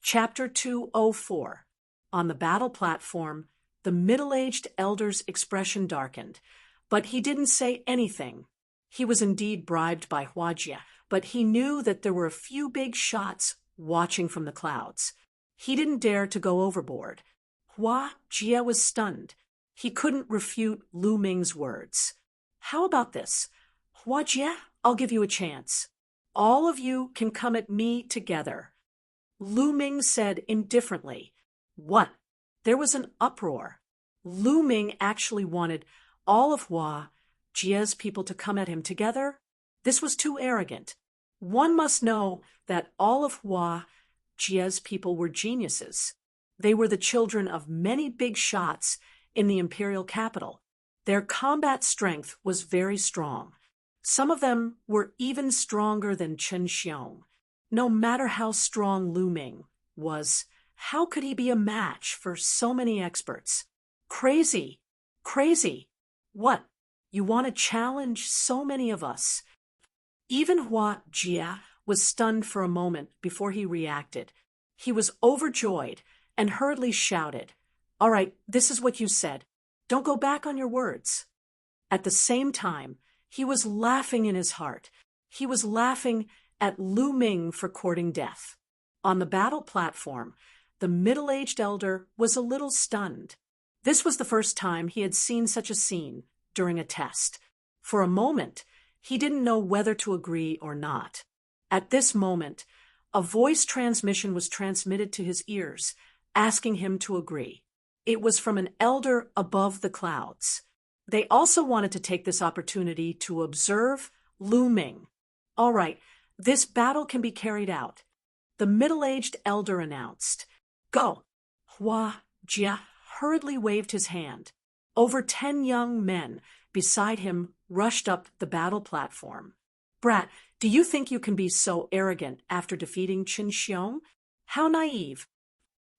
Chapter 204. On the battle platform, the middle-aged elder's expression darkened, but he didn't say anything. He was indeed bribed by Huajie, but he knew that there were a few big shots watching from the clouds. He didn't dare to go overboard. Huajie was stunned. He couldn't refute Lu Ming's words. How about this? Huajie, I'll give you a chance. All of you can come at me together. Lu Ming said indifferently. What? There was an uproar. Lu Ming actually wanted all of Huajie's people to come at him together? This was too arrogant. One must know that all of Huajie's people were geniuses. They were the children of many big shots in the imperial capital. Their combat strength was very strong. Some of them were even stronger than Chen Xiong. No matter how strong Lu Ming was, how could he be a match for so many experts? Crazy! Crazy! What? You want to challenge so many of us? Even Huajie was stunned for a moment before he reacted. He was overjoyed and hurriedly shouted, All right, this is what you said. Don't go back on your words. At the same time, he was laughing in his heart. He was laughing at Lu Ming for courting death. On the battle platform, the middle-aged elder was a little stunned. This was the first time he had seen such a scene during a test. For a moment, he didn't know whether to agree or not. At this moment, a voice transmission was transmitted to his ears, asking him to agree. It was from an elder above the clouds. They also wanted to take this opportunity to observe Lu Ming. All right, this battle can be carried out. The middle-aged elder announced. Go! Huajie hurriedly waved his hand. Over 10 young men beside him rushed up the battle platform. Brat, do you think you can be so arrogant after defeating Chen Xiong? How naive.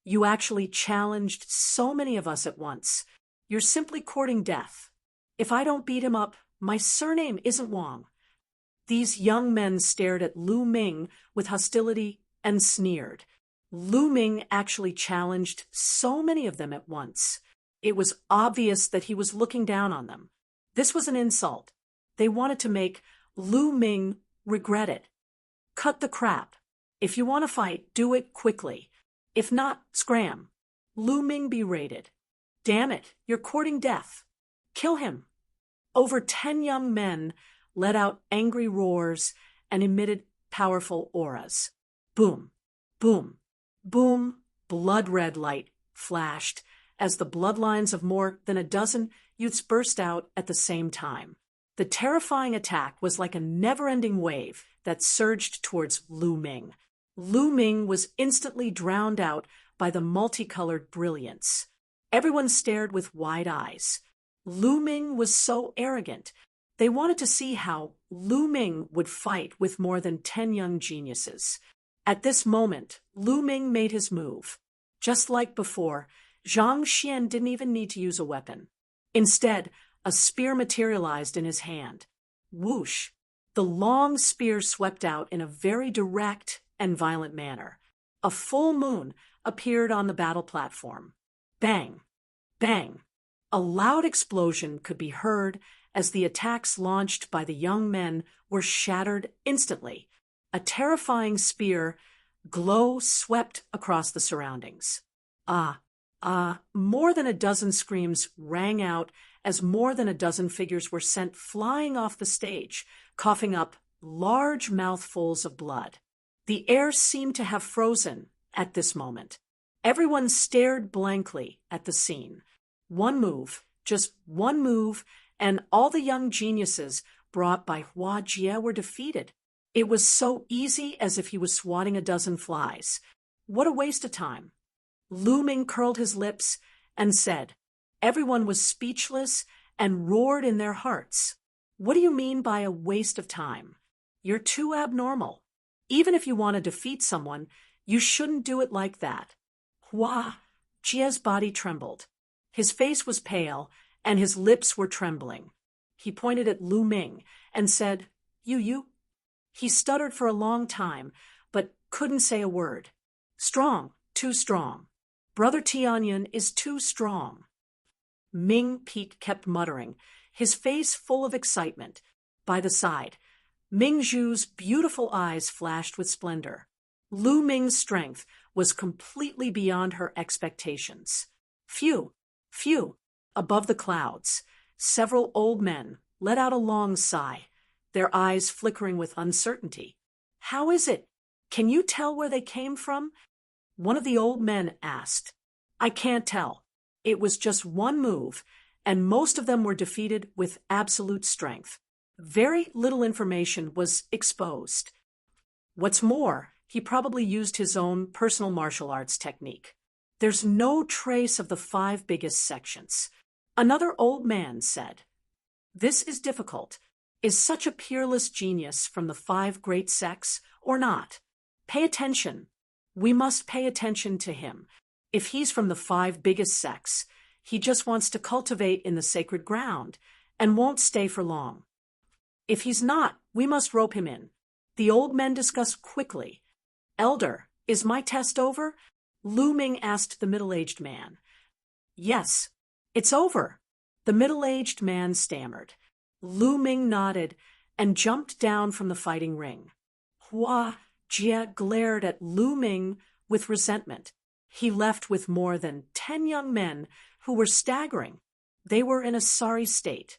You actually challenged so many of us at once. You're simply courting death. If I don't beat him up, my surname isn't Wang. These young men stared at Lu Ming with hostility and sneered. Lu Ming actually challenged so many of them at once. It was obvious that he was looking down on them. This was an insult. They wanted to make Lu Ming regret it. Cut the crap. If you want to fight, do it quickly. If not, scram. Lu Ming berated. Damn it, you're courting death. Kill him. Over 10 young men let out angry roars and emitted powerful auras. Boom, boom, boom, blood-red light flashed as the bloodlines of more than a dozen youths burst out at the same time. The terrifying attack was like a never-ending wave that surged towards Lu Ming. Lu Ming was instantly drowned out by the multicolored brilliance. Everyone stared with wide eyes. Lu Ming was so arrogant. They wanted to see how Lu Ming would fight with more than 10 young geniuses. At this moment, Lu Ming made his move. Just like before, Zhang Xian didn't even need to use a weapon. Instead, a spear materialized in his hand. Whoosh! The long spear swept out in a very direct and violent manner. A full moon appeared on the battle platform. Bang! Bang! A loud explosion could be heard as the attacks launched by the young men were shattered instantly. A terrifying spear glow swept across the surroundings. More than a dozen screams rang out as more than a dozen figures were sent flying off the stage, coughing up large mouthfuls of blood. The air seemed to have frozen at this moment. Everyone stared blankly at the scene. One move, just one move, and all the young geniuses brought by Huajie were defeated. It was so easy as if he was swatting a dozen flies. What a waste of time. Lu Ming curled his lips and said, Everyone was speechless and roared in their hearts. What do you mean by a waste of time? You're too abnormal. Even if you want to defeat someone, you shouldn't do it like that. Huajie's body trembled. His face was pale, and his lips were trembling. He pointed at Lu Ming and said, You. He stuttered for a long time, but couldn't say a word. Strong, too strong. Brother Tianyan is too strong. Ming Peak kept muttering, his face full of excitement. By the side, Ming Zhu's beautiful eyes flashed with splendor. Lu Ming's strength was completely beyond her expectations. Phew, phew, above the clouds, several old men let out a long sigh, their eyes flickering with uncertainty. How is it? Can you tell where they came from? One of the old men asked. I can't tell. It was just one move, and most of them were defeated with absolute strength. Very little information was exposed. What's more, he probably used his own personal martial arts technique. There's no trace of the 5 biggest sections. Another old man said, This is difficult. Is such a peerless genius from the 5 great sects or not? Pay attention. We must pay attention to him. If he's from the 5 biggest sects, he just wants to cultivate in the sacred ground and won't stay for long. If he's not, we must rope him in. The old men discussed quickly. Elder, is my test over? Lu Ming asked the middle-aged man. Yes, it's over. The middle-aged man stammered. Lu Ming nodded and jumped down from the fighting ring. Hua Jie glared at Lu Ming with resentment. He left with more than 10 young men who were staggering. They were in a sorry state.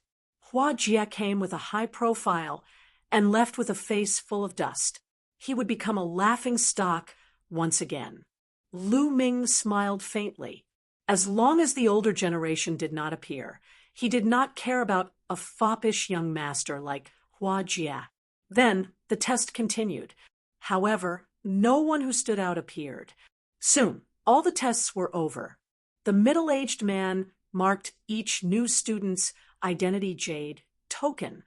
Hua Jie came with a high profile and left with a face full of dust. He would become a laughing stock once again. Lu Ming smiled faintly. As long as the older generation did not appear, he did not care about a foppish young master like Hua Jie. Then the test continued. However, no one who stood out appeared. Soon, all the tests were over. The middle-aged man marked each new student's identity jade token.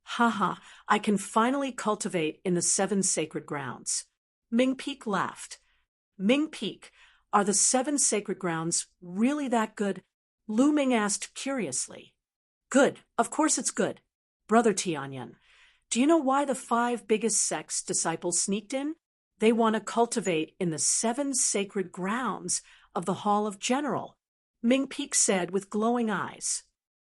Haha, I can finally cultivate in the 7 sacred grounds. Ming Peak laughed. Ming Peak, are the 7 sacred grounds really that good? Lu Ming asked curiously. Good, of course it's good. Brother Tianyan, do you know why the 5 biggest sects disciples sneaked in? They want to cultivate in the 7 sacred grounds of the Hall of General, Ming Peak said with glowing eyes.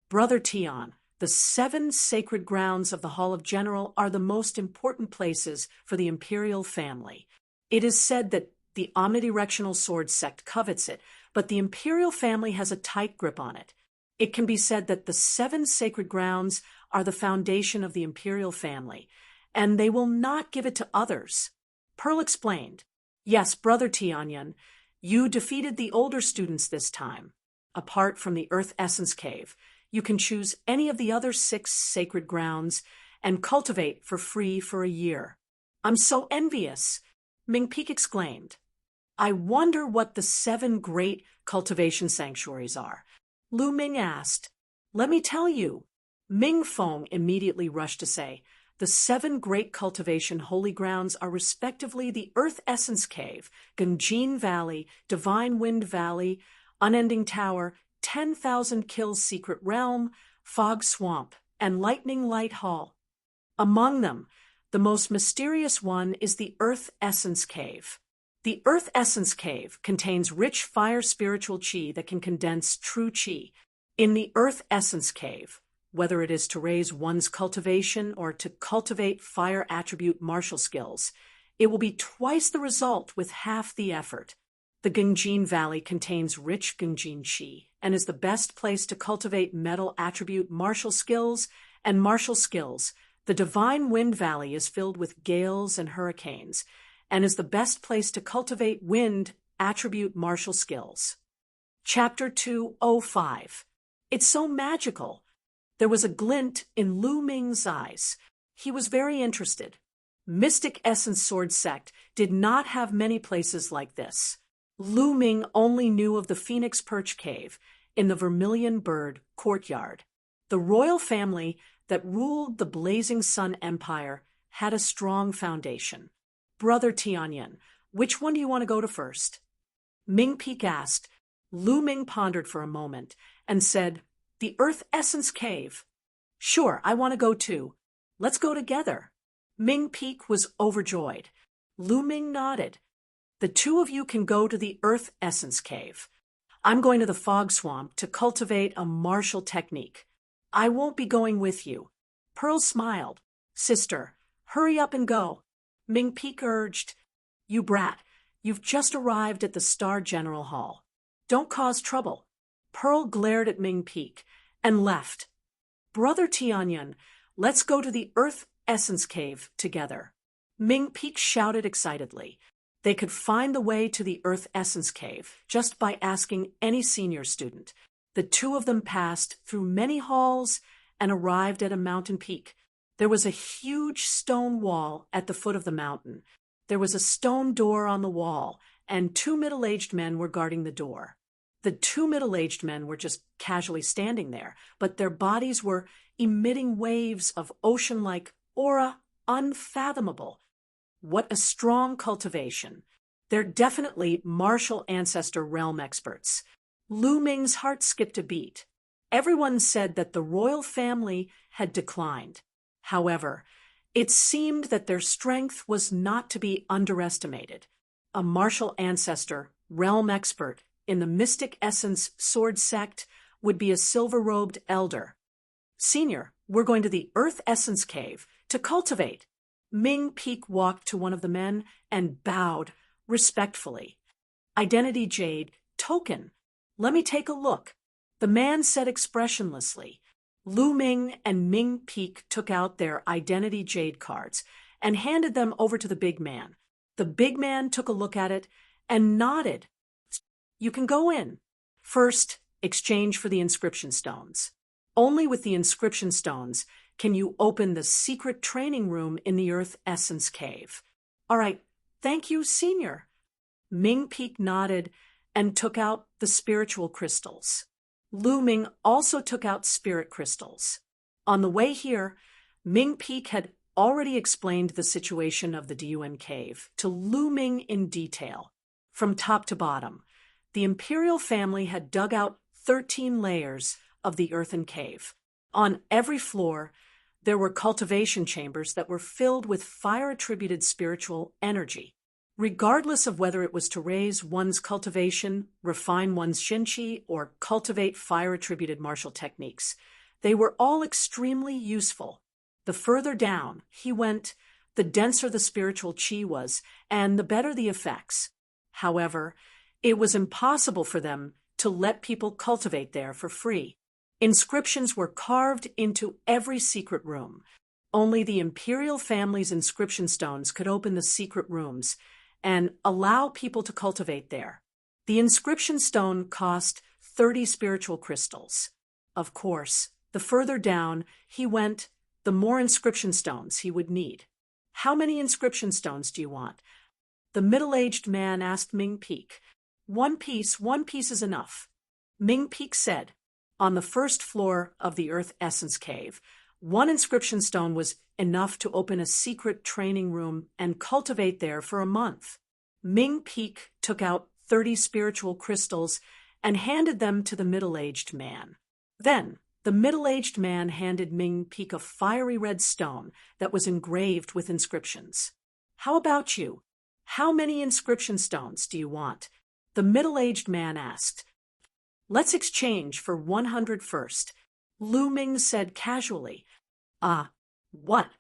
Brother Tian, the 7 sacred grounds of the Hall of General are the most important places for the imperial family. It is said that the omnidirectional sword sect covets it, but the imperial family has a tight grip on it. It can be said that the 7 sacred grounds are the foundation of the imperial family, and they will not give it to others. Pearl explained, Yes, Brother Tianyan, you defeated the older students this time. Apart from the Earth Essence Cave, you can choose any of the other 6 sacred grounds and cultivate for free for a year. I'm so envious, Ming Peak exclaimed. I wonder what the 7 great cultivation sanctuaries are. Lu Ming asked. Let me tell you. Ming Feng immediately rushed to say, the 7 great cultivation holy grounds are respectively the Earth Essence Cave, Gengjin Valley, Divine Wind Valley, Unending Tower, 10,000 Kills Secret Realm, Fog Swamp, and Lightning Light Hall. Among them, the most mysterious one is the Earth Essence Cave. The Earth Essence Cave contains rich fire spiritual chi that can condense true chi. In the Earth Essence Cave, whether it is to raise one's cultivation or to cultivate fire attribute martial skills, it will be twice the result with half the effort. The Gengjin Valley contains rich Gengjin chi and is the best place to cultivate metal attribute martial skills and martial skills. The Divine Wind Valley is filled with gales and hurricanes and is the best place to cultivate wind attribute martial skills. Chapter 205. It's so magical. There was a glint in Lu Ming's eyes. He was very interested. Mystic Essence Sword Sect did not have many places like this. Lu Ming only knew of the Phoenix Perch Cave in the Vermilion Bird Courtyard. The royal family that ruled the Blazing Sun Empire had a strong foundation. Brother Tianyan, which one do you want to go to first? Ming Peak asked. Lu Ming pondered for a moment and said, The Earth Essence Cave. Sure, I want to go too. Let's go together. Ming Peak was overjoyed. Lu Ming nodded. The two of you can go to the Earth Essence Cave. I'm going to the Fog Swamp to cultivate a martial technique. I won't be going with you." Pearl smiled. "Sister, hurry up and go." Ming Peek urged. "You brat, you've just arrived at the Star General Hall. Don't cause trouble." Pearl glared at Ming Peek and left. "Brother Tianyan, let's go to the Earth Essence Cave together." Ming Peek shouted excitedly. They could find the way to the Earth Essence Cave just by asking any senior student. The two of them passed through many halls and arrived at a mountain peak. There was a huge stone wall at the foot of the mountain. There was a stone door on the wall, and two middle-aged men were guarding the door. The two middle-aged men were just casually standing there, but their bodies were emitting waves of ocean-like aura, unfathomable. What a strong cultivation. They're definitely martial ancestor realm experts. Lu Ming's heart skipped a beat. Everyone said that the royal family had declined. However, it seemed that their strength was not to be underestimated. A martial ancestor, realm expert, in the Mystic Essence Sword Sect would be a silver-robed elder. "Senior, we're going to the Earth Essence Cave to cultivate." Ming Peek walked to one of the men and bowed respectfully. "Identity Jade, token. Let me take a look." The man said expressionlessly. Lu Ming and Ming Peek took out their Identity Jade cards and handed them over to the big man. The big man took a look at it and nodded. "You can go in. First, exchange for the inscription stones. Only with the inscription stones can you open the secret training room in the Earth Essence Cave." "All right, thank you, Senior." Ming Peek nodded and took out the spiritual crystals. Lu Ming also took out spirit crystals. On the way here, Ming Peek had already explained the situation of the Dun Cave to Lu Ming in detail. From top to bottom, the imperial family had dug out 13 layers of the earthen cave. On every floor, there were cultivation chambers that were filled with fire-attributed spiritual energy. Regardless of whether it was to raise one's cultivation, refine one's shinchi, or cultivate fire-attributed martial techniques, they were all extremely useful. The further down he went, the denser the spiritual chi was, and the better the effects. However, it was impossible for them to let people cultivate there for free. Inscriptions were carved into every secret room. Only the imperial family's inscription stones could open the secret rooms and allow people to cultivate there. The inscription stone cost 30 spiritual crystals. Of course, the further down he went, the more inscription stones he would need. "How many inscription stones do you want?" The middle-aged man asked Ming Peek. One piece is enough." Ming Peek said. On the first floor of the Earth Essence Cave, one inscription stone was enough to open a secret training room and cultivate there for a month. Ming Peek took out 30 spiritual crystals and handed them to the middle-aged man. Then, the middle-aged man handed Ming Peek a fiery red stone that was engraved with inscriptions. "How about you? How many inscription stones do you want?" the middle-aged man asked. "Let's exchange for 100 first," Lu Ming said casually. What?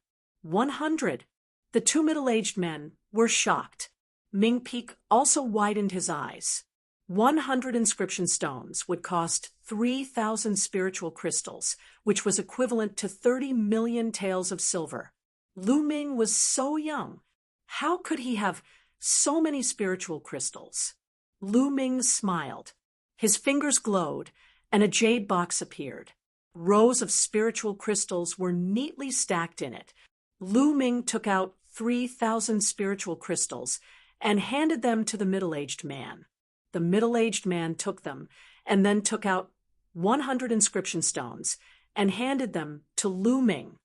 100? The two middle-aged men were shocked. Ming Peek also widened his eyes. 100 inscription stones would cost 3,000 spiritual crystals, which was equivalent to 30 million taels of silver. Lu Ming was so young. How could he have so many spiritual crystals? Lu Ming smiled. His fingers glowed, and a jade box appeared. Rows of spiritual crystals were neatly stacked in it. Lu Ming took out 3,000 spiritual crystals and handed them to the middle-aged man. The middle-aged man took them and then took out 100 inscription stones and handed them to Lu Ming.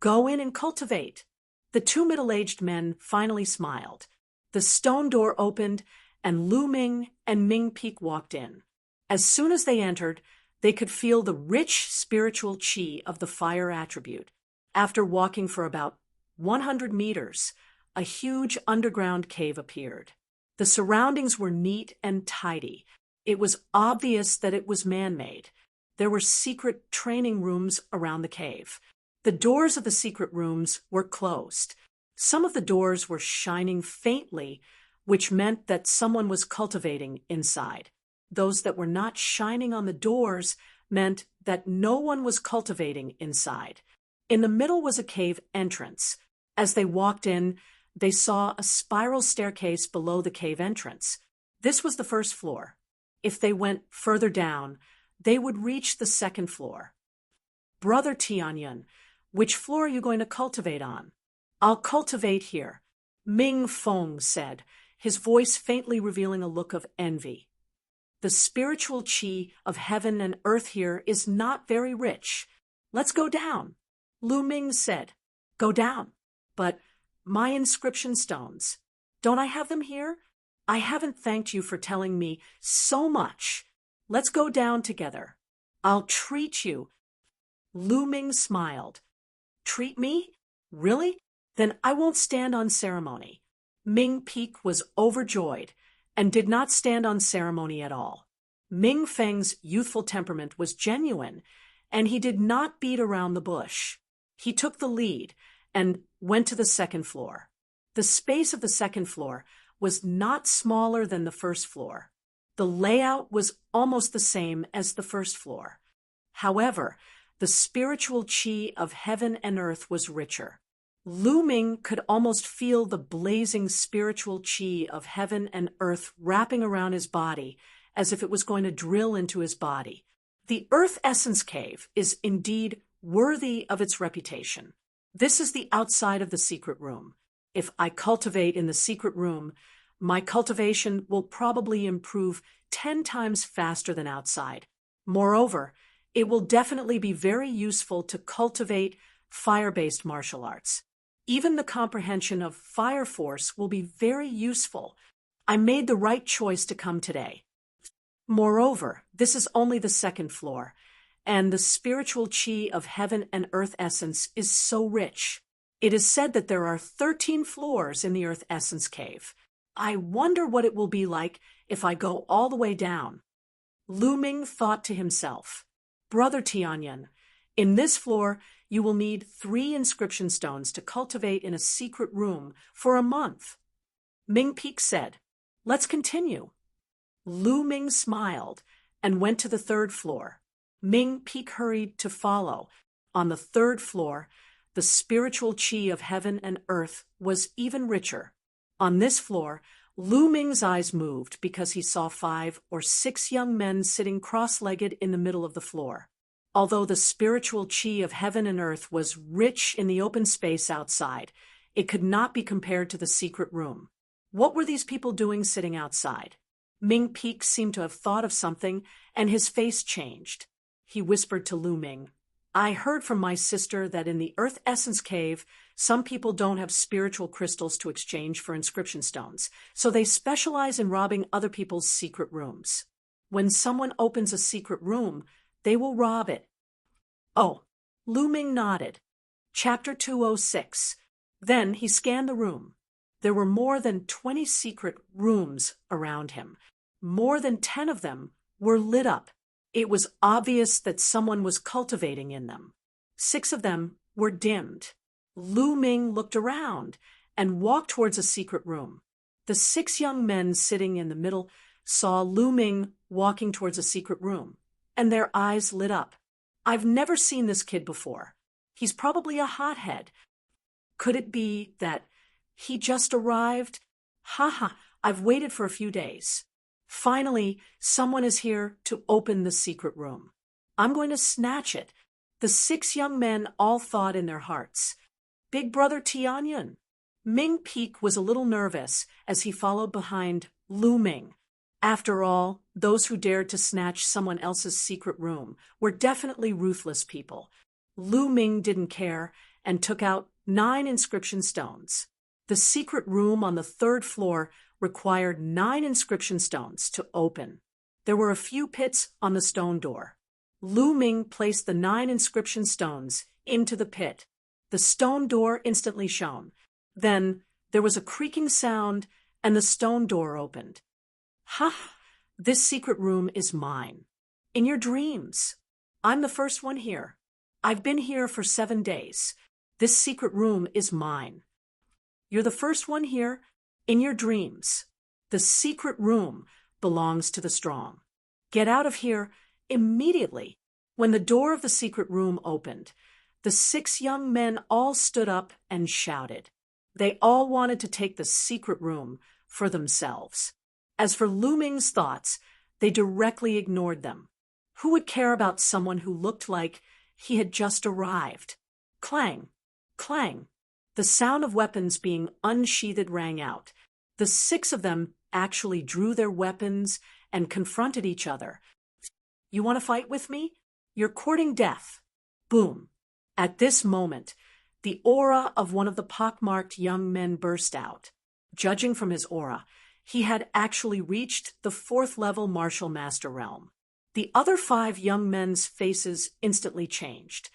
"Go in and cultivate." The two middle-aged men finally smiled. The stone door opened, and Lu Ming and Ming Peek walked in. As soon as they entered, they could feel the rich spiritual chi of the fire attribute. After walking for about 100 meters, a huge underground cave appeared. The surroundings were neat and tidy. It was obvious that it was man-made. There were secret training rooms around the cave. The doors of the secret rooms were closed. Some of the doors were shining faintly, which meant that someone was cultivating inside. Those that were not shining on the doors meant that no one was cultivating inside. In the middle was a cave entrance. As they walked in, they saw a spiral staircase below the cave entrance. This was the first floor. If they went further down, they would reach the second floor. Brother Tianyun, which floor are you going to cultivate on? I'll cultivate here, Ming Feng said, his voice faintly revealing a look of envy. The spiritual qi of heaven and earth here is not very rich. Let's go down. Lu Ming said, Go down. But my inscription stones, don't I have them here? I haven't thanked you for telling me so much. Let's go down together. I'll treat you. Lu Ming smiled. Treat me? Really? Then I won't stand on ceremony. Ming Peak was overjoyed and did not stand on ceremony at all. Ming Feng's youthful temperament was genuine, and he did not beat around the bush. He took the lead and went to the second floor. The space of the second floor was not smaller than the first floor. The layout was almost the same as the first floor. However, the spiritual qi of heaven and earth was richer. Lu Ming could almost feel the blazing spiritual qi of heaven and earth wrapping around his body as if it was going to drill into his body. The Earth Essence Cave is indeed worthy of its reputation. This is the outside of the secret room. If I cultivate in the secret room, my cultivation will probably improve 10 times faster than outside. Moreover, it will definitely be very useful to cultivate fire-based martial arts. Even the comprehension of fire force will be very useful. I made the right choice to come today. Moreover, this is only the second floor, and the spiritual qi of heaven and earth essence is so rich. It is said that there are 13 floors in the Earth Essence Cave. I wonder what it will be like if I go all the way down. Lu Ming thought to himself, Brother Tianyun, in this floor you will need 3 inscription stones to cultivate in a secret room for a month. Ming Peak said, Let's continue. Lu Ming smiled and went to the third floor. Ming Peak hurried to follow. On the third floor, the spiritual qi of heaven and earth was even richer. On this floor, Lu Ming's eyes moved because he saw 5 or 6 young men sitting cross-legged in the middle of the floor. Although the spiritual qi of heaven and earth was rich in the open space outside, it could not be compared to the secret room. What were these people doing sitting outside? Ming Peak seemed to have thought of something, and his face changed. He whispered to Lu Ming, I heard from my sister that in the Earth Essence Cave, some people don't have spiritual crystals to exchange for inscription stones, so they specialize in robbing other people's secret rooms. When someone opens a secret room, they will rob it. Oh, Lu Ming nodded. Chapter 206. Then he scanned the room. There were more than 20 secret rooms around him. More than 10 of them were lit up. It was obvious that someone was cultivating in them. 6 of them were dimmed. Lu Ming looked around and walked towards a secret room. The 6 young men sitting in the middle saw Lu Ming walking towards a secret room, and their eyes lit up. I've never seen this kid before. He's probably a hothead. Could it be that he just arrived? I've waited for a few days. Finally, someone is here to open the secret room. I'm going to snatch it. The 6 young men all thought in their hearts, Big Brother Tianyun. Ming Peak was a little nervous as he followed behind Lu Ming. After all, those who dared to snatch someone else's secret room were definitely ruthless people. Lu Ming didn't care and took out 9 inscription stones. The secret room on the 3rd floor required 9 inscription stones to open. There were a few pits on the stone door. Lu Ming placed the 9 inscription stones into the pit. The stone door instantly shone. Then there was a creaking sound, and the stone door opened. Ha! This secret room is mine. In your dreams. I'm the first one here. I've been here for 7 days. This secret room is mine. You're the first one here. In your dreams. The secret room belongs to the strong. Get out of here immediately. When the door of the secret room opened, the 6 young men all stood up and shouted. They all wanted to take the secret room for themselves. As for Lu Ming's thoughts, they directly ignored them. Who would care about someone who looked like he had just arrived? Clang! Clang! The sound of weapons being unsheathed rang out. The 6 of them actually drew their weapons and confronted each other. You want to fight with me? You're courting death. Boom. At this moment, the aura of one of the pockmarked young men burst out. Judging from his aura, he had actually reached the 4th level martial master realm. The other 5 young men's faces instantly changed.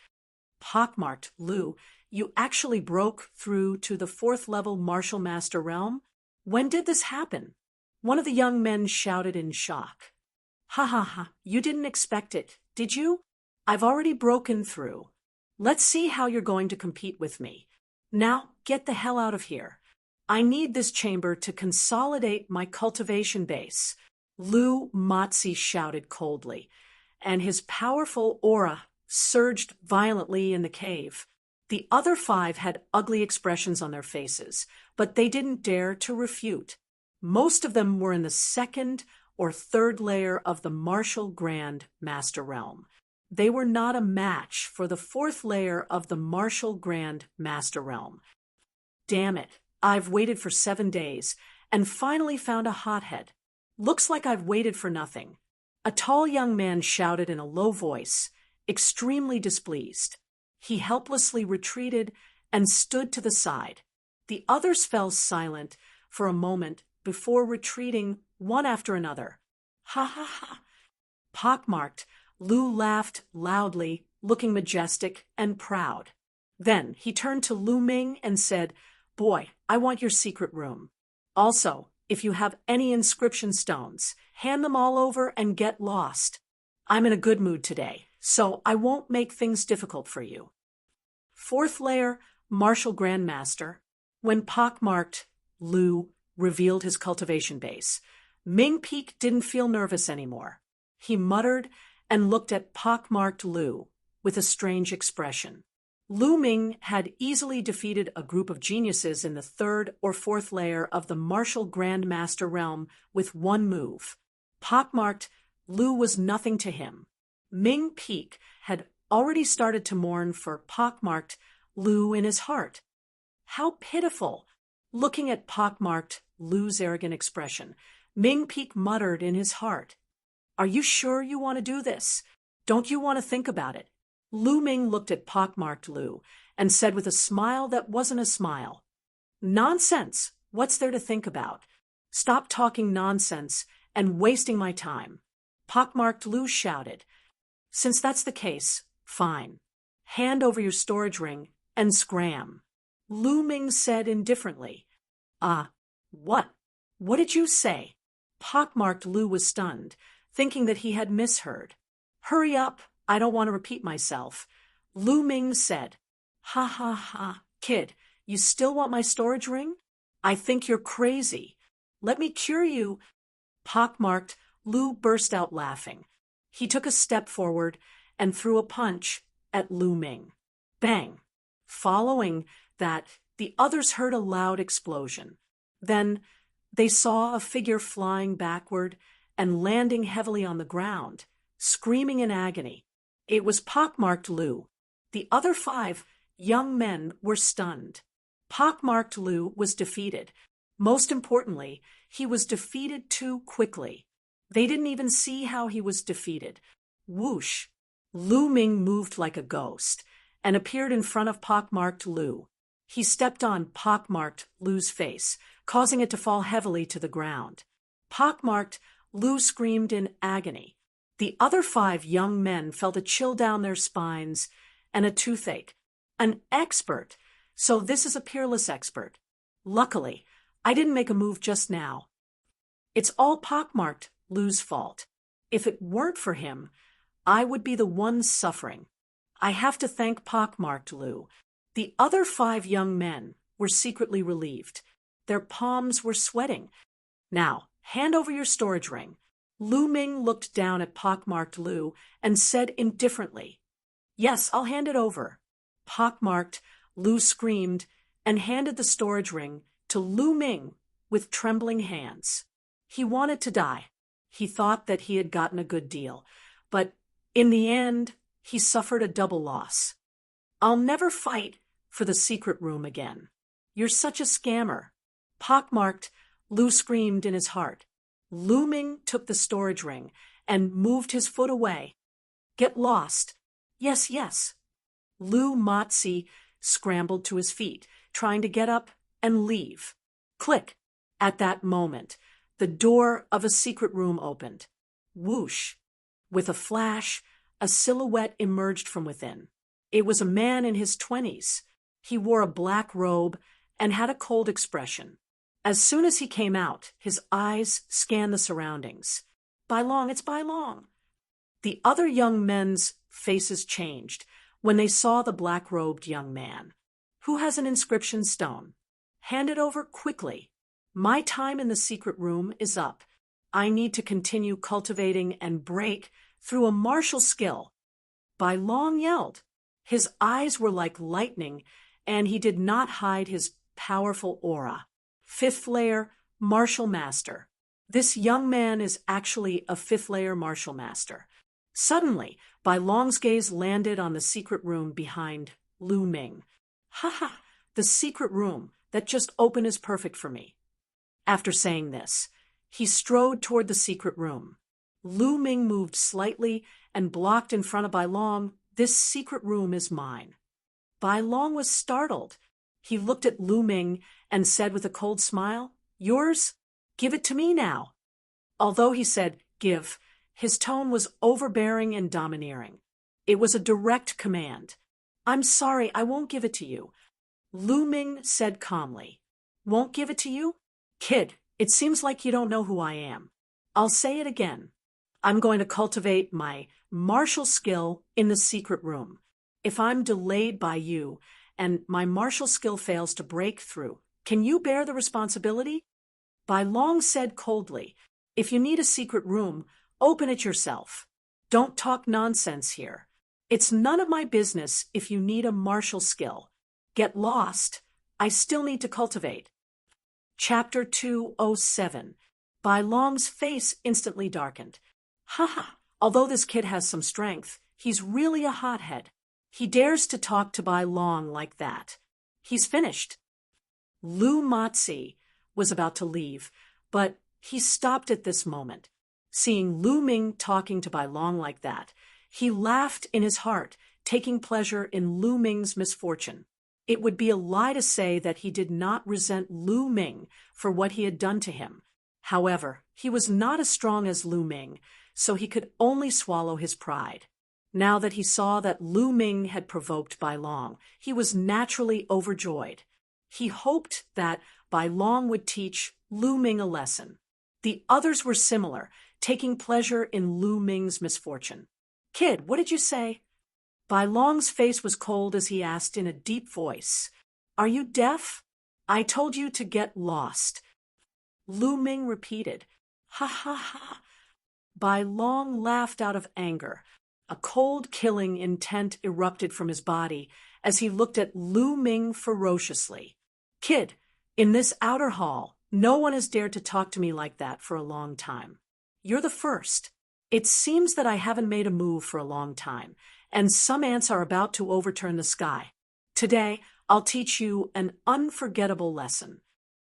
Pockmarked Lu, you actually broke through to the 4th level martial master realm? When did this happen? One of the young men shouted in shock. Ha ha ha, you didn't expect it, did you? I've already broken through. Let's see how you're going to compete with me. Now, get the hell out of here. I need this chamber to consolidate my cultivation base. Lu Motzi shouted coldly, and his powerful aura surged violently in the cave. The other 5 had ugly expressions on their faces, but they didn't dare to refute. Most of them were in the 2nd or 3rd layer of the Martial Grand Master Realm. They were not a match for the 4th layer of the Martial Grand Master Realm. Damn it, I've waited for 7 days and finally found a hothead. Looks like I've waited for nothing. A tall young man shouted in a low voice, extremely displeased. He helplessly retreated and stood to the side. The others fell silent for a moment before retreating one after another. Ha ha ha! Pockmarked, Lu laughed loudly, looking majestic and proud. Then he turned to Lu Ming and said, Boy, I want your secret room. Also, if you have any inscription stones, hand them all over and get lost. I'm in a good mood today, so I won't make things difficult for you. 4th layer, Martial Grandmaster. When pockmarked Lu revealed his cultivation base, Ming Peak didn't feel nervous anymore. He muttered and looked at pockmarked Lu with a strange expression. Lu Ming had easily defeated a group of geniuses in the 3rd or 4th layer of the Martial Grandmaster realm with one move. Pockmarked Lu was nothing to him. Ming Peak had already started to mourn for pockmarked Lu in his heart. How pitiful! Looking at pockmarked Lu's arrogant expression, Ming Peak muttered in his heart, Are you sure you want to do this? Don't you want to think about it? Lu Ming looked at pockmarked Lu and said with a smile that wasn't a smile, Nonsense! What's there to think about? Stop talking nonsense and wasting my time. Pockmarked Lu shouted, Since that's the case, fine. Hand over your storage ring and scram. Lu Ming said indifferently, What? What did you say? Pockmarked Lu was stunned, thinking that he had misheard. Hurry up, I don't want to repeat myself. Lu Ming said, Ha ha ha, kid, you still want my storage ring? I think you're crazy. Let me cure you. Pockmarked Lu burst out laughing. He took a step forward and threw a punch at Lu Ming. Bang! Following that, the others heard a loud explosion. Then they saw a figure flying backward and landing heavily on the ground, screaming in agony. It was pockmarked Lu. The other 5 young men were stunned. Pockmarked Lu was defeated. Most importantly, he was defeated too quickly. They didn't even see how he was defeated. Whoosh! Lu Ming moved like a ghost and appeared in front of pockmarked Lu. He stepped on pockmarked Lu's face, causing it to fall heavily to the ground. Pockmarked Lu screamed in agony. The other 5 young men felt a chill down their spines and a toothache. An expert! So this is a peerless expert. Luckily, I didn't make a move just now. It's all pockmarked Lu's fault. If it weren't for him, I would be the one suffering. I have to thank pockmarked Lu. The other 5 young men were secretly relieved. Their palms were sweating. Now, hand over your storage ring. Lu Ming looked down at pockmarked Lu and said indifferently, Yes, I'll hand it over. Pockmarked Lu screamed and handed the storage ring to Lu Ming with trembling hands. He wanted to die. He thought that he had gotten a good deal, but in the end, he suffered a double loss. I'll never fight for the secret room again. You're such a scammer. Pockmarked Lu screamed in his heart. Lu Ming took the storage ring and moved his foot away. Get lost. Yes, yes. Lu Motzi scrambled to his feet, trying to get up and leave. Click. At that moment, the door of a secret room opened. Whoosh. With a flash, a silhouette emerged from within. It was a man in his 20s. He wore a black robe and had a cold expression. As soon as he came out, his eyes scanned the surroundings. Bai Long, it's Bai Long. The other young men's faces changed when they saw the black-robed young man. Who has an inscription stone? Hand it over quickly. My time in the secret room is up. I need to continue cultivating and break through a martial skill. Bai Long yelled. His eyes were like lightning, and he did not hide his powerful aura. 5th layer martial master. This young man is actually a 5th layer martial master. Suddenly, Bai Long's gaze landed on the secret room behind Lu Ming. Ha ha, the secret room that just opened is perfect for me. After saying this, he strode toward the secret room. Lu Ming moved slightly and blocked in front of Bai Long. This secret room is mine. Bai Long was startled. He looked at Lu Ming and said with a cold smile, Yours? Give it to me now. Although he said, give, his tone was overbearing and domineering. It was a direct command. I'm sorry, I won't give it to you. Lu Ming said calmly. Won't give it to you? Kid, it seems like you don't know who I am. I'll say it again. I'm going to cultivate my martial skill in the secret room. If I'm delayed by you and my martial skill fails to break through, can you bear the responsibility? Bai Long said coldly, If you need a secret room, open it yourself. Don't talk nonsense here. It's none of my business if you need a martial skill. Get lost. I still need to cultivate. Chapter 207. Bai Long's face instantly darkened. Ha ha, although this kid has some strength, he's really a hothead. He dares to talk to Bai Long like that. He's finished. Lu Motzi was about to leave, but he stopped at this moment. Seeing Lu Ming talking to Bai Long like that, he laughed in his heart, taking pleasure in Lu Ming's misfortune. It would be a lie to say that he did not resent Lu Ming for what he had done to him. However, he was not as strong as Lu Ming, so he could only swallow his pride. Now that he saw that Lu Ming had provoked Bai Long, he was naturally overjoyed. He hoped that Bai Long would teach Lu Ming a lesson. The others were similar, taking pleasure in Lu Ming's misfortune. Kid, what did you say? Bai Long's face was cold as he asked in a deep voice, Are you deaf? I told you to get lost. Lu Ming repeated, Ha ha ha. Bai Long laughed out of anger. A cold, killing intent erupted from his body as he looked at Lu Ming ferociously. Kid, in this outer hall, no one has dared to talk to me like that for a long time. You're the first. It seems that I haven't made a move for a long time, and some ants are about to overturn the sky. Today, I'll teach you an unforgettable lesson.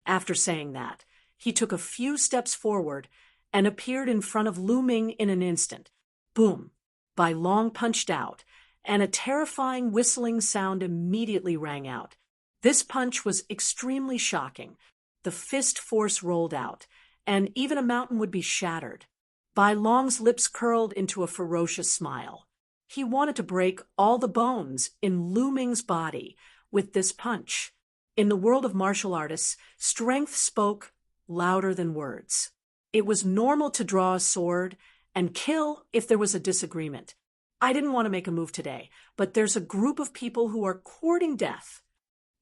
After saying that, he took a few steps forward and appeared in front of Lu Ming in an instant. Boom! Bai Long punched out, and a terrifying whistling sound immediately rang out. This punch was extremely shocking. The fist force rolled out, and even a mountain would be shattered. Bai Long's lips curled into a ferocious smile. He wanted to break all the bones in Lu Ming's body with this punch. In the world of martial artists, strength spoke louder than words. It was normal to draw a sword and kill if there was a disagreement. I didn't want to make a move today, but there's a group of people who are courting death.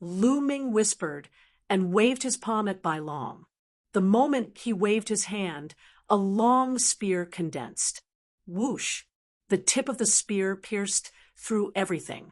Lu Ming whispered and waved his palm at Bai Long. The moment he waved his hand, a long spear condensed. Whoosh! The tip of the spear pierced through everything.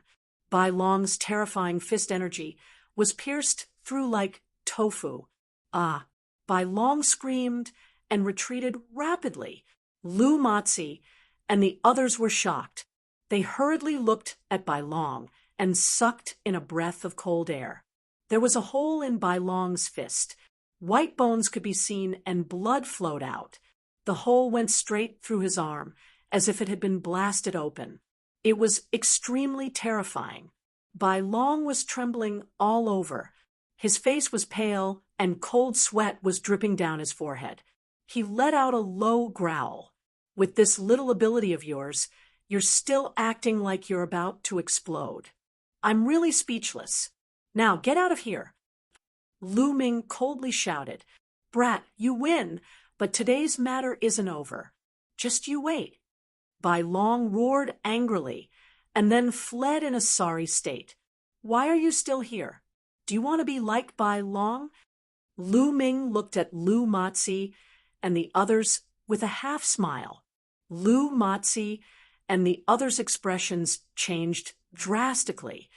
Bai Long's terrifying fist energy was pierced through like tofu. Ah! Bai Long screamed and retreated rapidly. Lu Matzi and the others were shocked. They hurriedly looked at Bai Long and sucked in a breath of cold air. There was a hole in Bai Long's fist. White bones could be seen and blood flowed out. The hole went straight through his arm, as if it had been blasted open. It was extremely terrifying. Bai Long was trembling all over. His face was pale, and cold sweat was dripping down his forehead. He let out a low growl. With this little ability of yours, you're still acting like you're about to explode. I'm really speechless. Now get out of here. Lu Ming coldly shouted, Brat, you win, but today's matter isn't over. Just you wait. Bai Long roared angrily and then fled in a sorry state. Why are you still here? Do you want to be like Bai Long? Lu Ming looked at Lu Matzi and the others with a half smile. Lu Matzi and the others' expressions changed drastically.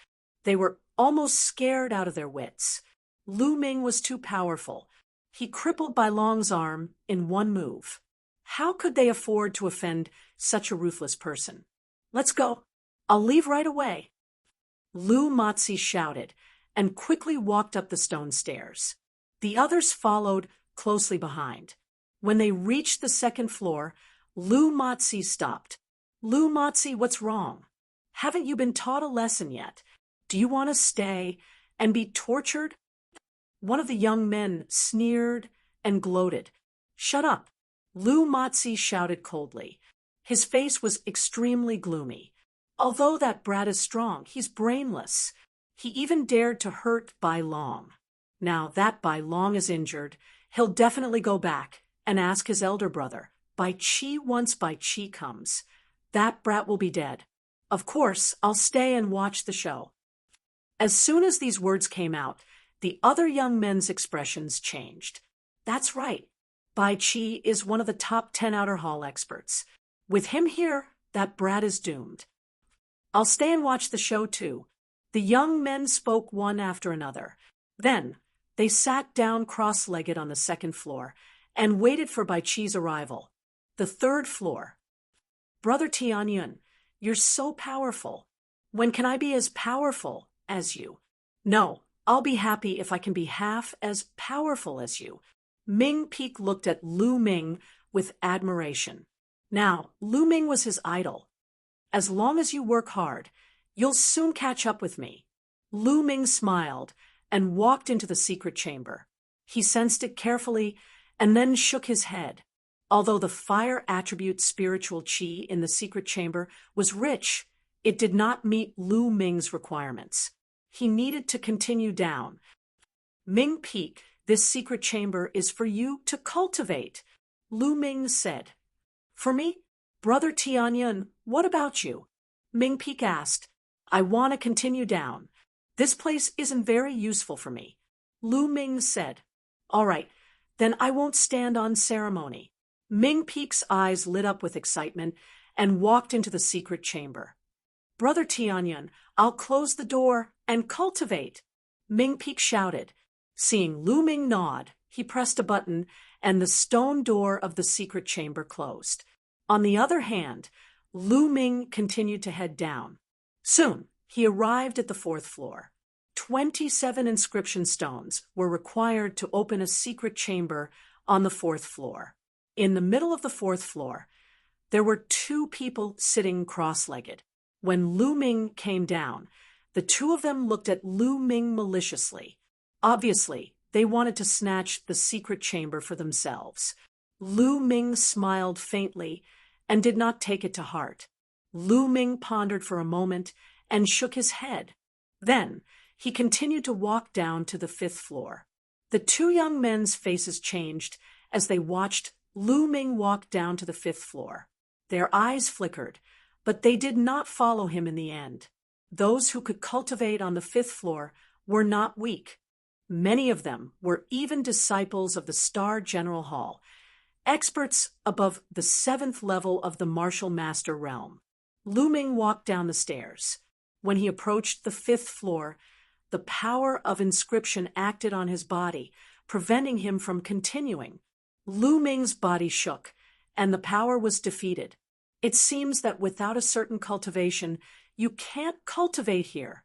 They were almost scared out of their wits. Lu Ming was too powerful. He crippled Bai Long's arm in one move. How could they afford to offend such a ruthless person? Let's go. I'll leave right away. Lu Matzi shouted and quickly walked up the stone stairs. The others followed closely behind. When they reached the second floor, Lu Matzi stopped. Lu Matzi, what's wrong? Haven't you been taught a lesson yet? Do you want to stay and be tortured? One of the young men sneered and gloated. Shut up. Lu Matzi shouted coldly. His face was extremely gloomy. Although that brat is strong, he's brainless. He even dared to hurt Bai Long. Now that Bai Long is injured, he'll definitely go back and ask his elder brother. Bai Qi once Bai Qi comes. That brat will be dead. Of course, I'll stay and watch the show. As soon as these words came out, the other young men's expressions changed. That's right. Bai Qi is one of the top 10 outer hall experts. With him here, that brat is doomed. I'll stay and watch the show too. The young men spoke one after another. Then, they sat down cross-legged on the second floor and waited for Bai Qi's arrival. The third floor. Brother Tianyun, you're so powerful. When can I be as powerful as you? No, I'll be happy if I can be half as powerful as you. Ming Peak looked at Lu Ming with admiration. Now, Lu Ming was his idol. As long as you work hard, you'll soon catch up with me. Lu Ming smiled and walked into the secret chamber. He sensed it carefully and then shook his head. Although the fire attribute spiritual qi in the secret chamber was rich, it did not meet Lu Ming's requirements. He needed to continue down. Ming Peak, this secret chamber is for you to cultivate, Lu Ming said. For me? Brother Tianyun, what about you? Ming Peak asked. I want to continue down. This place isn't very useful for me. Lu Ming said. All right, then I won't stand on ceremony. Ming Peak's eyes lit up with excitement and walked into the secret chamber. Brother Tianyun, I'll close the door and cultivate, Ming Peak shouted. Seeing Lu Ming nod, he pressed a button and the stone door of the secret chamber closed. On the other hand, Lu Ming continued to head down. Soon, he arrived at the fourth floor. 27 inscription stones were required to open a secret chamber on the fourth floor. In the middle of the fourth floor, there were two people sitting cross-legged. When Lu Ming came down, the two of them looked at Lu Ming maliciously. Obviously, they wanted to snatch the secret chamber for themselves. Lu Ming smiled faintly and did not take it to heart. Lu Ming pondered for a moment and shook his head. Then, He continued to walk down to the 5th floor. The two young men's faces changed as they watched Lu Ming walk down to the 5th floor. Their eyes flickered, but they did not follow him in the end. Those who could cultivate on the 5th floor were not weak. Many of them were even disciples of the Star General Hall, experts above the 7th level of the martial master realm. Lu Ming walked down the stairs. When he approached the 5th floor, the power of inscription acted on his body, preventing him from continuing. Lu Ming's body shook, and the power was defeated. It seems that without a certain cultivation, you can't cultivate here.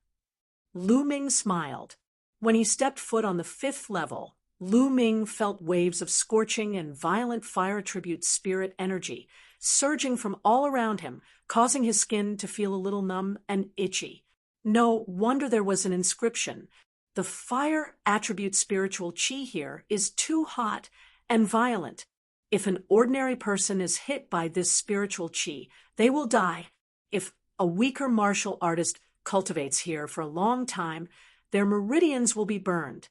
Lu Ming smiled. When he stepped foot on the 5th level, Lu Ming felt waves of scorching and violent fire attribute spirit energy surging from all around him, causing his skin to feel a little numb and itchy. No wonder there was an inscription. The fire attribute spiritual chi here is too hot and violent. If an ordinary person is hit by this spiritual chi, they will die. If a weaker martial artist cultivates here for a long time, their meridians will be burned.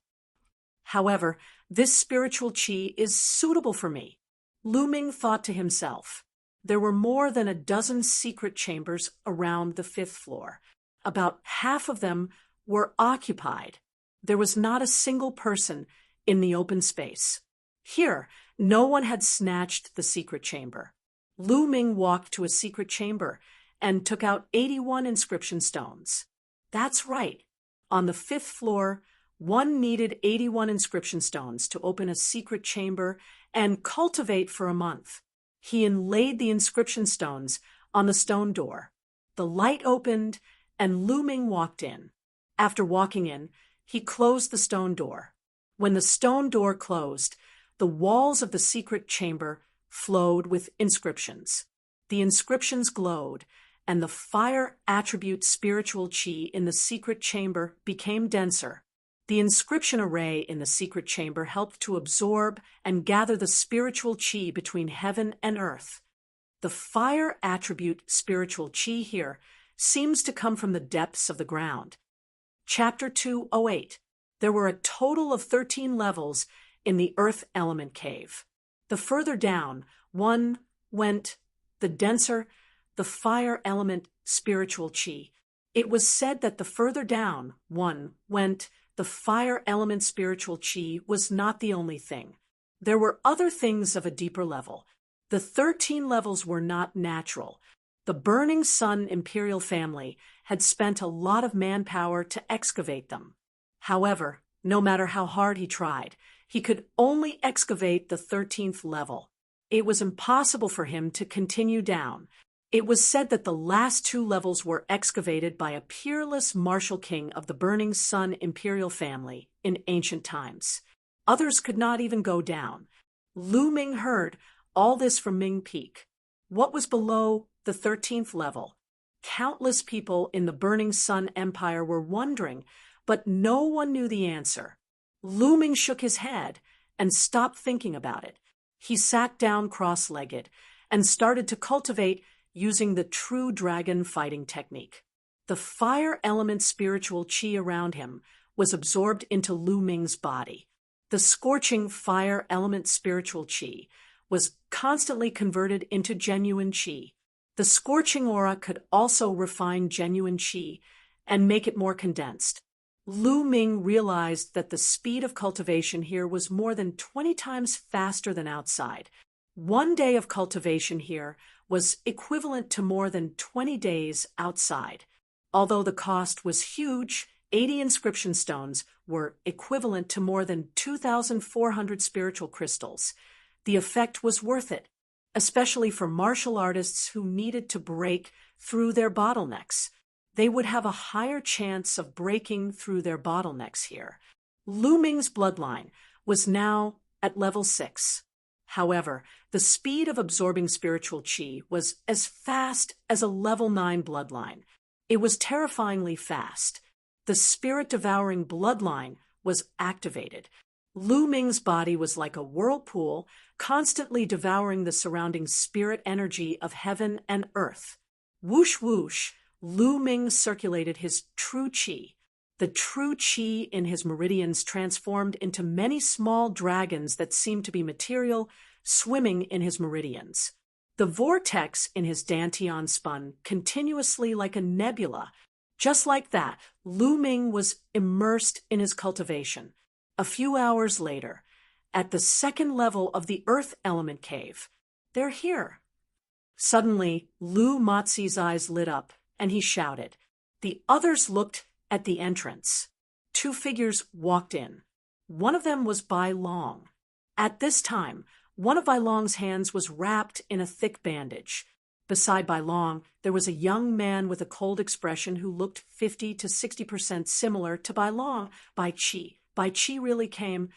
However, this spiritual chi is suitable for me. Lu Ming thought to himself. There were more than a dozen secret chambers around the 5th floor. About half of them were occupied. There was not a single person in the open space. Here, no one had snatched the secret chamber. Lu Ming walked to a secret chamber and took out 81 inscription stones. That's right. On the 5th floor, one needed 81 inscription stones to open a secret chamber and cultivate for a month. He inlaid the inscription stones on the stone door. The light opened, and Lu Ming walked in. After walking in, he closed the stone door. When the stone door closed, the walls of the secret chamber flowed with inscriptions. The inscriptions glowed, and the fire attribute spiritual chi in the secret chamber became denser. The inscription array in the secret chamber helped to absorb and gather the spiritual chi between heaven and earth. The fire attribute spiritual chi here seems to come from the depths of the ground. Chapter 208. There were a total of 13 levels in the earth element cave. The further down one went, the denser the fire element spiritual chi. It was said that the further down one went, the fire element spiritual chi was not the only thing. There were other things of a deeper level. The 13 levels were not natural. The Burning Sun imperial family had spent a lot of manpower to excavate them. However, no matter how hard he tried, he could only excavate the 13th level. It was impossible for him to continue down. It was said that the last 2 levels were excavated by a peerless martial king of the Burning Sun imperial family in ancient times. Others could not even go down. Lu Ming heard all this from Ming Peak. What was below the 13th level? Countless people in the Burning Sun Empire were wondering, but no one knew the answer. Lu Ming shook his head and stopped thinking about it. He sat down cross-legged and started to cultivate using the true dragon fighting technique. The fire element spiritual chi around him was absorbed into Lu Ming's body. The scorching fire element spiritual chi was constantly converted into genuine chi. The scorching aura could also refine genuine chi and make it more condensed. Lu Ming realized that the speed of cultivation here was more than 20 times faster than outside. 1 day of cultivation here was equivalent to more than 20 days outside. Although the cost was huge, 80 inscription stones were equivalent to more than 2,400 spiritual crystals. The effect was worth it, especially for martial artists who needed to break through their bottlenecks. They would have a higher chance of breaking through their bottlenecks here. Lu Ming's bloodline was now at level 6. However, the speed of absorbing spiritual chi was as fast as a level 9 bloodline. It was terrifyingly fast. The spirit-devouring bloodline was activated. Lu Ming's body was like a whirlpool, constantly devouring the surrounding spirit energy of heaven and earth. Whoosh whoosh, Lu Ming circulated his true chi. The true chi in his meridians transformed into many small dragons that seemed to be material, swimming in his meridians. The vortex in his dantian spun continuously like a nebula. Just like that, Lu Ming was immersed in his cultivation. A few hours later, at the second level of the Earth Element Cave, they're here. Suddenly, Lu Mozi's eyes lit up, and he shouted. The others looked at the entrance. Two figures walked in. One of them was Bai Long. At this time, one of Bai Long's hands was wrapped in a thick bandage. Beside Bai Long, there was a young man with a cold expression who looked 50 to 60% similar to Bai Long. Bai Qi. Bai Qi really came.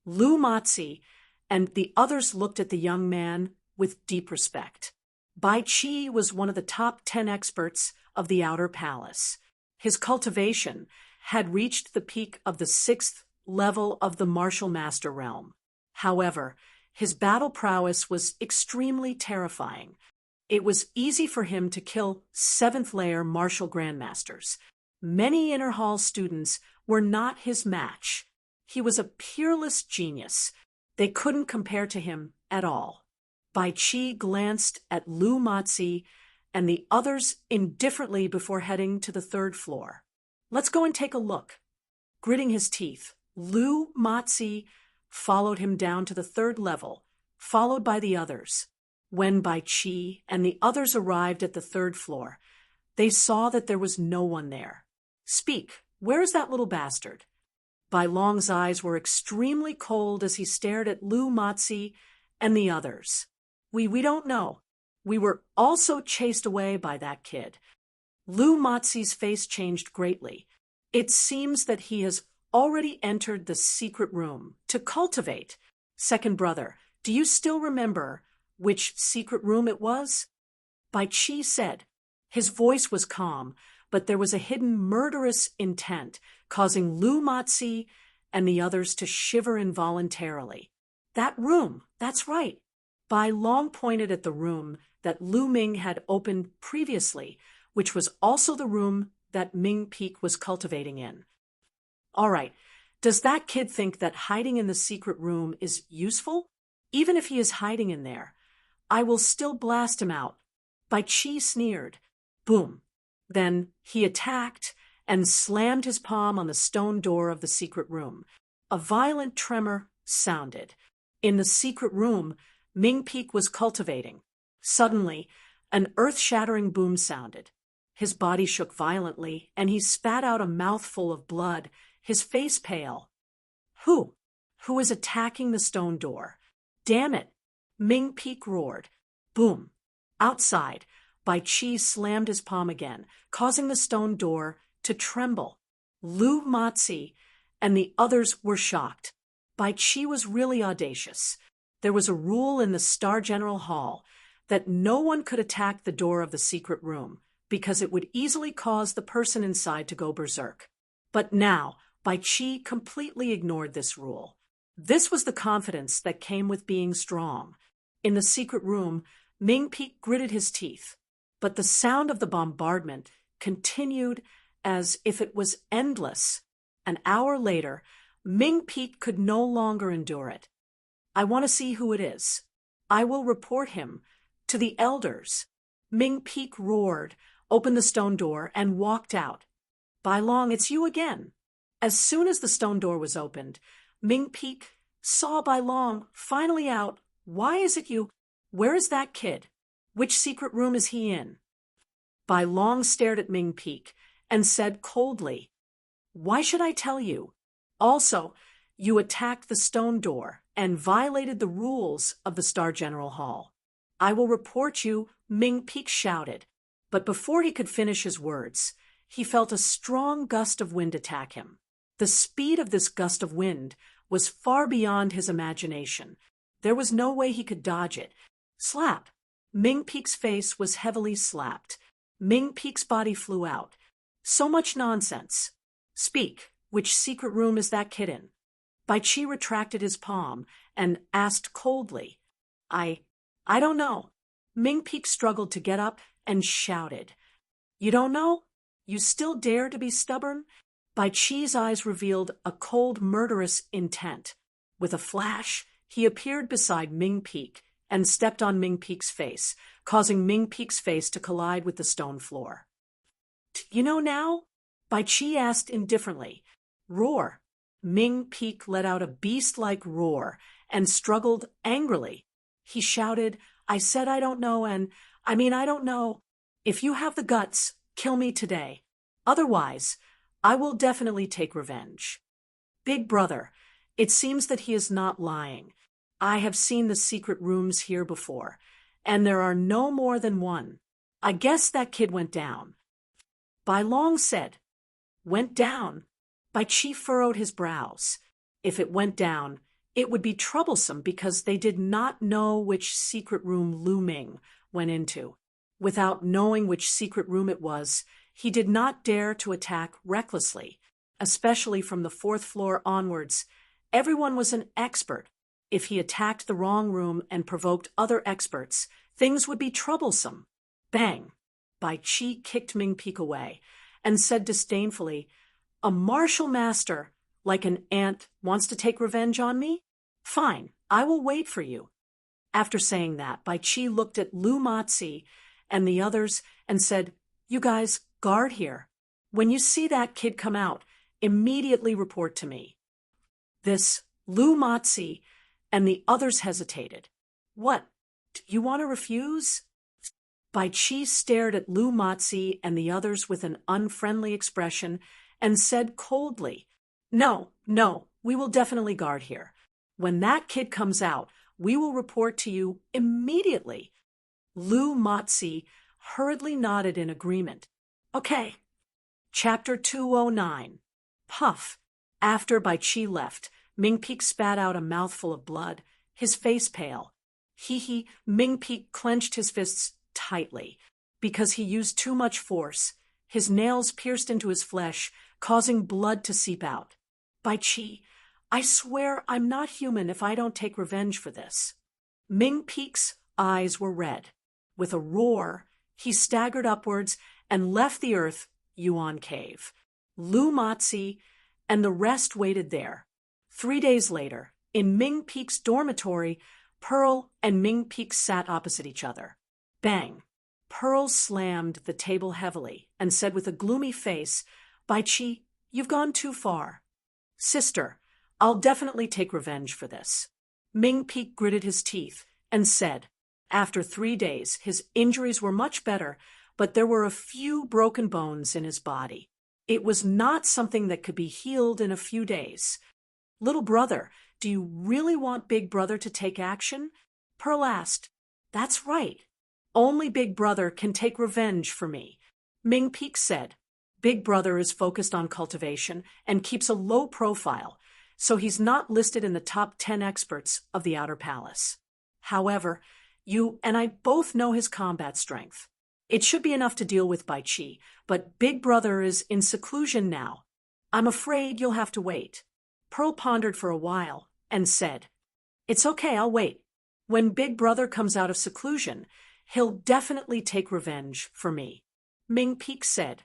Lu Mozi and the others looked at the young man with deep respect. Bai Qi was one of the top 10 experts of the Outer Palace. His cultivation had reached the peak of the 6th level of the Martial Master realm. However, his battle prowess was extremely terrifying. It was easy for him to kill 7th-layer martial grandmasters. Many Inner Hall students were not his match. He was a peerless genius. They couldn't compare to him at all. Bai Qi glanced at Lu Mozi and the others indifferently before heading to the 3rd floor. Let's go and take a look. Gritting his teeth, Lu Mozi followed him down to the 3rd level, followed by the others. When Bai Qi and the others arrived at the 3rd floor, they saw that there was no one there. Speak, where is that little bastard? Bai Long's eyes were extremely cold as he stared at Lu Mozi and the others. We don't know. We were also chased away by that kid. Lu Mozi's face changed greatly. It seems that he has already entered the secret room to cultivate. Second brother, do you still remember which secret room it was? Bai Qi said. His voice was calm, but there was a hidden murderous intent, causing Lu Mozi and the others to shiver involuntarily. That room, that's right. Bai Long pointed at the room that Lu Ming had opened previously, which was also the room that Ming Peak was cultivating in. All right, does that kid think that hiding in the secret room is useful? Even if he is hiding in there, I will still blast him out. Bai Qi sneered. Boom. Then he attacked and slammed his palm on the stone door of the secret room. A violent tremor sounded. In the secret room, Ming Peak was cultivating. Suddenly, an earth-shattering boom sounded. His body shook violently, and he spat out a mouthful of blood, his face pale. Who? Who is attacking the stone door? Damn it! Ming Peak roared. Boom. Outside, Bai Qi slammed his palm again, causing the stone door to tremble. Lu Mozi and the others were shocked. Bai Qi was really audacious. There was a rule in the Star General Hall that no one could attack the door of the secret room, because it would easily cause the person inside to go berserk. But now, Bai Qi completely ignored this rule. This was the confidence that came with being strong. In the secret room, Ming Peak gritted his teeth, but the sound of the bombardment continued as if it was endless. An hour later, Ming Peak could no longer endure it. I want to see who it is. I will report him to the elders. Ming Peak roared, opened the stone door, and walked out. Bai Long, it's you again. As soon as the stone door was opened, Ming Peak saw Bai Long finally out. Why is it you? Where is that kid? Which secret room is he in? Bai Long stared at Ming Peak and said coldly, Why should I tell you? Also, you attacked the stone door and violated the rules of the Star General Hall. I will report you, Ming Peak shouted. But before he could finish his words, he felt a strong gust of wind attack him. The speed of this gust of wind was far beyond his imagination. There was no way he could dodge it. Slap! Ming Peak's face was heavily slapped. Ming Peak's body flew out. So much nonsense. Speak, which secret room is that kid in? Bai Qi retracted his palm and asked coldly, I don't know. Ming Peak struggled to get up and shouted, You don't know? You still dare to be stubborn? Bai Qi's eyes revealed a cold, murderous intent. With a flash, he appeared beside Ming Peak and stepped on Ming Peak's face, causing Ming Peak's face to collide with the stone floor. You know now? Bai Qi asked indifferently. Roar. Ming Peak let out a beast-like roar and struggled angrily. He shouted, I said I don't know I don't know. If you have the guts, kill me today. Otherwise, I will definitely take revenge. Big brother, it seems that he is not lying. I have seen the secret rooms here before, and there are no more than one. I guess that kid went down. Bai Long said, Went down? Bai Qi furrowed his brows. If it went down, it would be troublesome because they did not know which secret room Lu Ming went into. Without knowing which secret room it was, he did not dare to attack recklessly, especially from the 4th floor onwards. Everyone was an expert. If he attacked the wrong room and provoked other experts, things would be troublesome. Bang! Bai Qi kicked Ming Peak away and said disdainfully, A martial master, like an ant, wants to take revenge on me? Fine, I will wait for you. After saying that, Bai Qi looked at Lu Matzi and the others and said, You guys, guard here. When you see that kid come out, immediately report to me. This Lu Matzi and the others hesitated. What? Do you want to refuse? Bai Qi stared at Lu Matzi and the others with an unfriendly expression and said coldly, No, we will definitely guard here. When that kid comes out, we will report to you immediately. Lu Matzi hurriedly nodded in agreement. Okay. Chapter 209. Puff. After Bai Qi left, Ming Peak spat out a mouthful of blood, his face pale. Ming Peak clenched his fists tightly. Because he used too much force, his nails pierced into his flesh, causing blood to seep out. Bai Qi, I swear I'm not human if I don't take revenge for this. Ming Peak's eyes were red. With a roar, he staggered upwards and left the Earth Yuan Cave. Lu Matzi and the rest waited there. 3 days later, in Ming Peak's dormitory, Pearl and Ming Peak sat opposite each other. Bang! Pearl slammed the table heavily and said with a gloomy face, Bai Qi, you've gone too far. Sister, I'll definitely take revenge for this. Ming Peak gritted his teeth and said, after 3 days, his injuries were much better, but there were a few broken bones in his body. It was not something that could be healed in a few days. Little brother, do you really want Big Brother to take action? Pearl asked. That's right. Only Big Brother can take revenge for me. Ming Peak said. Big Brother is focused on cultivation and keeps a low profile, so he's not listed in the top 10 experts of the Outer Palace. However, you and I both know his combat strength. It should be enough to deal with Bai Qi, but Big Brother is in seclusion now. I'm afraid you'll have to wait. Pearl pondered for a while and said, It's okay, I'll wait. When Big Brother comes out of seclusion, he'll definitely take revenge for me. Ming Peak said,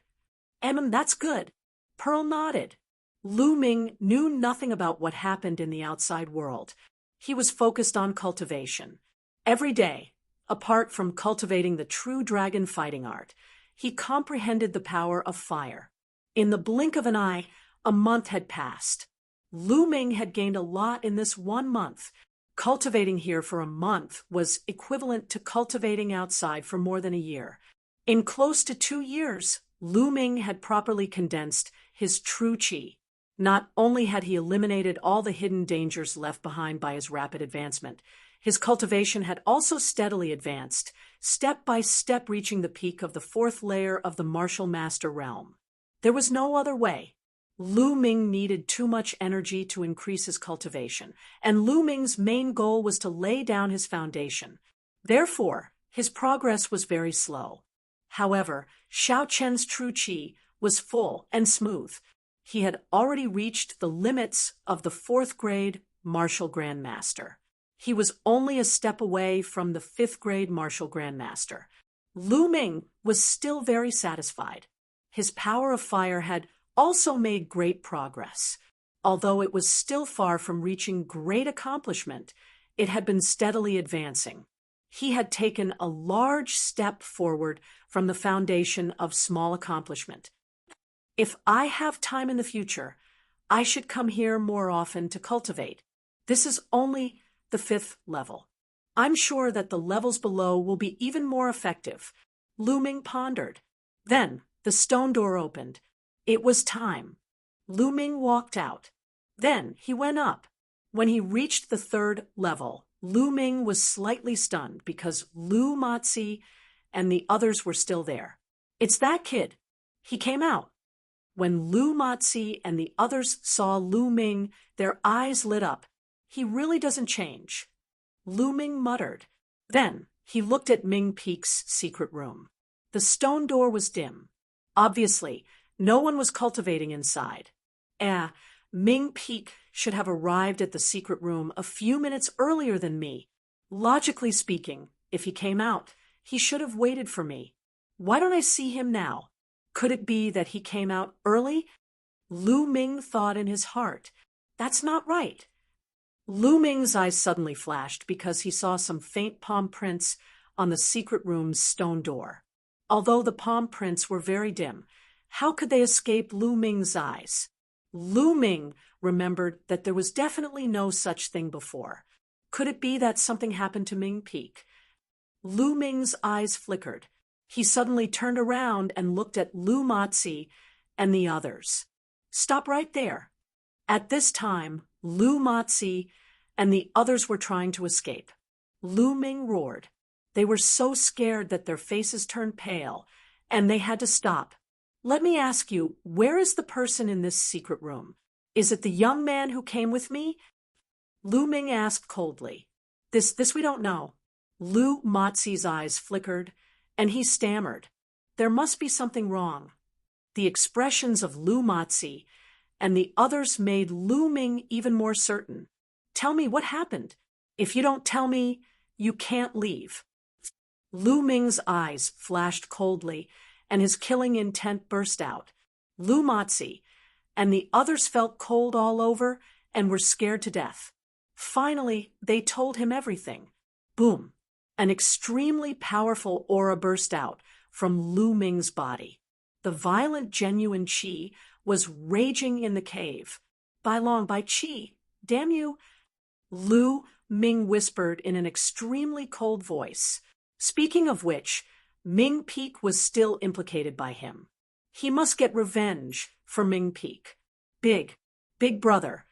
that's good. Pearl nodded. Lu Ming knew nothing about what happened in the outside world. He was focused on cultivation. Every day, apart from cultivating the true dragon fighting art, he comprehended the power of fire. In the blink of an eye, a month had passed. Lu Ming had gained a lot in this 1 month. Cultivating here for a month was equivalent to cultivating outside for more than a year. In close to 2 years, Lu Ming had properly condensed his true qi. Not only had he eliminated all the hidden dangers left behind by his rapid advancement, his cultivation had also steadily advanced, step by step reaching the peak of the 4th layer of the martial master realm. There was no other way. Lu Ming needed too much energy to increase his cultivation, and Lu Ming's main goal was to lay down his foundation. Therefore, his progress was very slow. However, Xiao Chen's true qi was full and smooth. He had already reached the limits of the 4th grade martial grandmaster. He was only a step away from the 5th grade martial grandmaster. Lu Ming was still very satisfied. His power of fire had also made great progress. Although it was still far from reaching great accomplishment, it had been steadily advancing. He had taken a large step forward from the foundation of small accomplishment. If I have time in the future, I should come here more often to cultivate. This is only the 5th level. I'm sure that the levels below will be even more effective. Lu Ming pondered. Then the stone door opened. It was time. Lu Ming walked out. Then he went up. When he reached the 3rd level, Lu Ming was slightly stunned because Lu Matzi and the others were still there. It's that kid. He came out. When Lu Matzi and the others saw Lu Ming, their eyes lit up. He really doesn't change. Lu Ming muttered. Then he looked at Ming Peek's secret room. The stone door was dim. Obviously, no one was cultivating inside. Ming Peek should have arrived at the secret room a few minutes earlier than me. Logically speaking, if he came out, he should have waited for me. Why don't I see him now? Could it be that he came out early? Lu Ming thought in his heart. That's not right. Lu Ming's eyes suddenly flashed because he saw some faint palm prints on the secret room's stone door. Although the palm prints were very dim, how could they escape Lu Ming's eyes? Lu Ming remembered that there was definitely no such thing before. Could it be that something happened to Ming Peek? Lu Ming's eyes flickered. He suddenly turned around and looked at Lu Matzi and the others. Stop right there. At this time, Lu Matzi and the others were trying to escape. Lu Ming roared. They were so scared that their faces turned pale, and they had to stop. Let me ask you, where is the person in this secret room? Is it the young man who came with me? Lu Ming asked coldly. This we don't know. Lu Matzi's eyes flickered, and he stammered. There must be something wrong. The expressions of Lu Matzi and the others made Lu Ming even more certain. Tell me what happened. If you don't tell me, you can't leave. Lu Ming's eyes flashed coldly, and his killing intent burst out. Lu Matzi and the others felt cold all over and were scared to death. Finally, they told him everything. Boom! An extremely powerful aura burst out from Lu Ming's body. The violent genuine qi was raging in the cave. Bai Long, Bai Qi, damn you! Lu Ming whispered in an extremely cold voice. Speaking of which, Ming Peek was still implicated by him. He must get revenge for Ming Peek. Big brother,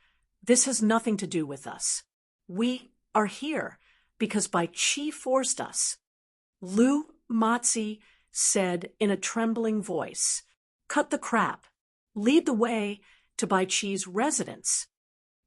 this has nothing to do with us. We are here because Bai Qi forced us. Lu Matzi said in a trembling voice. Cut the crap. Lead the way to Bai Qi's residence.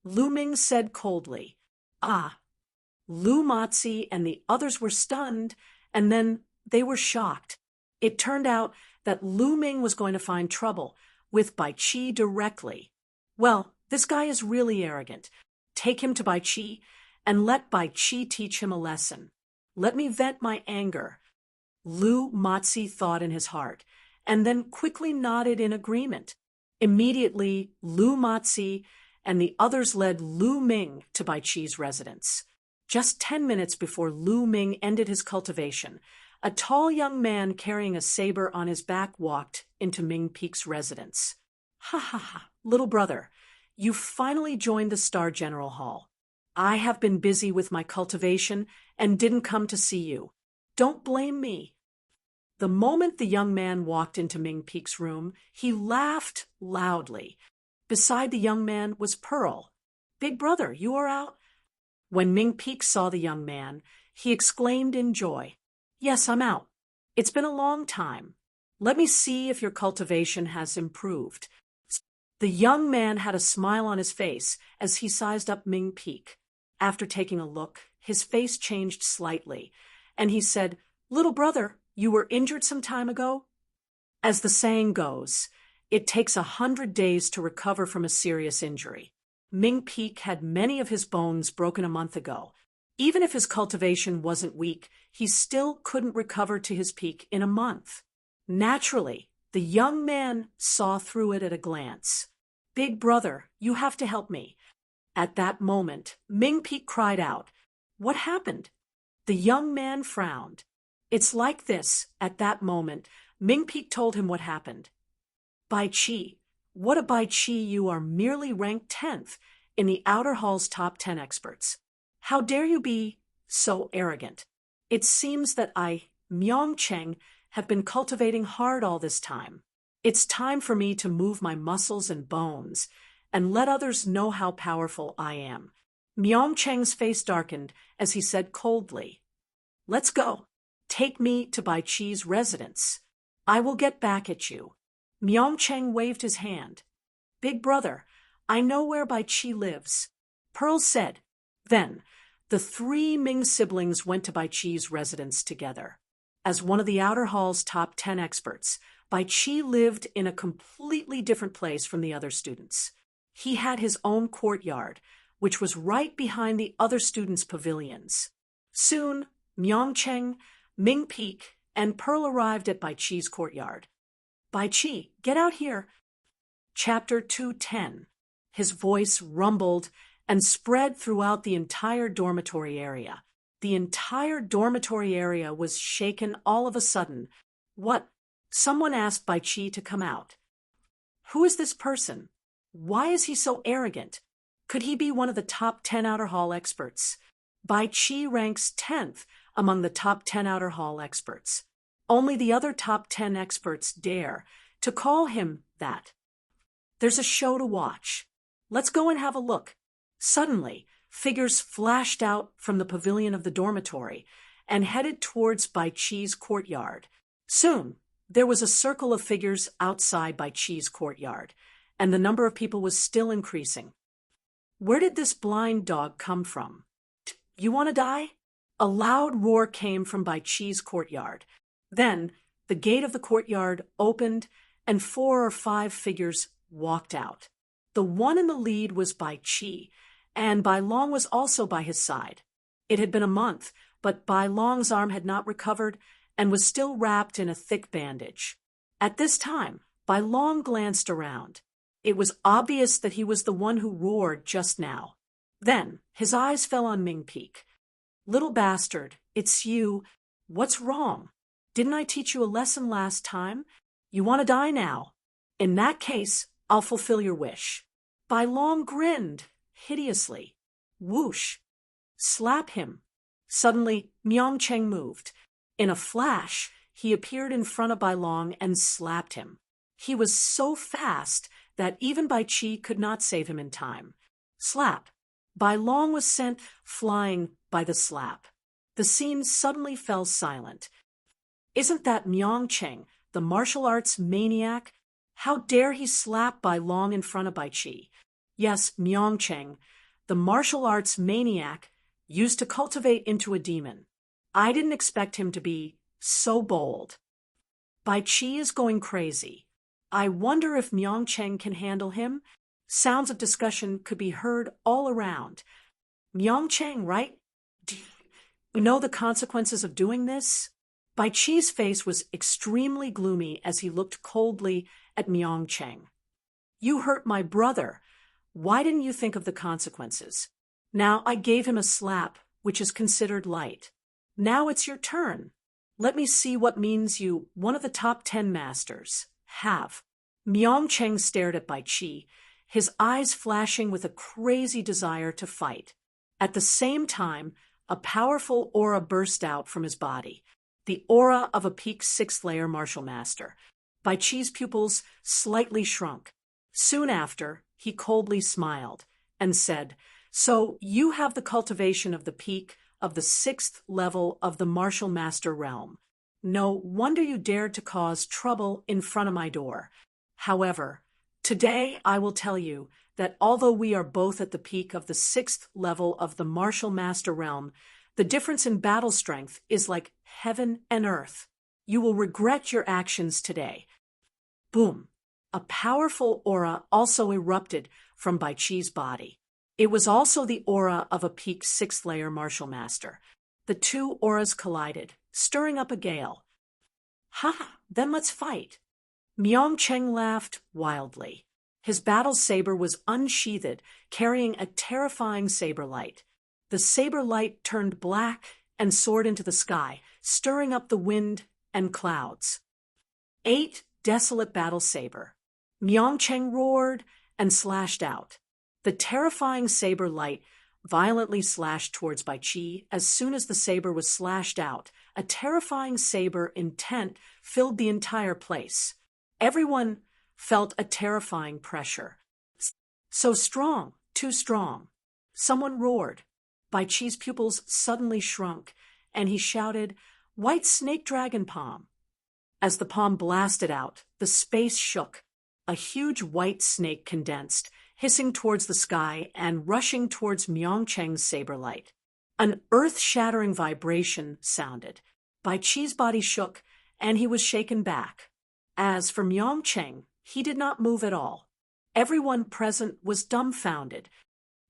Lu Ming said coldly. Lu Matzi and the others were stunned, and then they were shocked. It turned out that Lu Ming was going to find trouble with Bai Qi directly. Well, this guy is really arrogant. Take him to Bai Qi and let Bai Qi teach him a lesson. Let me vent my anger. Lu Matzi thought in his heart, and then quickly nodded in agreement. Immediately, Lu Matzi and the others led Lu Ming to Bai Qi's residence. Just 10 minutes before Lu Ming ended his cultivation, a tall young man carrying a saber on his back walked into Ming Peek's residence. Ha ha ha, little brother, you finally joined the Star General Hall. I have been busy with my cultivation and didn't come to see you. Don't blame me. The moment the young man walked into Ming Peek's room, he laughed loudly. Beside the young man was Pearl. Big brother, you are out? When Ming Peek saw the young man, he exclaimed in joy. Yes, I'm out. It's been a long time. Let me see if your cultivation has improved. The young man had a smile on his face as he sized up Ming Peek. After taking a look, his face changed slightly, and he said, Little brother, you were injured some time ago? As the saying goes, it takes 100 days to recover from a serious injury. Ming Peek had many of his bones broken a month ago. Even if his cultivation wasn't weak, he still couldn't recover to his peak in a month. Naturally, The young man saw through it at a glance. Big brother, you have to help me. At that moment, Ming Peek cried out. What happened? The young man frowned. It's like this. At that moment, Ming Peek told him what happened. Bai Chi, what a Bai Chi, you are merely ranked 10th in the Outer Hall's top 10 experts. How dare you be so arrogant? It seems that I, Myong Cheng, have been cultivating hard all this time. It's time for me to move my muscles and bones and let others know how powerful I am. Myong Cheng's face darkened as he said coldly, Let's go. Take me to Bai Chi's residence. I will get back at you. Myong Cheng waved his hand. Big brother, I know where Bai Chi lives. Pearl said. Then, the 3 Ming siblings went to Bai Chi's residence together. As one of the Outer Hall's top 10 experts, Bai Chi lived in a completely different place from the other students. He had his own courtyard, which was right behind the other students' pavilions. Soon, Myong Cheng, Ming Peek, and Pearl arrived at Bai Chi's courtyard. Bai Chi, get out here. Chapter 210. His voice rumbled and spread throughout the entire dormitory area. The entire dormitory area was shaken all of a sudden. What? Someone asked Bai Chi to come out. Who is this person? Why is he so arrogant? Could he be one of the top 10 Outer Hall experts? Bai Chi ranks 10th among the top 10 Outer Hall experts. Only the other top 10 experts dare to call him that. There's a show to watch. Let's go and have a look. Suddenly, figures flashed out from the pavilion of the dormitory and headed towards Bai Chi's courtyard. Soon, there was a circle of figures outside Bai Chi's courtyard, and the number of people was still increasing. Where did this blind dog come from? You want to die? A loud roar came from Bai Chi's courtyard. Then, the gate of the courtyard opened, and 4 or 5 figures walked out. The one in the lead was Bai Chi, and Bai Long was also by his side. It had been a month, but Bai Long's arm had not recovered and was still wrapped in a thick bandage. At this time, Bai Long glanced around. It was obvious that he was the one who roared just now. Then, his eyes fell on Ming Peek. Little bastard, it's you. What's wrong? Didn't I teach you a lesson last time? You want to die now? In that case, I'll fulfill your wish. Bai Long grinned hideously. Whoosh! Slap him. Suddenly, Myong Cheng moved. In a flash, he appeared in front of Bai Long and slapped him. He was so fast that even Bai Chi could not save him in time. Slap. Bai Long was sent flying by the slap. The scene suddenly fell silent. Isn't that Myong Cheng, the martial arts maniac? How dare he slap Bai Long in front of Bai Chi? Yes, Myong Cheng, the martial arts maniac, used to cultivate into a demon. I didn't expect him to be so bold. Bai Chi is going crazy. I wonder if Myong Cheng can handle him? Sounds of discussion could be heard all around. Myong Cheng, right? Do you know the consequences of doing this? Bai Chi's face was extremely gloomy as he looked coldly at Myong Cheng. You hurt my brother. Why didn't you think of the consequences? Now I gave him a slap, which is considered light. Now it's your turn. Let me see what means you, one of the top 10 masters, have. Myong Cheng stared at Bai Chi, his eyes flashing with a crazy desire to fight. At the same time, a powerful aura burst out from his body, the aura of a peak 6th layer martial master. Bai Chi's pupils slightly shrunk. Soon after, he coldly smiled and said, So you have the cultivation of the peak of the 6th level of the martial master realm. No wonder you dared to cause trouble in front of my door. However, today I will tell you that although we are both at the peak of the 6th level of the martial master realm, the difference in battle strength is like heaven and earth. You will regret your actions today. Boom! A powerful aura also erupted from Bai Chi's body. It was also the aura of a peak 6th layer martial master. The two auras collided, stirring up a gale. Ha! Then let's fight. Myongcheng laughed wildly. His battle saber was unsheathed, carrying a terrifying saber light. The saber light turned black and soared into the sky, stirring up the wind and clouds. 8. Desolate battle saber. Myongcheng roared and slashed out. The terrifying saber light violently slashed towards Bai Qi. As soon as the saber was slashed out, a terrifying saber intent filled the entire place. Everyone felt a terrifying pressure. So strong, too strong. Someone roared. Bai Qi's pupils suddenly shrunk, and he shouted, "White snake dragon palm!" As the palm blasted out, the space shook. A huge white snake condensed, hissing towards the sky and rushing towards Myongcheng's saber light. An earth-shattering vibration sounded. Bai Qi's body shook, and he was shaken back. As for Myongcheng, he did not move at all. Everyone present was dumbfounded.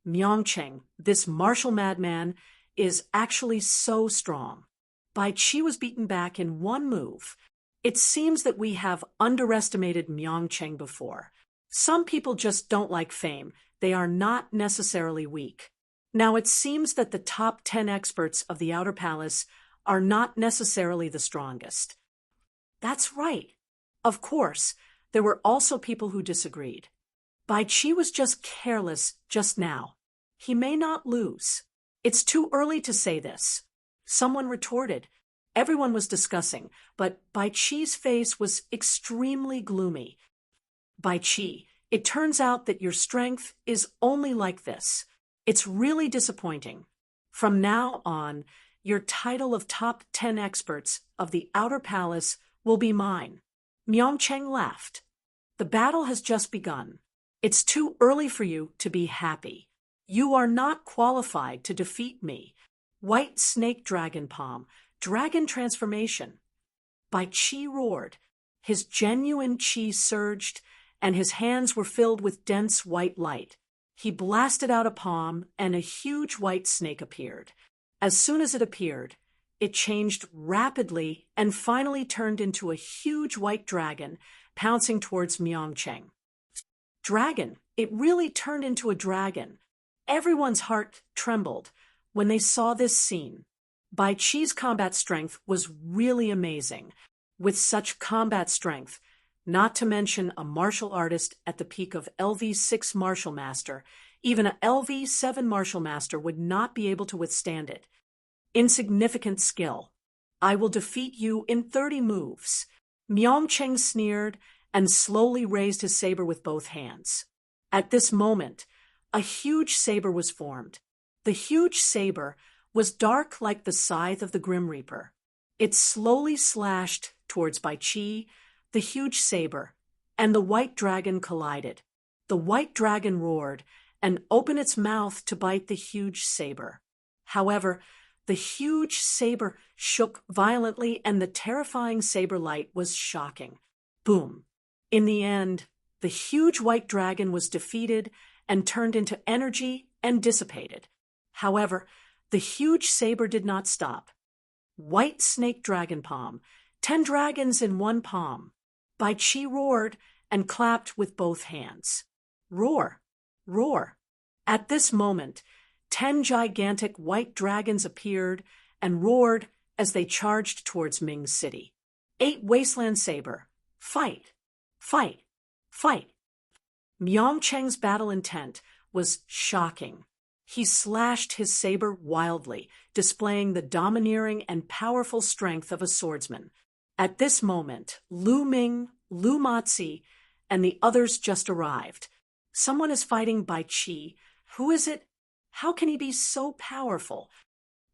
Myongcheng, this martial madman, is actually so strong. Bai Qi was beaten back in one move. It seems that we have underestimated Myongcheng before. Some people just don't like fame. They are not necessarily weak. Now it seems that the top 10 experts of the Outer Palace are not necessarily the strongest. That's right. Of course, there were also people who disagreed. Bai Qi was just careless just now. He may not lose. It's too early to say this. Someone retorted. Everyone was discussing, but Bai Qi's face was extremely gloomy. Bai Qi, it turns out that your strength is only like this. It's really disappointing. From now on, your title of top 10 experts of the Outer Palace will be mine. Myongcheng laughed. The battle has just begun. It's too early for you to be happy. You are not qualified to defeat me. White snake dragon palm, dragon transformation. Bai Qi roared. His genuine qi surged, and his hands were filled with dense white light. He blasted out a palm, and a huge white snake appeared. As soon as it appeared, it changed rapidly and finally turned into a huge white dragon, pouncing towards Myongcheng. Dragon! It really turned into a dragon. Everyone's heart trembled when they saw this scene. Bai Qi's combat strength was really amazing. With such combat strength, not to mention a martial artist at the peak of LV6 martial master, even a LV7 martial master would not be able to withstand it. Insignificant skill. I will defeat you in 30 moves. Myongcheng sneered and slowly raised his saber with both hands. At this moment, a huge saber was formed. The huge saber was dark like the scythe of the Grim Reaper. It slowly slashed towards Bai Qi, the huge saber, and the white dragon collided. The white dragon roared and opened its mouth to bite the huge saber. However, the huge saber shook violently, and the terrifying saber light was shocking. Boom! In the end, the huge white dragon was defeated and turned into energy and dissipated. However, the huge saber did not stop. White snake dragon palm, 10 dragons in one palm. Bai Qi roared and clapped with both hands. Roar! Roar! At this moment, 10 gigantic white dragons appeared and roared as they charged towards Ming's city. 8 wasteland saber. Fight! Fight! Fight! Myongcheng's battle intent was shocking. He slashed his saber wildly, displaying the domineering and powerful strength of a swordsman. At this moment, Lu Ming, Lu Matzi, and the others just arrived. Someone is fighting Bai Qi. Who is it? How can he be so powerful?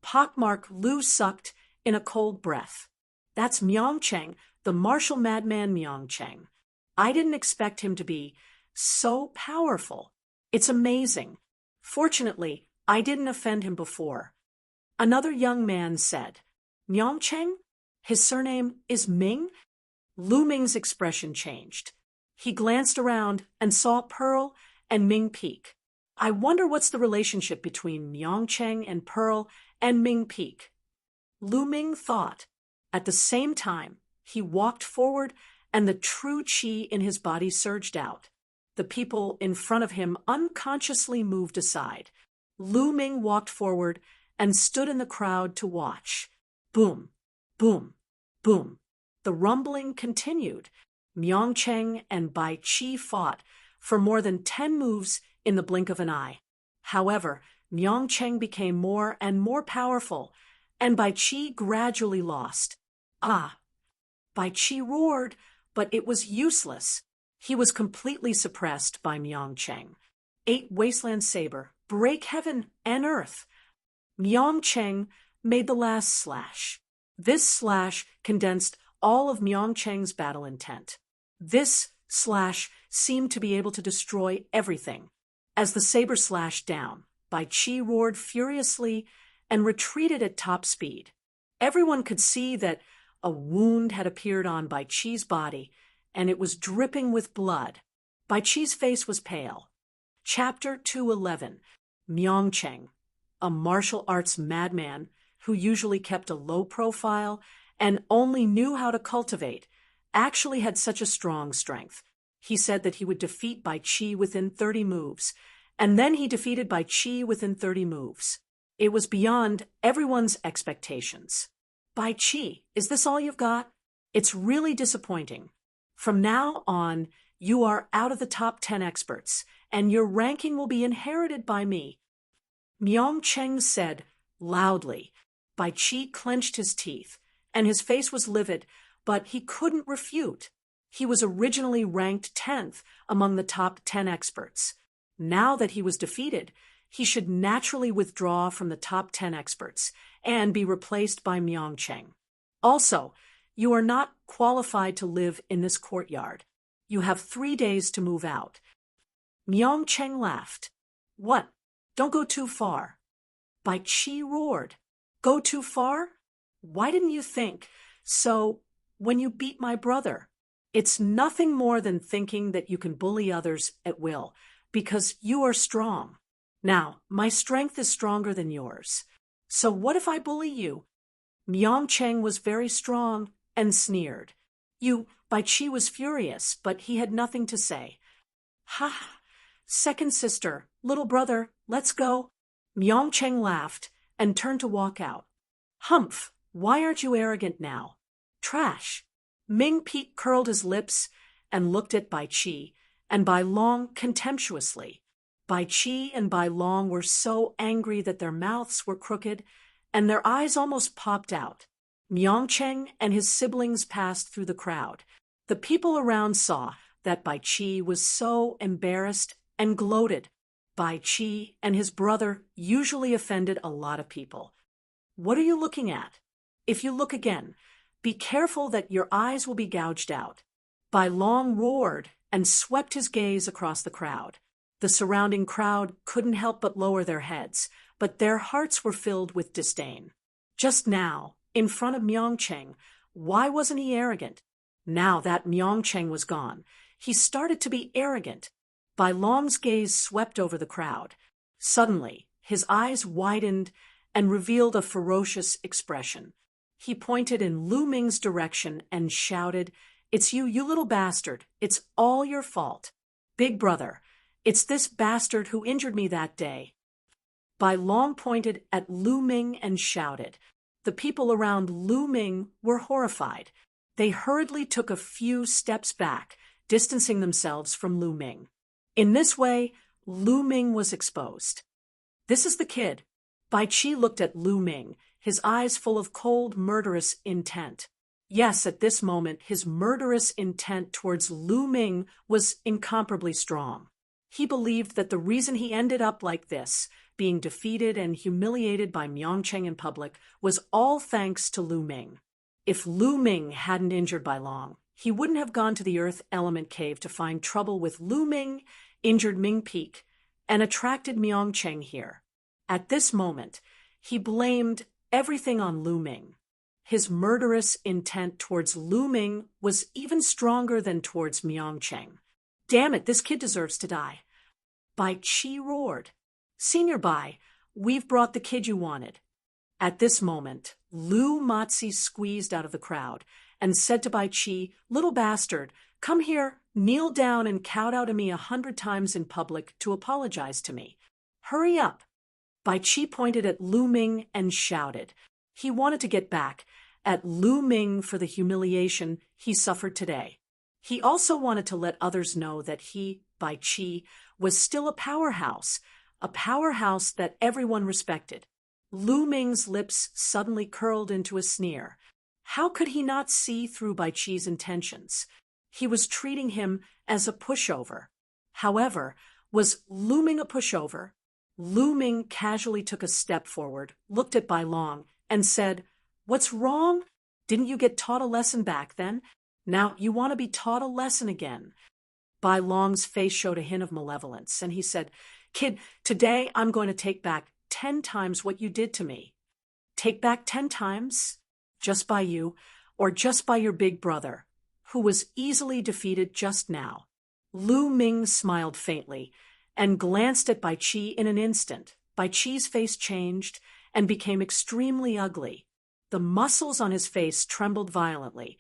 Pockmark Lu sucked in a cold breath. That's Myongcheng, the martial madman Myongcheng. I didn't expect him to be so powerful. It's amazing. Fortunately, I didn't offend him before. Another young man said, Myongcheng? His surname is Ming? Lu Ming's expression changed. He glanced around and saw Pearl and Ming peek. I wonder what's the relationship between Myongcheng and Pearl and Ming peek. Lu Ming thought. At the same time, he walked forward and the true qi in his body surged out. The people in front of him unconsciously moved aside. Lu Ming walked forward and stood in the crowd to watch. Boom, boom, boom. The rumbling continued. Miongcheng and Bai Qi fought for more than 10 moves in the blink of an eye. However, Miongcheng became more and more powerful, and Bai Qi gradually lost. Ah! Bai Qi roared, but it was useless. He was completely suppressed by Miongcheng. 8 Wasteland Saber, break heaven and earth. Miongcheng made the last slash. This slash condensed all of Miongcheng's battle intent. This slash seemed to be able to destroy everything. As the saber slashed down, Bai Qi roared furiously and retreated at top speed. Everyone could see that a wound had appeared on Bai Qi's body, and it was dripping with blood. Bai Qi's face was pale. Chapter 211. Miongcheng, a martial arts madman who usually kept a low profile and only knew how to cultivate, actually had such a strong strength. He said that he would defeat Bai Qi within 30 moves, and then he defeated Bai Qi within 30 moves. It was beyond everyone's expectations. Bai Qi, is this all you've got? It's really disappointing. From now on, you are out of the top 10 experts, and your ranking will be inherited by me. Miongcheng said loudly. Bai Qi clenched his teeth, and his face was livid, but he couldn't refute. He was originally ranked 10th among the top 10 experts. Now that he was defeated, he should naturally withdraw from the top 10 experts and be replaced by Miongcheng. Also, you are not qualified to live in this courtyard. You have 3 days to move out. Miongcheng laughed. What? Don't go too far. Bai Qi roared. Go too far? Why didn't you think so when you beat my brother? It's nothing more than thinking that you can bully others at will, because you are strong. Now, my strength is stronger than yours. So what if I bully you? Miongcheng was very strong and sneered. Bai Qi was furious, but he had nothing to say. Ha! Second sister, little brother, let's go. Miongcheng laughed and turned to walk out. Humph! Why aren't you arrogant now? Trash! Ming Peak curled his lips and looked at Bai Qi, and Bai Long contemptuously. Bai Qi and Bai Long were so angry that their mouths were crooked, and their eyes almost popped out. Miongcheng and his siblings passed through the crowd. The people around saw that Bai Qi was so embarrassed and gloated. Bai Qi and his brother usually offended a lot of people. What are you looking at? If you look again, be careful that your eyes will be gouged out. Bai Long roared and swept his gaze across the crowd. The surrounding crowd couldn't help but lower their heads, but their hearts were filled with disdain. Just now, in front of Miongcheng, why wasn't he arrogant? Now that Miongcheng was gone, he started to be arrogant. Bai Long's gaze swept over the crowd. Suddenly, his eyes widened and revealed a ferocious expression. He pointed in Lu Ming's direction and shouted, It's you, you little bastard. It's all your fault. Big brother, it's this bastard who injured me that day. Bai Long pointed at Lu Ming and shouted. The people around Lu Ming were horrified. They hurriedly took a few steps back, distancing themselves from Lu Ming. In this way, Lu Ming was exposed. This is the kid. Bai Qi looked at Lu Ming, his eyes full of cold, murderous intent. Yes, at this moment, his murderous intent towards Lu Ming was incomparably strong. He believed that the reason he ended up like this, being defeated and humiliated by Miongcheng in public, was all thanks to Lu Ming. If Lu Ming hadn't injured Bai Long, he wouldn't have gone to the Earth Element Cave to find trouble with Lu Ming, injured Ming Peak, and attracted Miongcheng here. At this moment, he blamed everything on Lu Ming. His murderous intent towards Lu Ming was even stronger than towards Miongcheng. Damn it, this kid deserves to die. Bai Qi roared. Senior Bai, we've brought the kid you wanted. At this moment, Lu Matzi squeezed out of the crowd and said to Bai Qi, "Little bastard, come here, kneel down and kowtow to me 100 times in public to apologize to me. Hurry up." Bai Qi pointed at Lu Ming and shouted. He wanted to get back at Lu Ming for the humiliation he suffered today. He also wanted to let others know that he, Bai Qi, was still a powerhouse that everyone respected. Lu Ming's lips suddenly curled into a sneer. How could he not see through Bai Qi's intentions? He was treating him as a pushover. However, was Lu Ming a pushover? Lu Ming casually took a step forward, looked at Bai Long, and said, "What's wrong? Didn't you get taught a lesson back then? Now you want to be taught a lesson again." Bai Long's face showed a hint of malevolence, and he said, "Kid, today I'm going to take back 10 times what you did to me." Take back 10 times? Just by you, or just by your big brother, who was easily defeated just now? Lu Ming smiled faintly and glanced at Bai Qi in an instant. Bai Qi's face changed and became extremely ugly. The muscles on his face trembled violently,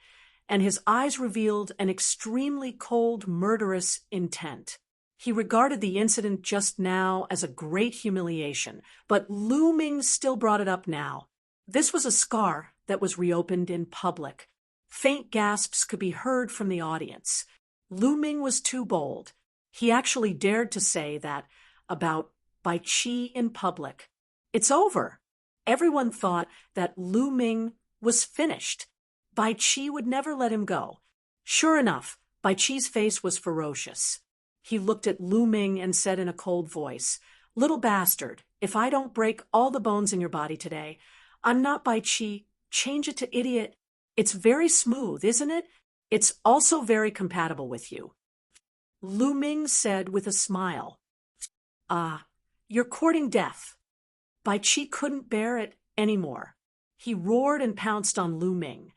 and his eyes revealed an extremely cold, murderous intent. He regarded the incident just now as a great humiliation, but Lu Ming still brought it up now. This was a scar that was reopened in public. Faint gasps could be heard from the audience. Lu Ming was too bold. He actually dared to say that about Bai Qi in public. It's over. Everyone thought that Lu Ming was finished. Bai Qi would never let him go. Sure enough, Bai Qi's face was ferocious. He looked at Lu Ming and said in a cold voice, "Little bastard, if I don't break all the bones in your body today, I'm not Bai Qi. Change it to idiot. It's very smooth, isn't it? It's also very compatible with you." Lu Ming said with a smile, "Ah, you're courting death." Bai Qi couldn't bear it anymore. He roared and pounced on Lu Ming.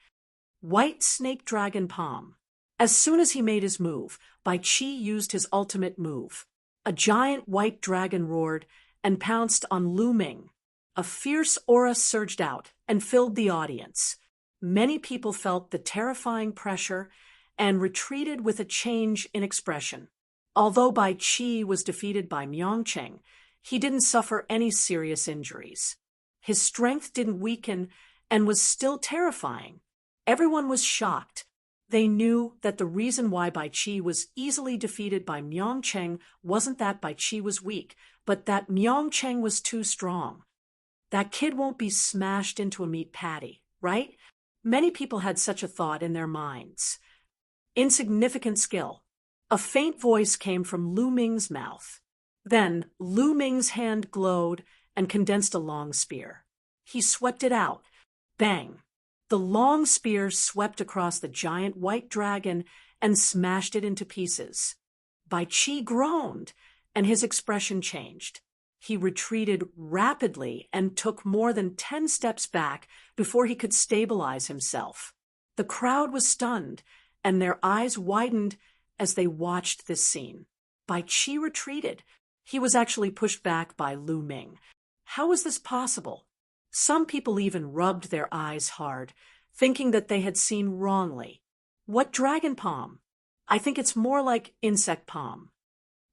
White Snake Dragon Palm. As soon as he made his move, Bai Qi used his ultimate move. A giant white dragon roared and pounced on Lu Ming. A fierce aura surged out and filled the audience. Many people felt the terrifying pressure and retreated with a change in expression. Although Bai Qi was defeated by Miangcheng, he didn't suffer any serious injuries. His strength didn't weaken and was still terrifying. Everyone was shocked. They knew that the reason why Bai Qi was easily defeated by Miangcheng wasn't that Bai Qi was weak, but that Miangcheng was too strong. That kid won't be smashed into a meat patty, right? Many people had such a thought in their minds. Insignificant skill. A faint voice came from Lu Ming's mouth. Then Lu Ming's hand glowed and condensed a long spear. He swept it out. Bang! The long spear swept across the giant white dragon and smashed it into pieces. Bai Qi groaned, and his expression changed. He retreated rapidly and took more than 10 steps back before he could stabilize himself. The crowd was stunned, and their eyes widened as they watched this scene. Bai Qi retreated. He was actually pushed back by Lu Ming. How was this possible? Some people even rubbed their eyes hard, thinking that they had seen wrongly. What dragon palm? I think it's more like insect palm.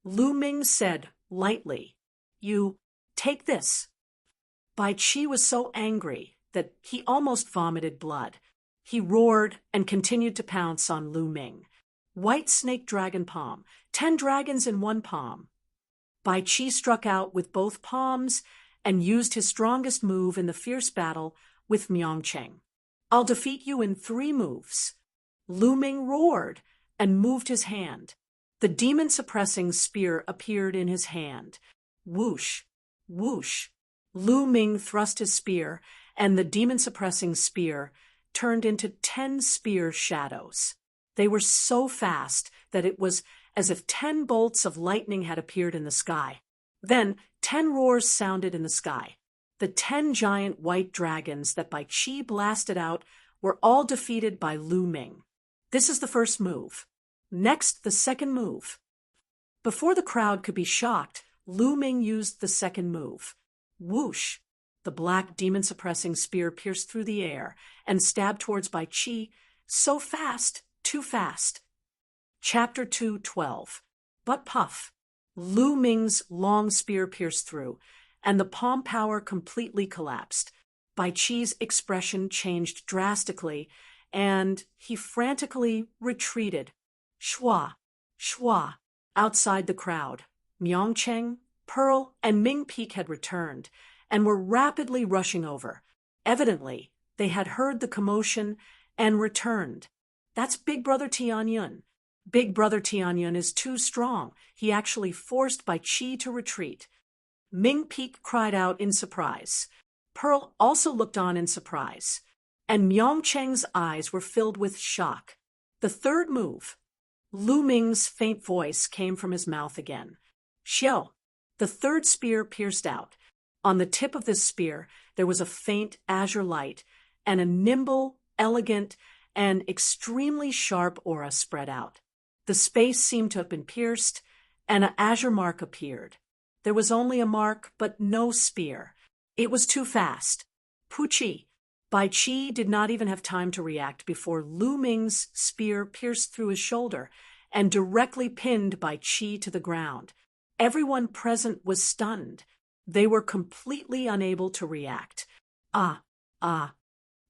Lu Ming said lightly, "You take this." Bai Qi was so angry that he almost vomited blood. He roared and continued to pounce on Lu Ming. White Snake Dragon Palm, 10 dragons in one palm. Bai Qi struck out with both palms and used his strongest move in the fierce battle with Miangcheng. "I'll defeat you in 3 moves." Lu Ming roared and moved his hand. The demon-suppressing spear appeared in his hand. Whoosh, whoosh. Lu Ming thrust his spear, and the demon-suppressing spear turned into 10 spear shadows. They were so fast that it was as if 10 bolts of lightning had appeared in the sky. Then 10 roars sounded in the sky. The 10 giant white dragons that Bai Qi blasted out were all defeated by Lu Ming. This is the first move. Next, the second move. Before the crowd could be shocked, Lu Ming used the second move. Whoosh! The black demon-suppressing spear pierced through the air and stabbed towards Bai Qi So fast, too fast. Chapter 2:12. But puff. Lu Ming's long spear pierced through, and the palm power completely collapsed. Bai Qi's expression changed drastically, and he frantically retreated. Shua, shua, outside the crowd. Myongcheng, Pearl, and Ming Peak had returned, and were rapidly rushing over. Evidently, they had heard the commotion and returned. That's Big Brother Tianyun. Big Brother Tianyun is too strong. He actually forced Bai Qi to retreat. Ming Peak cried out in surprise. Pearl also looked on in surprise, and Myongcheng's eyes were filled with shock. The third move. Lu Ming's faint voice came from his mouth again. Xiao. The third spear pierced out. On the tip of this spear, there was a faint azure light, and a nimble, elegant, and extremely sharp aura spread out. The space seemed to have been pierced, and an azure mark appeared. There was only a mark, but no spear. It was too fast. Puchi. Bai Qi did not even have time to react before Lu Ming's spear pierced through his shoulder and directly pinned Bai Qi to the ground. Everyone present was stunned. They were completely unable to react.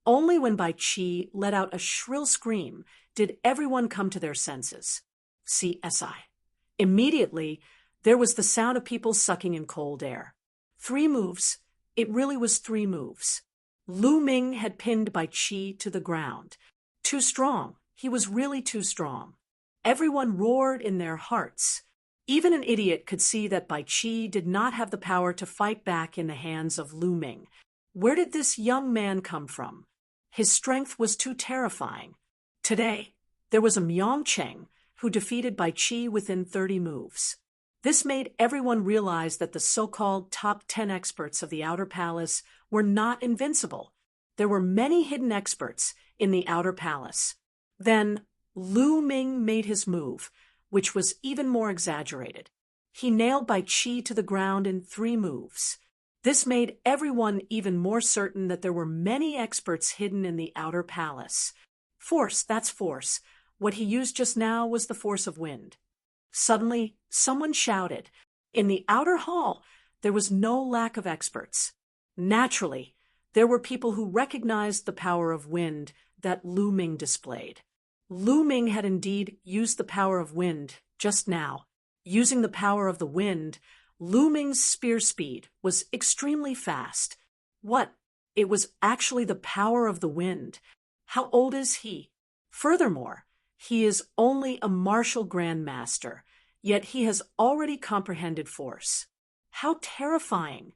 Only when Bai Qi let out a shrill scream did everyone come to their senses. CSI. Immediately, there was the sound of people sucking in cold air. 3 moves. It really was 3 moves. Lu Ming had pinned Bai Qi to the ground. Too strong. He was really too strong. Everyone roared in their hearts. Even an idiot could see that Bai Qi did not have the power to fight back in the hands of Lu Ming. Where did this young man come from? His strength was too terrifying. Today, there was a Myongcheng who defeated Bai Qi within 30 moves. This made everyone realize that the so-called top 10 experts of the Outer Palace were not invincible. There were many hidden experts in the Outer Palace. Then, Lu Ming made his move, which was even more exaggerated. He nailed Bai Qi to the ground in 3 moves. This made everyone even more certain that there were many experts hidden in the Outer Palace. Force, that's force. What he used just now was the force of wind. Suddenly, someone shouted. In the outer hall, there was no lack of experts. Naturally, there were people who recognized the power of wind that Lu Ming displayed. Lu Ming had indeed used the power of wind just now. Using the power of the wind, Lu Ming's spear speed was extremely fast. What? It was actually the power of the wind. How old is he? Furthermore, he is only a martial grandmaster, yet he has already comprehended force. How terrifying!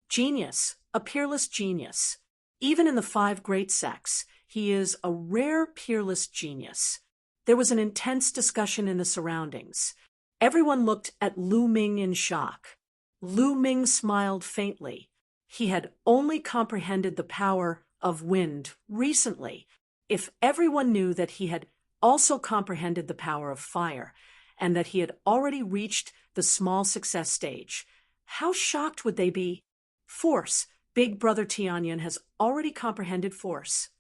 Genius, a peerless genius. Even in the 5 great sects, he is a rare peerless genius. There was an intense discussion in the surroundings. Everyone looked at Lu Ming in shock. Lu Ming smiled faintly. He had only comprehended the power of wind recently. If everyone knew that he had also comprehended the power of fire, and that he had already reached the small success stage, how shocked would they be? Force. Big Brother Tianyun has already comprehended force.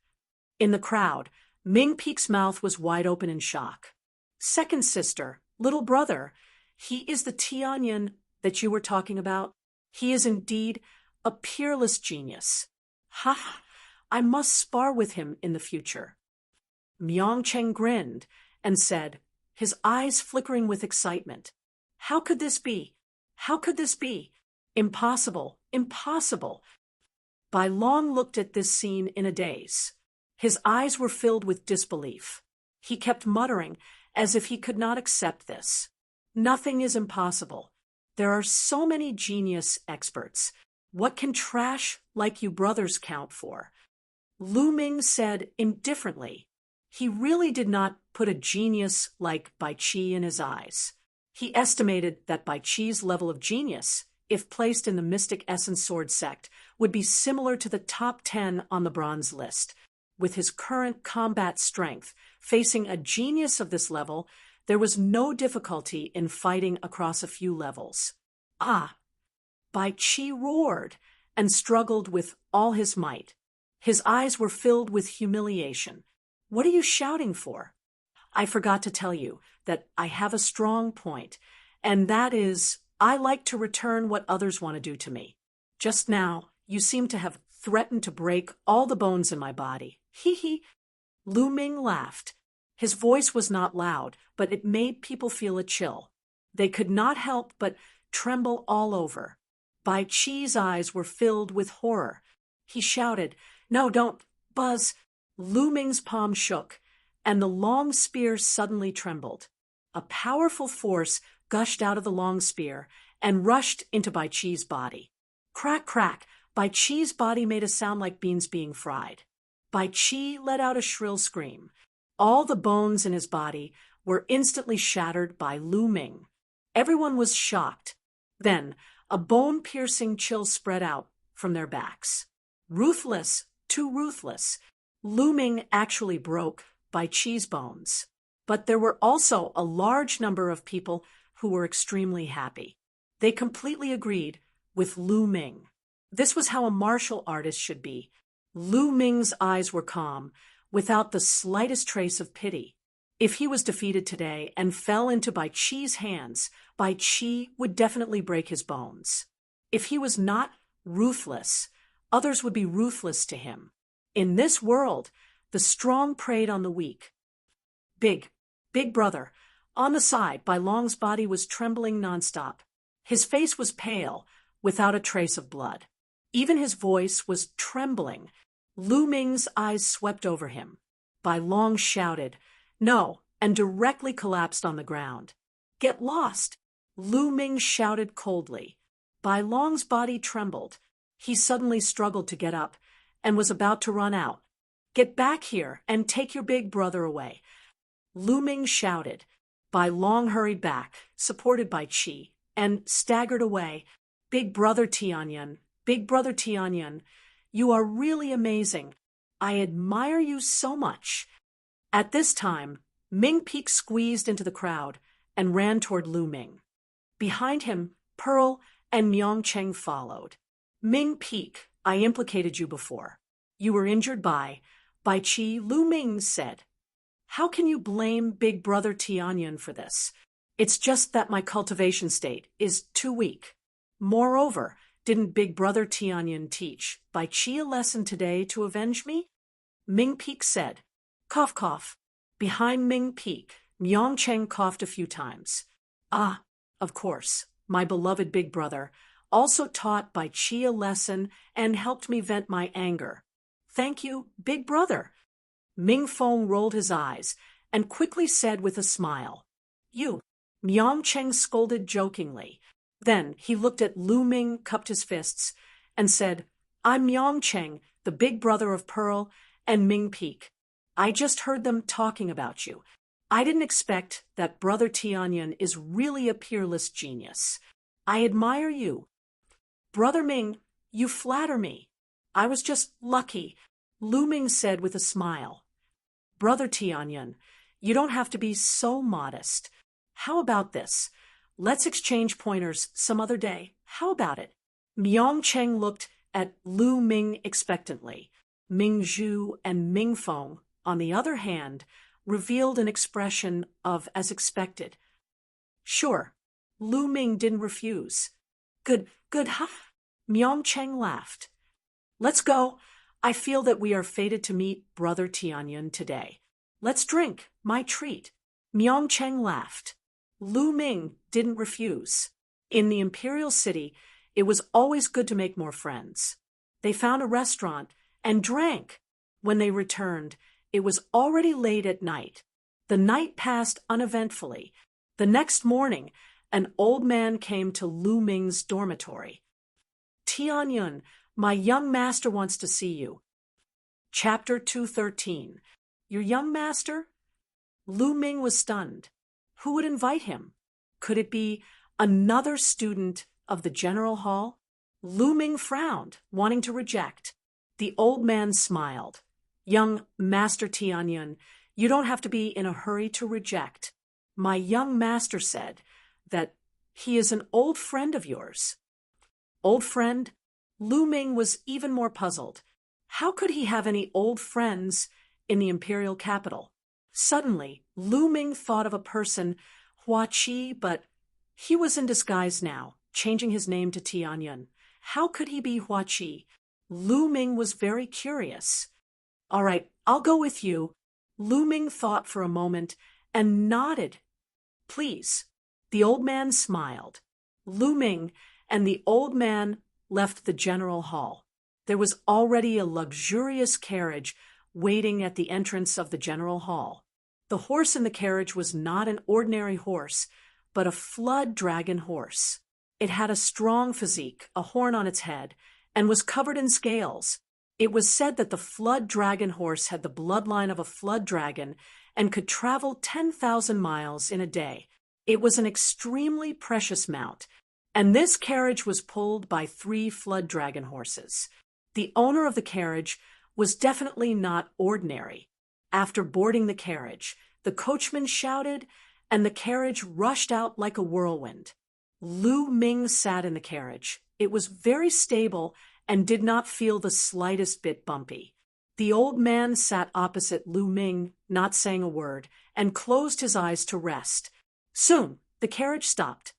In the crowd, Ming Peak's mouth was wide open in shock. Second sister, little brother, he is the Tianyun that you were talking about. He is indeed a peerless genius. Ha! I must spar with him in the future. Myongcheng grinned and said, his eyes flickering with excitement, how could this be? How could this be? Impossible, impossible. Bai Long looked at this scene in a daze. His eyes were filled with disbelief. He kept muttering as if he could not accept this. Nothing is impossible. There are so many genius experts. What can trash like you brothers count for? Lu Ming said indifferently. He really did not put a genius like Bai Qi in his eyes. He estimated that Bai Qi's level of genius, if placed in the Mystic Essence Sword sect, would be similar to the top 10 on the bronze list. With his current combat strength, facing a genius of this level, there was no difficulty in fighting across a few levels. Bai Qi roared and struggled with all his might. His eyes were filled with humiliation. What are you shouting for? I forgot to tell you that I have a strong point, and that is, I like to return what others want to do to me. Just now, you seem to have threatened to break all the bones in my body. Hee hee. Lu Ming laughed. His voice was not loud, but it made people feel a chill. They could not help but tremble all over. Bai Qi's eyes were filled with horror. He shouted, "No, don't, Buzz!" Lu Ming's palm shook, and the long spear suddenly trembled. A powerful force gushed out of the long spear and rushed into Bai Qi's body. Crack, crack! Bai Qi's body made a sound like beans being fried. Bai Qi let out a shrill scream. All the bones in his body were instantly shattered by Lu Ming. Everyone was shocked. Then, a bone-piercing chill spread out from their backs. Ruthless, too ruthless. Lu Ming actually broke Bai Qi's bones. But there were also a large number of people who were extremely happy. They completely agreed with Lu Ming. This was how a martial artist should be. Lu Ming's eyes were calm, without the slightest trace of pity. If he was defeated today and fell into Bai Qi's hands, Bai Qi would definitely break his bones. If he was not ruthless, others would be ruthless to him. In this world, the strong preyed on the weak. Big brother. On the side, Bai Long's body was trembling nonstop. His face was pale, without a trace of blood. Even his voice was trembling. Lu Ming's eyes swept over him. Bai Long shouted, "No," and directly collapsed on the ground. "Get lost!" Lu Ming shouted coldly. Bai Long's body trembled. He suddenly struggled to get up and was about to run out. "Get back here and take your big brother away." Lu Ming shouted. Bai Long hurried back, supported by Qi, and staggered away. "Big brother Tianyun, big brother Tianyun, you are really amazing. I admire you so much." At this time, Ming Peak squeezed into the crowd and ran toward Lu Ming. Behind him, Pearl and Myong Cheng followed. "Ming Peak, I implicated you before. You were injured by Qi," Lu Ming said. "How can you blame big brother Tianyun for this? It's just that my cultivation state is too weak. Moreover, didn't big brother Tianyun teach Bai Qi a lesson today to avenge me?" Ming Peak said. Cough, cough. Behind Ming Peak, Myong Cheng coughed a few times. "Ah, of course, my beloved big brother also taught Bai Qi a lesson and helped me vent my anger. Thank you, big brother." Ming Fong rolled his eyes and quickly said with a smile, "You." Myong Cheng scolded jokingly. Then he looked at Lu Ming, cupped his fists, and said, "I'm Myong Cheng, the big brother of Pearl and Ming Peak. I just heard them talking about you. I didn't expect that brother Tianyun is really a peerless genius. I admire you. Brother Ming, you flatter me. I was just lucky," Lu Ming said with a smile. "Brother Tianyun, you don't have to be so modest. How about this? Let's exchange pointers some other day. How about it?" Myong Cheng looked at Lu Ming expectantly. Ming Zhu and Ming Fong, on the other hand, revealed an expression of as expected. "Sure." Lu Ming didn't refuse. Good, ha! Myong Cheng laughed. "Let's go. I feel that we are fated to meet brother Tianyun today. Let's drink, my treat." Myong Cheng laughed. Lu Ming didn't refuse. In the imperial city, it was always good to make more friends. They found a restaurant and drank. When they returned, it was already late at night. The night passed uneventfully. The next morning, an old man came to Lu Ming's dormitory. "Tianyun, my young master wants to see you." Chapter 213. Your young master? Lu Ming was stunned. Who would invite him? Could it be another student of the general hall? Lu Ming frowned, wanting to reject. The old man smiled. "Young Master Tianyun, you don't have to be in a hurry to reject. My young master said that he is an old friend of yours." Old friend? Lu Ming was even more puzzled. How could he have any old friends in the imperial capital. Suddenly, Lu Ming thought of a person, Hua Qi, but he was in disguise now, changing his name to Tianyun. How could he be Hua Qi? Lu Ming was very curious. All right, I'll go with you. Lu Ming thought for a moment and nodded. Please. The old man smiled. Lu Ming and the old man left the general hall. There was already a luxurious carriage waiting at the entrance of the general hall. The horse in the carriage was not an ordinary horse, but a flood dragon horse. It had a strong physique, a horn on its head, and was covered in scales. It was said that the flood dragon horse had the bloodline of a flood dragon and could travel 10,000 miles in a day. It was an extremely precious mount, and this carriage was pulled by 3 flood dragon horses. The owner of the carriage was definitely not ordinary. After boarding the carriage, the coachman shouted, and the carriage rushed out like a whirlwind. Lu Ming sat in the carriage. It was very stable and did not feel the slightest bit bumpy. The old man sat opposite Lu Ming, not saying a word, and closed his eyes to rest. Soon, the carriage stopped.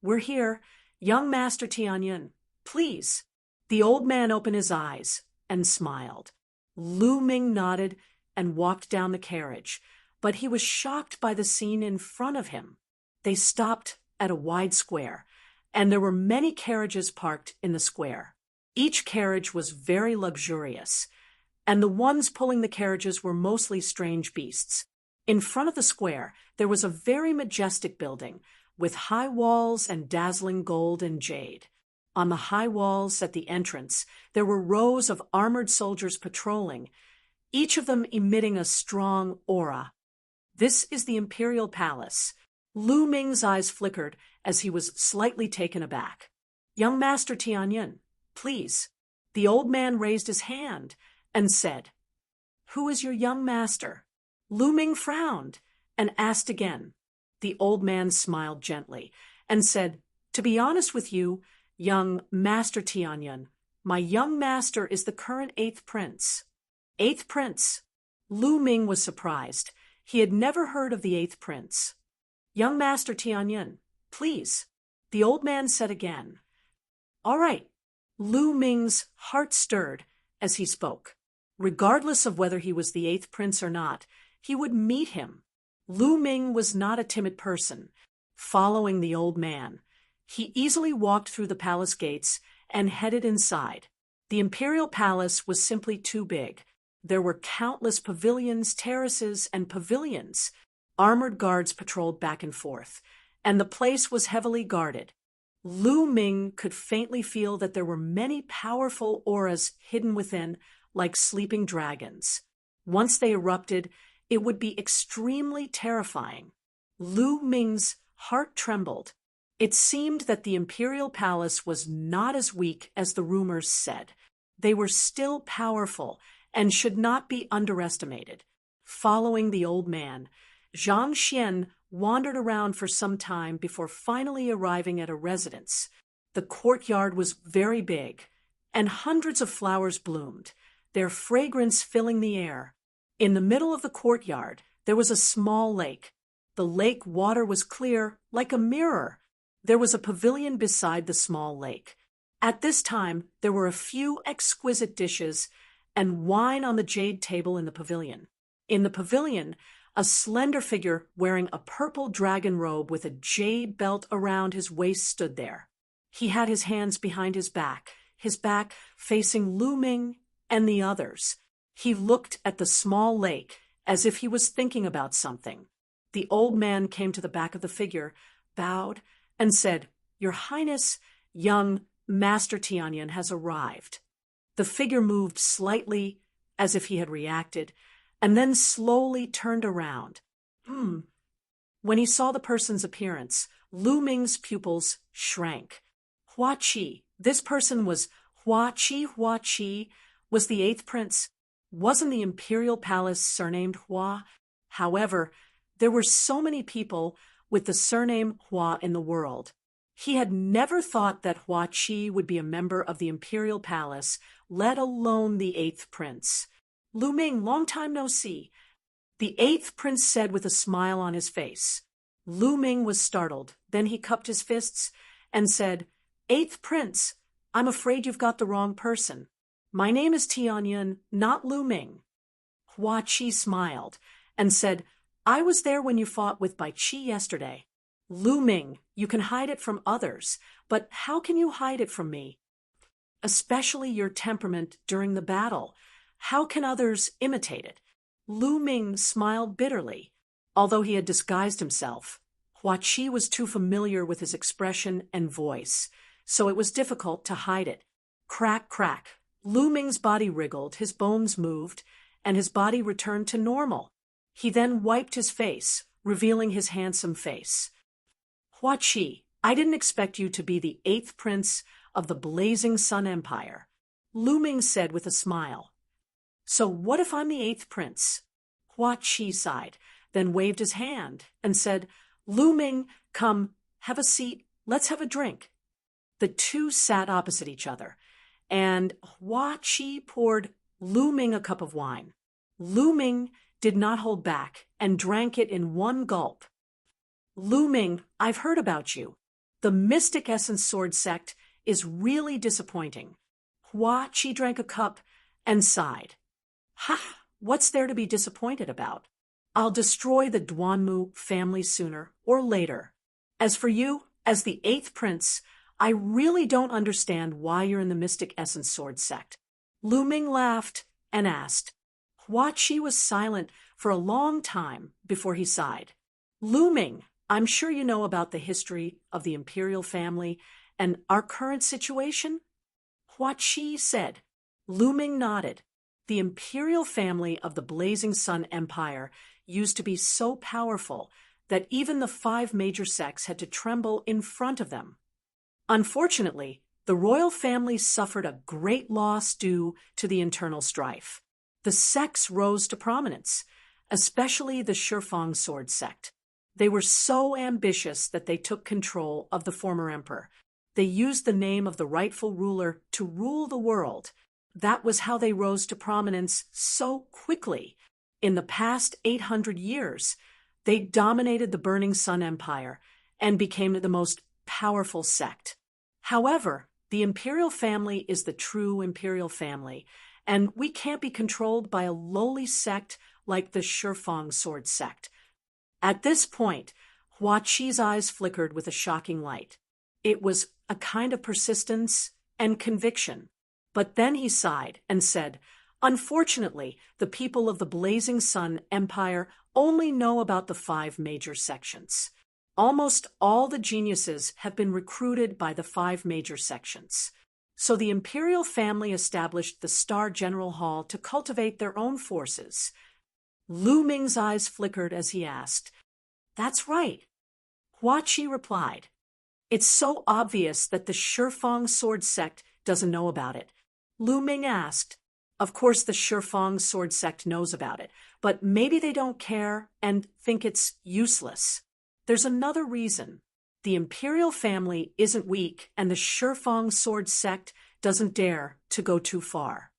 We're here, young Master Tianyun. Please. The old man opened his eyes and smiled. Lu Ming nodded and walked down the carriage, but he was shocked by the scene in front of him. They stopped at a wide square, and there were many carriages parked in the square. Each carriage was very luxurious, and the ones pulling the carriages were mostly strange beasts. In front of the square, there was a very majestic building with high walls and dazzling gold and jade. On the high walls at the entrance, there were rows of armored soldiers patrolling, each of them emitting a strong aura. This is the Imperial Palace. Lu Ming's eyes flickered as he was slightly taken aback. Young Master Tianyun, please. The old man raised his hand and said, Who is your young master? Lu Ming frowned and asked again. The old man smiled gently and said, To be honest with you, young Master Tianyun, my young master is the current 8th prince. 8th prince. Lu Ming was surprised. He had never heard of the 8th prince. Young Master Tianyun, please. The old man said again. All right. Lu Ming's heart stirred as he spoke. Regardless of whether he was the 8th prince or not, he would meet him. Lu Ming was not a timid person. Following the old man, he easily walked through the palace gates and headed inside. The imperial palace was simply too big. There were countless pavilions, terraces, and pavilions. Armored guards patrolled back and forth, and the place was heavily guarded. Lu Ming could faintly feel that there were many powerful auras hidden within, like sleeping dragons. Once they erupted, it would be extremely terrifying. Lu Ming's heart trembled. It seemed that the imperial palace was not as weak as the rumors said. They were still powerful and should not be underestimated. Following the old man, Zhang Xian wandered around for some time before finally arriving at a residence. The courtyard was very big, and hundreds of flowers bloomed, their fragrance filling the air. In the middle of the courtyard, there was a small lake. The lake water was clear, like a mirror. There was a pavilion beside the small lake. At this time, there were a few exquisite dishes and wine on the jade table in the pavilion. In the pavilion, a slender figure wearing a purple dragon robe with a jade belt around his waist stood there. He had his hands behind his back facing Lu Ming and the others. He looked at the small lake as if he was thinking about something. The old man came to the back of the figure, bowed, and said, Your Highness, young Master Tianyun has arrived. The figure moved slightly as if he had reacted, and then slowly turned around. When he saw the person's appearance, Lu Ming's pupils shrank. Hua Qi, this person was Hua Qi was the 8th prince. Wasn't the imperial palace surnamed Hua? However, there were so many people with the surname Hua in the world. He had never thought that Hua Qi would be a member of the imperial palace, let alone the 8th prince. Lu Ming, long time no see, the eighth prince said with a smile on his face. Lu Ming was startled. Then he cupped his fists and said, Eighth prince, I'm afraid you've got the wrong person. My name is Tianyun, not Lu Ming. Hua Qi smiled and said, I was there when you fought with Bai Qi yesterday. Lu Ming, you can hide it from others, but how can you hide it from me? Especially your temperament during the battle. How can others imitate it? Lu Ming smiled bitterly. Although he had disguised himself, Hua Qi was too familiar with his expression and voice, so it was difficult to hide it. Crack, crack. Lu Ming's body wriggled, his bones moved, and his body returned to normal. He then wiped his face, revealing his handsome face. Hua Qi, I didn't expect you to be the eighth prince of the Blazing Sun Empire, Lu Ming said with a smile. So what if I'm the eighth prince? Hua Qi sighed, then waved his hand and said, Lu Ming, come, have a seat, let's have a drink. The two sat opposite each other, and Hua Qi poured Lu Ming a cup of wine. Lu Ming did not hold back and drank it in one gulp. Lu Ming, I've heard about you. The Mystic Essence Sword sect is really disappointing. Hua Qi drank a cup and sighed. Ha! What's there to be disappointed about? I'll destroy the Duanmu family sooner or later. As for you, as the eighth prince, I really don't understand why you're in the Mystic Essence Sword sect. Lu Ming laughed and asked. Hua Qi was silent for a long time before he sighed. Lu Ming, I'm sure you know about the history of the imperial family and our current situation? Hua Qi said. Lu Ming nodded. The imperial family of the Blazing Sun Empire used to be so powerful that even the 5 major sects had to tremble in front of them. Unfortunately, the royal family suffered a great loss due to the internal strife. The sects rose to prominence, especially the Shifang Sword sect. They were so ambitious that they took control of the former emperor. They used the name of the rightful ruler to rule the world. That was how they rose to prominence so quickly. In the past 800 years, they dominated the Burning Sun Empire and became the most powerful sect. However, the imperial family is the true imperial family, and we can't be controlled by a lowly sect like the Shifang Sword sect. At this point, Hua Qi's eyes flickered with a shocking light. It was a kind of persistence and conviction. But then he sighed and said, Unfortunately, the people of the Blazing Sun Empire only know about the 5 major sections. Almost all the geniuses have been recruited by the 5 major sections. So the imperial family established the Star General Hall to cultivate their own forces. Lu Ming's eyes flickered as he asked, That's right. Hua Qi replied, It's so obvious that the Shifang Sword sect doesn't know about it. Lu Ming asked, Of course the Shifang Sword sect knows about it, but maybe they don't care and think it's useless. There's another reason. The imperial family isn't weak and the Shifang Sword sect doesn't dare to go too far.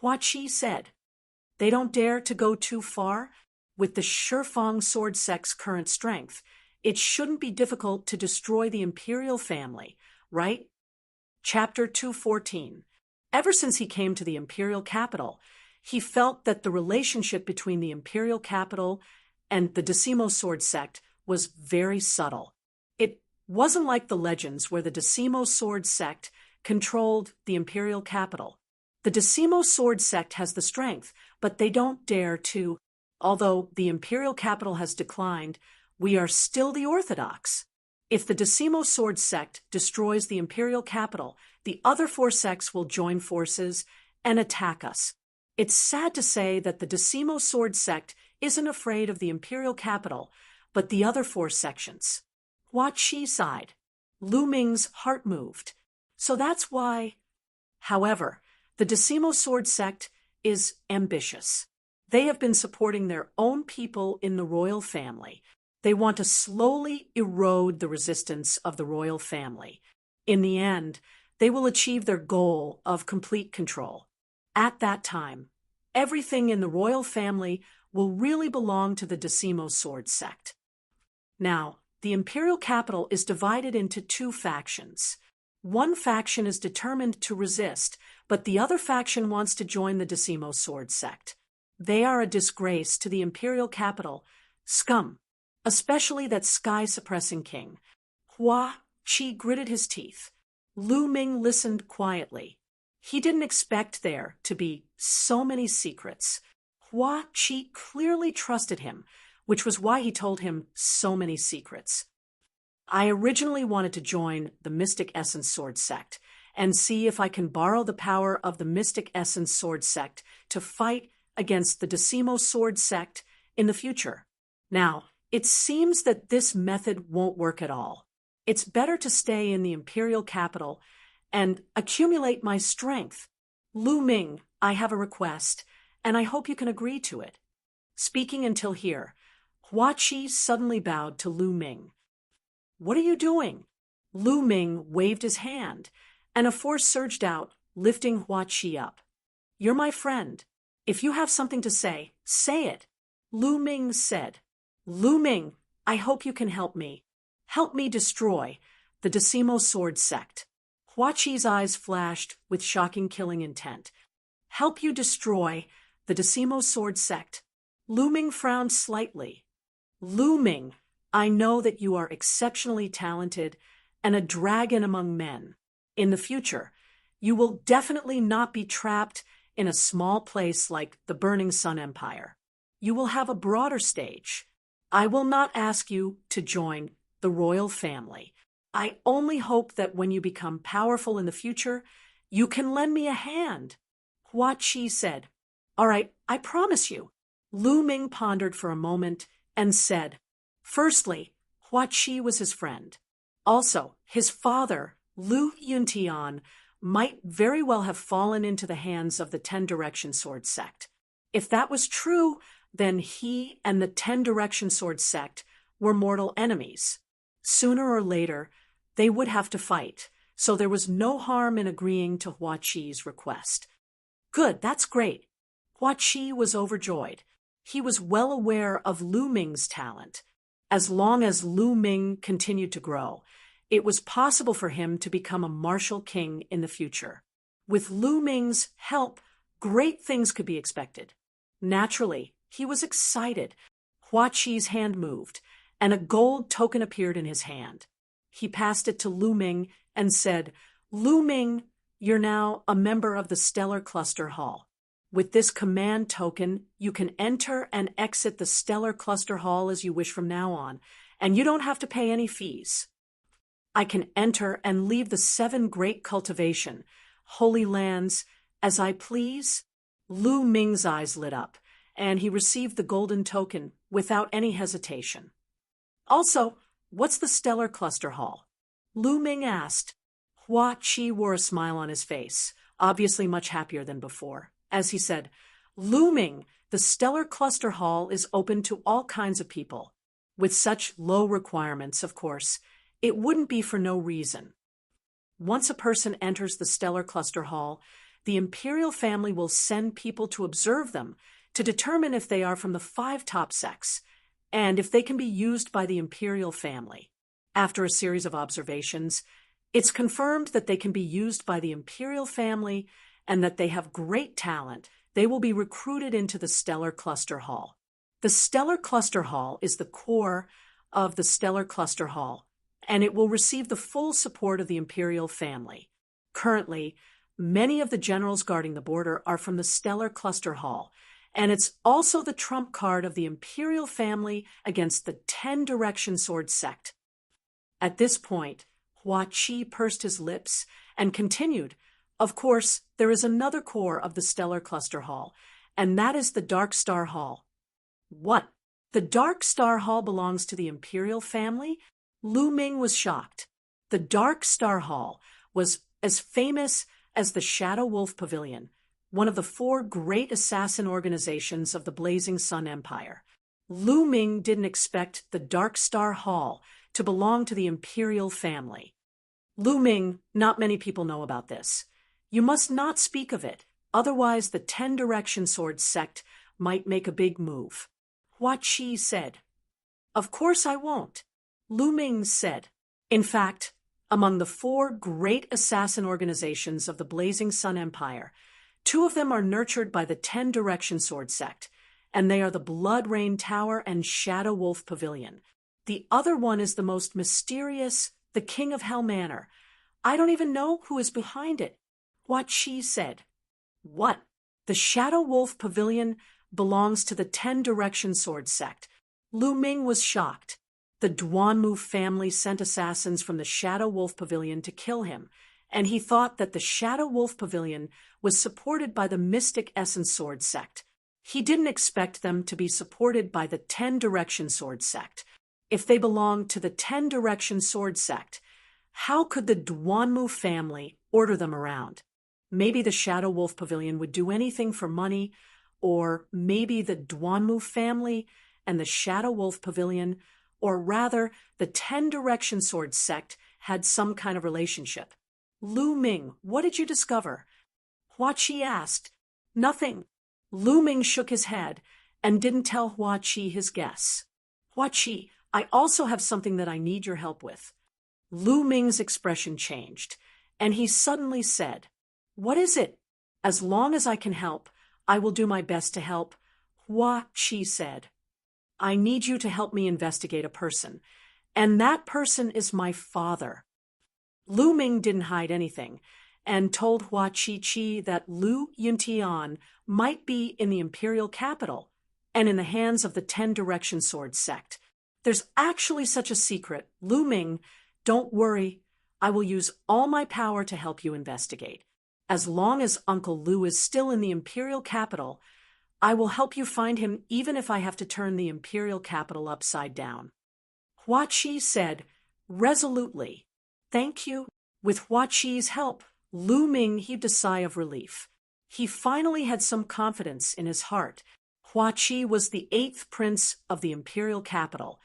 Hua Qi said, They don't dare to go too far? With the Shifang Sword sect's current strength, it shouldn't be difficult to destroy the imperial family, right? Chapter 214. Ever since he came to the imperial capital, he felt that the relationship between the imperial capital and the Decimo Sword sect was very subtle. It wasn't like the legends where the Decimo Sword sect controlled the imperial capital. The Decimo Sword sect has the strength, but they don't dare to. Although the imperial capital has declined, we are still the orthodox. If the Decimo Sword sect destroys the imperial capital, the other 4 sects will join forces and attack us. It's sad to say that the Decimo Sword sect isn't afraid of the imperial capital, but the other 4 sections. Hua Qi sighed. Lu Ming's heart moved. So that's why. However, the Decimo Sword sect is ambitious. They have been supporting their own people in the royal family. They want to slowly erode the resistance of the royal family. In the end, they will achieve their goal of complete control. At that time, Everything in the royal family will really belong to the Decimo Sword sect. Now, the imperial capital is divided into two factions. One faction is determined to resist, but the other faction wants to join the Decimo Sword sect. They are a disgrace to the imperial capital, scum, especially that sky-suppressing king. Hua Qi gritted his teeth. Lu Ming listened quietly. He didn't expect there to be so many secrets. Hua Qi clearly trusted him, which was why he told him so many secrets. I originally wanted to join the Mystic Essence Sword sect and see if I can borrow the power of the Mystic Essence Sword sect to fight against the Decimo Sword sect in the future. Now, it seems that this method won't work at all. It's better to stay in the imperial capital and accumulate my strength. Lu Ming, I have a request, and I hope you can agree to it. Speaking until here, Hua Qi suddenly bowed to Lu Ming. What are you doing? Lu Ming waved his hand, and a force surged out, lifting Hua Qi up. You're my friend. If you have something to say it. Lu Ming said. Lu Ming, I hope you can help me. Help me destroy the Decimo Sword sect. Hua Qi's eyes flashed with shocking killing intent. Help you destroy the Decimo Sword sect. Lu Ming frowned slightly. Lu Ming, I know that you are exceptionally talented and a dragon among men. In the future, you will definitely not be trapped in a small place like the Burning Sun Empire. You will have a broader stage. I will not ask you to join the royal family. I only hope that when you become powerful in the future, you can lend me a hand. Hua Qi said. All right, I promise you. Lu Ming pondered for a moment and said, firstly, Hua Qi was his friend. Also, his father, Lu Yuntian, might very well have fallen into the hands of the Ten Direction Sword sect. If that was true, then he and the Ten Direction Sword sect were mortal enemies. Sooner or later, they would have to fight, so there was no harm in agreeing to Hua Qi's request. Good, that's great. Hua Qi was overjoyed. He was well aware of Lu Ming's talent. As long as Lu Ming continued to grow, it was possible for him to become a martial king in the future. With Lu Ming's help, great things could be expected. Naturally, he was excited. Hua Qi's hand moved, and a gold token appeared in his hand. He passed it to Lu Ming and said, Lu Ming, you're now a member of the Stellar Cluster Hall. With this command token, you can enter and exit the Stellar Cluster Hall as you wish from now on, and you don't have to pay any fees. I can enter and leave the 7 great cultivation, holy lands, as I please. Lu Ming's eyes lit up, and he received the golden token without any hesitation. Also, what's the Stellar Cluster Hall? Lu Ming asked. Hua Qi wore a smile on his face, obviously much happier than before, as he said, Lu Ming, the Stellar Cluster Hall is open to all kinds of people. With such low requirements, of course, it wouldn't be for no reason. Once a person enters the Stellar Cluster Hall, the imperial family will send people to observe them to determine if they are from the 5 top sects and if they can be used by the imperial family. After a series of observations, it's confirmed that they can be used by the imperial family and that they have great talent. They will be recruited into the Stellar Cluster Hall. The Stellar Cluster Hall is the core of the Stellar Cluster Hall, and it will receive the full support of the imperial family. Currently, many of the generals guarding the border are from the Stellar Cluster Hall, and it's also the trump card of the imperial family against the 10 Direction Sword sect. At this point, Hua Qi pursed his lips and continued, of course, there is another core of the Stellar Cluster Hall, and that is the Dark Star Hall. What? The Dark Star Hall belongs to the imperial family? Lu Ming was shocked. The Dark Star Hall was as famous as the Shadow Wolf Pavilion, one of the 4 great assassin organizations of the Blazing Sun Empire. Lu Ming didn't expect the Dark Star Hall to belong to the imperial family. Lu Ming, not many people know about this. You must not speak of it. Otherwise, the 10 Direction Sword sect might make a big move. Hua Qi said. Of course I won't. Lu Ming said. In fact, among the 4 great assassin organizations of the Blazing Sun Empire, 2 of them are nurtured by the 10 Direction Sword sect, and they are the Blood Rain Tower and Shadow Wolf Pavilion. The other one is the most mysterious, the King of Hell Manor. I don't even know who is behind it. Hua Qi said. What? The Shadow Wolf Pavilion belongs to the 10 Direction Sword sect. Lu Ming was shocked. The Duanmu family sent assassins from the Shadow Wolf Pavilion to kill him, and he thought that the Shadow Wolf Pavilion was supported by the Mystic Essence Sword sect. He didn't expect them to be supported by the 10 Direction Sword sect. If they belonged to the 10 Direction Sword sect, how could the Duanmu family order them around? Maybe the Shadow Wolf Pavilion would do anything for money, or maybe the Duanmu family and the Shadow Wolf Pavilion, or rather, the 10 Direction Sword sect had some kind of relationship. Lu Ming, what did you discover? Hua Qi asked. Nothing. Lu Ming shook his head and didn't tell Hua Qi his guess. Hua Qi, I also have something that I need your help with. Lu Ming's expression changed, and he suddenly said, What is it? As long as I can help, I will do my best to help. Hua Qi said. I need you to help me investigate a person, and that person is my father. Lu Ming didn't hide anything, and told Hua Qi that Lu Yuntian might be in the imperial capital, and in the hands of the 10 Direction Sword sect. There's actually such a secret. Lu Ming, don't worry. I will use all my power to help you investigate. As long as Uncle Lu is still in the imperial capital, I will help you find him even if I have to turn the imperial capital upside down. Hua Qi said, resolutely, Thank you. With Hua Qi's help, Lu Ming heaved a sigh of relief. He finally had some confidence in his heart. Hua Qi was the 8th prince of the imperial capital,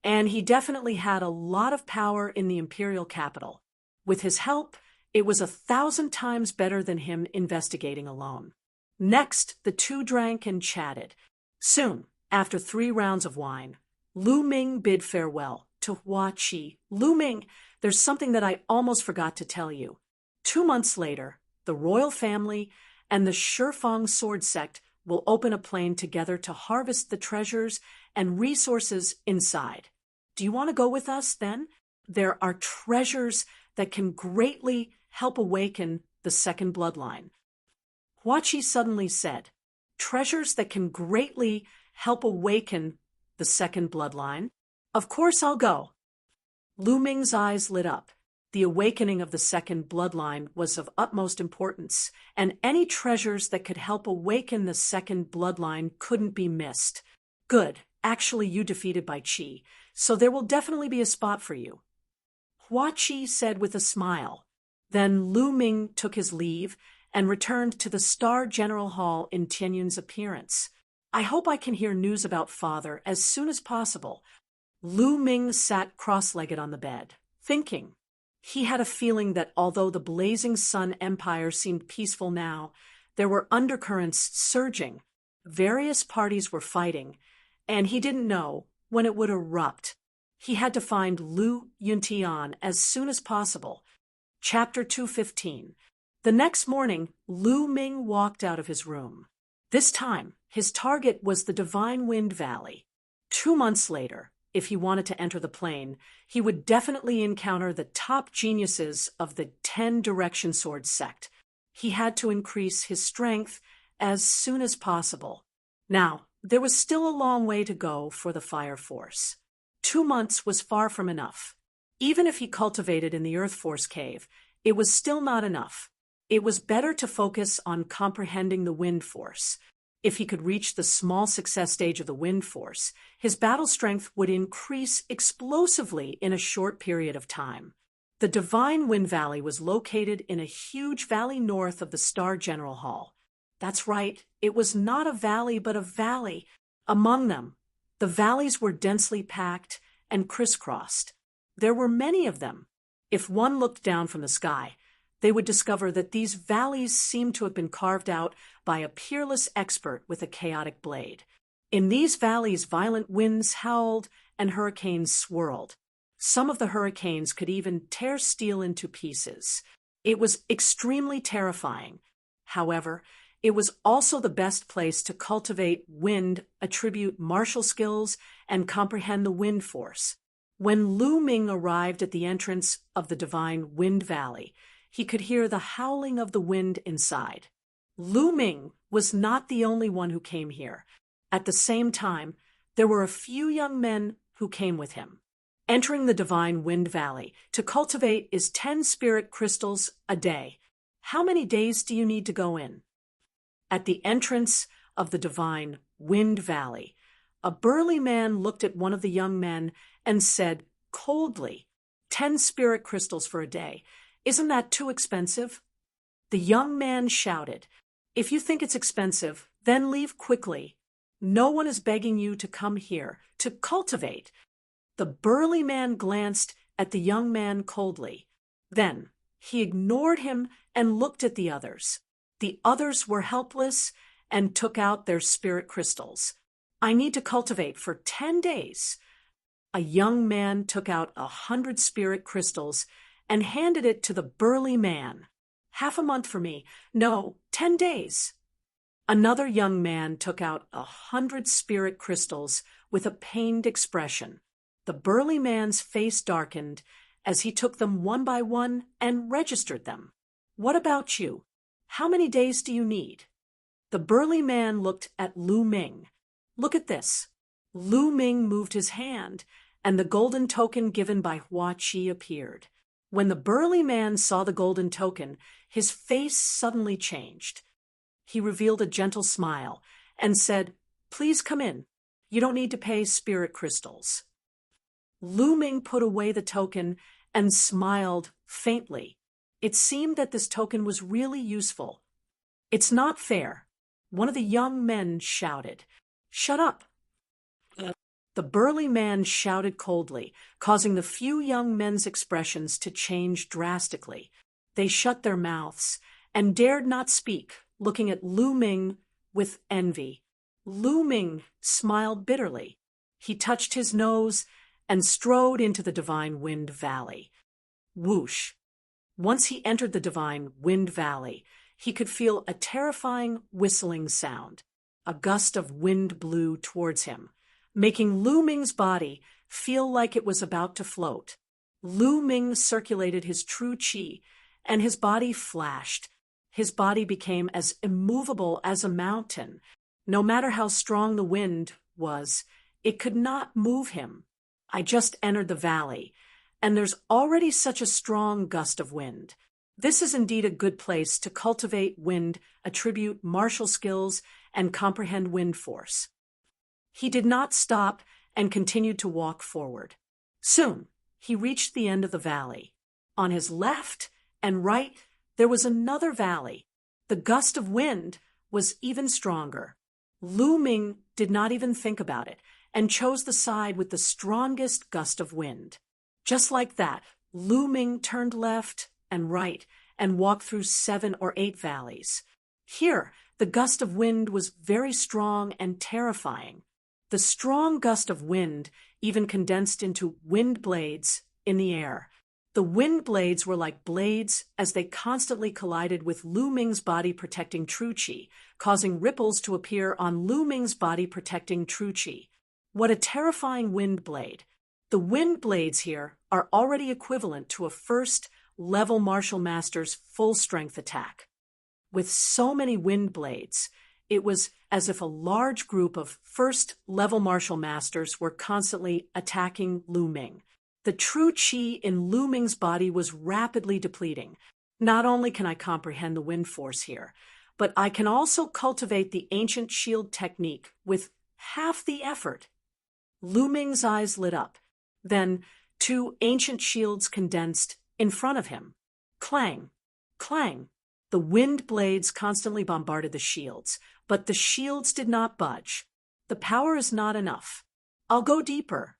and he definitely had a lot of power in the imperial capital. With his help, it was 1,000 times better than him investigating alone. Next, the 2 drank and chatted. Soon, after 3 rounds of wine, Lu Ming bid farewell to Hua Qi. Lu Ming, there's something that I almost forgot to tell you. 2 months later, the royal family and the Shifang sword sect will open a plane together to harvest the treasures and resources inside. Do you want to go with us then? There are treasures that can greatly help awaken the second bloodline. Hua Qi suddenly said, treasures that can greatly help awaken the second bloodline? Of course I'll go. Lu Ming's eyes lit up. The awakening of the second bloodline was of utmost importance, and any treasures that could help awaken the second bloodline couldn't be missed. Good. Actually, you defeated Bai Qi, so there will definitely be a spot for you. Hua Qi said with a smile. Then Lu Ming took his leave and returned to the Star General Hall in Tianyun's appearance. I hope I can hear news about father as soon as possible. Lu Ming sat cross-legged on the bed, thinking. He had a feeling that although the Blazing Sun Empire seemed peaceful now, there were undercurrents surging. Various parties were fighting, and he didn't know when it would erupt. He had to find Lu Yuntian as soon as possible. Chapter 215. The next morning, Lu Ming walked out of his room. This time, his target was the Divine Wind Valley. 2 months later, if he wanted to enter the plane, he would definitely encounter the top geniuses of the 10 Direction Sword sect. He had to increase his strength as soon as possible. Now, there was still a long way to go for the Fire Force. 2 months was far from enough. Even if he cultivated in the Earth Force cave, it was still not enough. It was better to focus on comprehending the Wind Force. If he could reach the small success stage of the Wind Force, his battle strength would increase explosively in a short period of time. The Divine Wind Valley was located in a huge valley north of the Star General Hall. That's right, it was not a valley but a valley. Among them, the valleys were densely packed and crisscrossed. There were many of them. If one looked down from the sky, they would discover that these valleys seemed to have been carved out by a peerless expert with a chaotic blade. In these valleys, violent winds howled and hurricanes swirled. Some of the hurricanes could even tear steel into pieces. It was extremely terrifying. However, it was also the best place to cultivate wind, attribute martial skills, and comprehend the wind force. When Lu Ming arrived at the entrance of the divine Wind Valley, he could hear the howling of the wind inside. Lu Ming was not the only one who came here. At the same time, there were a few young men who came with him. Entering the divine Wind Valley to cultivate is 10 spirit crystals a day. How many days do you need to go in? At the entrance of the divine Wind Valley, a burly man looked at one of the young men and said coldly, 10 spirit crystals for a day. Isn't that too expensive? The young man shouted, if you think it's expensive, then leave quickly. No one is begging you to come here to cultivate. The burly man glanced at the young man coldly. Then he ignored him and looked at the others. The others were helpless and took out their spirit crystals. I need to cultivate for 10 days. A young man took out 100 spirit crystals and handed it to the burly man. Half a month for me. No, 10 days. Another young man took out 100 spirit crystals with a pained expression. The burly man's face darkened as he took them one by one and registered them. What about you? How many days do you need? The burly man looked at Lu Ming. Look at this. Lu Ming moved his hand, and the golden token given by Hua Qi appeared. When the burly man saw the golden token, his face suddenly changed. He revealed a gentle smile and said, please come in. You don't need to pay spirit crystals. Lu Ming put away the token and smiled faintly. It seemed that this token was really useful. It's not fair. One of the young men shouted. Shut up. The burly man shouted coldly, causing the few young men's expressions to change drastically. They shut their mouths and dared not speak, looking at Lu Ming with envy. Lu Ming smiled bitterly. He touched his nose and strode into the divine Wind Valley. Whoosh! Once he entered the divine Wind Valley, he could feel a terrifying whistling sound. A gust of wind blew towards him, making Lu Ming's body feel like it was about to float. Lu Ming circulated his true qi, and his body flashed. His body became as immovable as a mountain. No matter how strong the wind was, it could not move him. I just entered the valley, and there's already such a strong gust of wind. This is indeed a good place to cultivate wind, attribute martial skills, and comprehend wind force. He did not stop and continued to walk forward. Soon, he reached the end of the valley. On his left and right, there was another valley. The gust of wind was even stronger. Lu Ming did not even think about it and chose the side with the strongest gust of wind. Just like that, Lu Ming turned left and right and walked through 7 or 8 valleys. Here, the gust of wind was very strong and terrifying. The strong gust of wind even condensed into wind blades in the air. The wind blades were like blades as they constantly collided with Lu Ming's body protecting true qi, causing ripples to appear on Lu Ming's body protecting true qi. What a terrifying wind blade. The wind blades here are already equivalent to a first-level martial master's full-strength attack. With so many wind blades, it was as if a large group of first-level martial masters were constantly attacking Lu Ming. The true qi in Lu Ming's body was rapidly depleting. Not only can I comprehend the wind force here, but I can also cultivate the ancient shield technique with half the effort. Lu Ming's eyes lit up. Then 2 ancient shields condensed in front of him. Clang! Clang! The wind blades constantly bombarded the shields, but the shields did not budge. The power is not enough. I'll go deeper.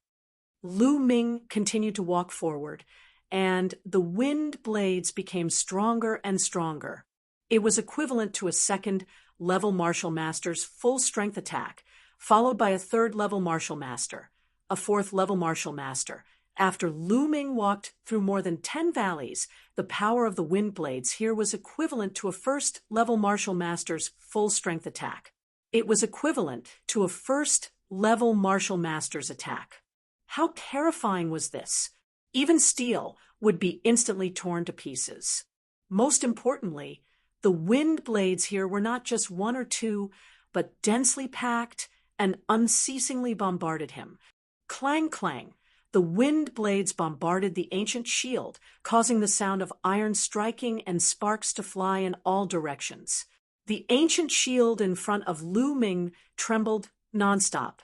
Lu Ming continued to walk forward, and the wind blades became stronger and stronger. It was equivalent to a second-level martial master's full-strength attack, followed by a third-level martial master, a fourth-level martial master. After Lu Ming walked through more than 10 valleys, the power of the wind blades here was equivalent to a first-level martial master's full-strength attack. It was equivalent to a first-level martial master's attack. How terrifying was this? Even steel would be instantly torn to pieces. Most importantly, the wind blades here were not just one or two, but densely packed and unceasingly bombarded him. Clang, clang. The wind blades bombarded the ancient shield, causing the sound of iron striking and sparks to fly in all directions. The ancient shield in front of Lu Ming trembled nonstop,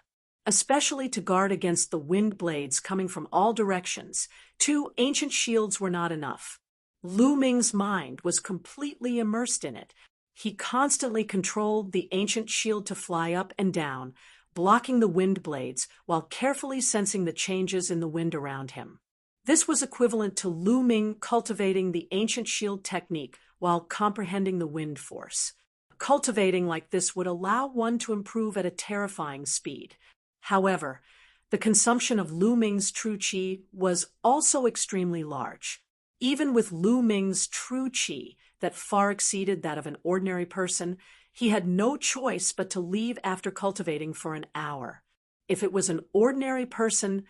especially to guard against the wind blades coming from all directions. 2 ancient shields were not enough. Lu Ming's mind was completely immersed in it. He constantly controlled the ancient shield to fly up and down, blocking the wind blades while carefully sensing the changes in the wind around him. This was equivalent to Lu Ming cultivating the ancient shield technique while comprehending the wind force. Cultivating like this would allow one to improve at a terrifying speed. However, the consumption of Lu Ming's true qi was also extremely large. Even with Lu Ming's true qi that far exceeded that of an ordinary person, he had no choice but to leave after cultivating for an hour. If it was an ordinary person,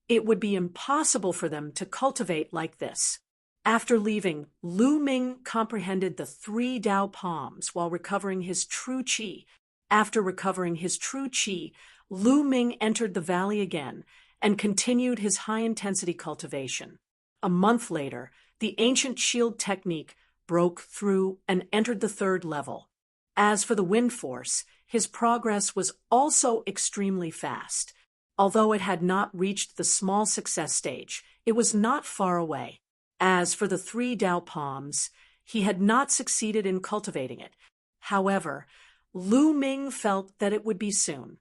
it would be impossible for them to cultivate like this. After leaving, Lu Ming comprehended the 3 Dao palms while recovering his true qi. After recovering his true qi, Lu Ming entered the valley again and continued his high-intensity cultivation. A month later, the ancient shield technique broke through and entered the 3rd level. As for the wind force, his progress was also extremely fast. Although it had not reached the small success stage, it was not far away. As for the 3 Dao palms, he had not succeeded in cultivating it. However, Lu Ming felt that it would be soon.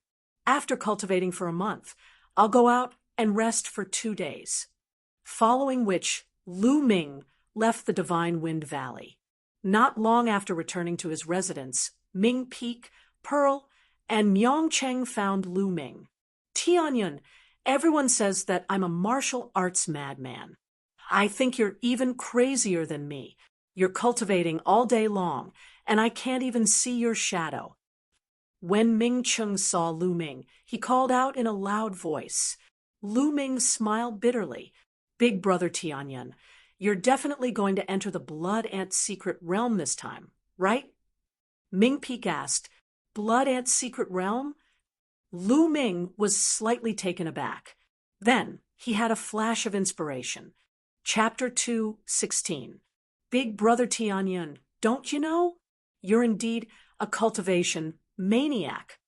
After cultivating for a month, I'll go out and rest for 2 days. Following which, Lu Ming left the Divine Wind Valley. Not long after returning to his residence, Ming Peak, Pearl, and Myong Cheng found Lu Ming. Tianyun, everyone says that I'm a martial arts madman. I think you're even crazier than me. You're cultivating all day long, and I can't even see your shadow. When Ming Chung saw Lu Ming, he called out in a loud voice. Lu Ming smiled bitterly. Big brother Tianyun, you're definitely going to enter the Blood Ant's secret realm this time, right? Ming Peak asked, Blood Ant's secret realm? Lu Ming was slightly taken aback. Then he had a flash of inspiration. Chapter 2:16. Big brother Tianyun, don't you know? You're indeed a cultivation maniac.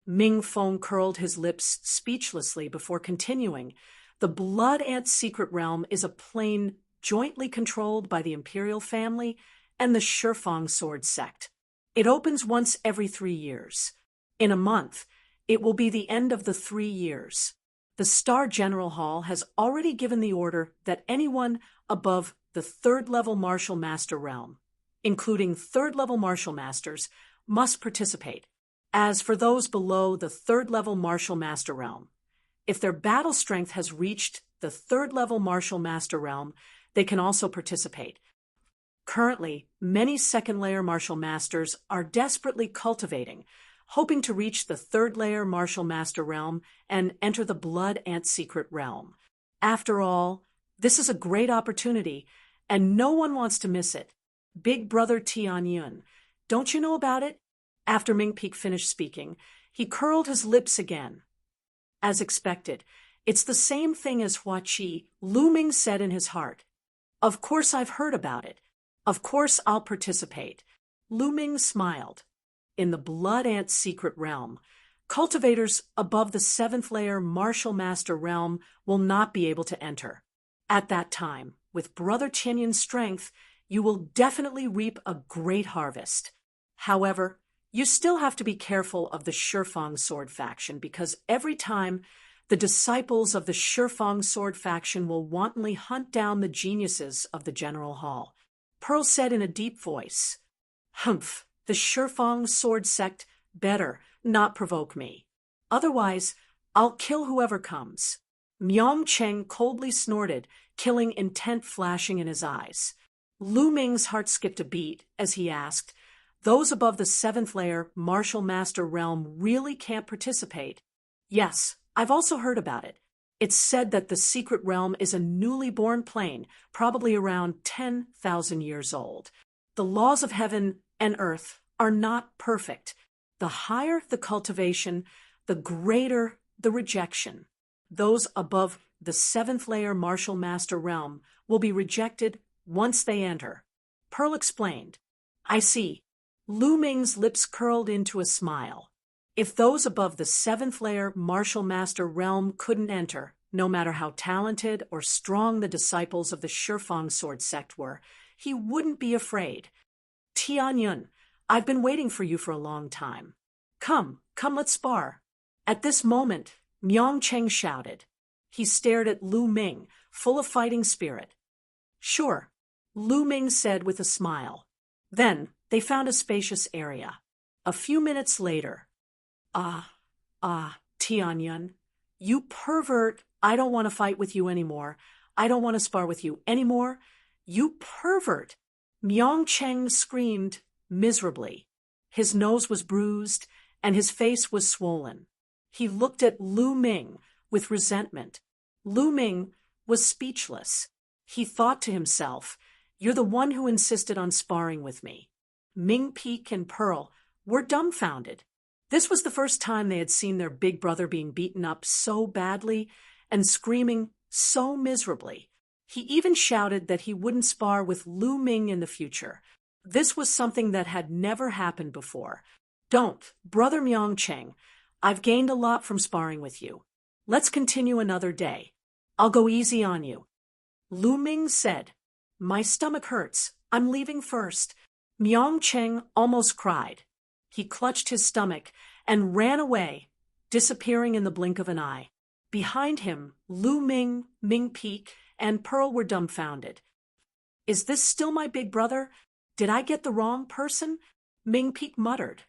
Ming Fong curled his lips speechlessly before continuing. The Blood Ant's secret realm is a plane jointly controlled by the imperial family and the Shifang sword sect. It opens once every 3 years. In a month, it will be the end of the 3 years. The Star General Hall has already given the order that anyone above the 3rd-level Martial Master realm, including 3rd-level Martial Masters, must participate. As for those below the 3rd-level Martial Master realm, if their battle strength has reached the 3rd-level Martial Master realm, they can also participate. Currently, many 2nd-layer Martial Masters are desperately cultivating, hoping to reach the 3rd-layer Martial Master realm and enter the Blood Ant secret realm. After all, this is a great opportunity, and no one wants to miss it. Big brother Tianyun, don't you know about it? After Ming Peak finished speaking, he curled his lips again. As expected, it's the same thing as Hua Qi, Lu Ming said in his heart. Of course I've heard about it. Of course I'll participate. Lu Ming smiled. In the Blood Ant secret realm, cultivators above the 7th-layer Martial Master realm will not be able to enter. At that time, with Brother Tianyun's strength, you will definitely reap a great harvest. However, you still have to be careful of the Shifang sword faction because every time The disciples of the Shifang sword faction will wantonly hunt down the geniuses of the General Hall. Pearl said in a deep voice. Humph, the Shifang sword sect better not provoke me. Otherwise, I'll kill whoever comes. Myong Cheng coldly snorted, killing intent flashing in his eyes. Lu Ming's heart skipped a beat as he asked, those above the 7th layer Martial Master realm really can't participate? Yes, I've also heard about it. It's said that the secret realm is a newly born plane, probably around 10,000 years old. The laws of heaven and earth are not perfect. The higher the cultivation, the greater the rejection. Those above the 7th layer Martial Master realm will be rejected once they enter. Pearl explained. I see. Lu Ming's lips curled into a smile. If those above the 7th layer Martial Master realm couldn't enter, no matter how talented or strong the disciples of the Shifang sword sect were, he wouldn't be afraid. Tianyun, I've been waiting for you for a long time. Come, let's spar. At this moment, Myong Cheng shouted. He stared at Lu Ming, full of fighting spirit. Sure, Lu Ming said with a smile. Then, they found a spacious area. A few minutes later, Tianyun, you pervert, I don't want to fight with you anymore. I don't want to spar with you anymore. You pervert! Myong Cheng screamed miserably. His nose was bruised, and his face was swollen. He looked at Lu Ming with resentment. Lu Ming was speechless. He thought to himself, you're the one who insisted on sparring with me. Ming Peek and Pearl were dumbfounded. This was the first time they had seen their big brother being beaten up so badly and screaming so miserably. He even shouted that he wouldn't spar with Lu Ming in the future. This was something that had never happened before. Don't, Brother Myong Cheng. I've gained a lot from sparring with you. Let's continue another day. I'll go easy on you. Lu Ming said, my stomach hurts. I'm leaving first. Myong Cheng almost cried. He clutched his stomach and ran away, disappearing in the blink of an eye. Behind him, Lu Ming, Ming Peek, and Pearl were dumbfounded. Is this still my big brother? Did I get the wrong person? Ming Peek muttered.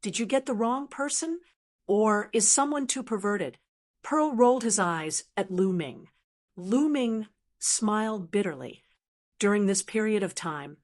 Did you get the wrong person? Or is someone too perverted? Pearl rolled his eyes at Lu Ming. Lu Ming smiled bitterly. During this period of time,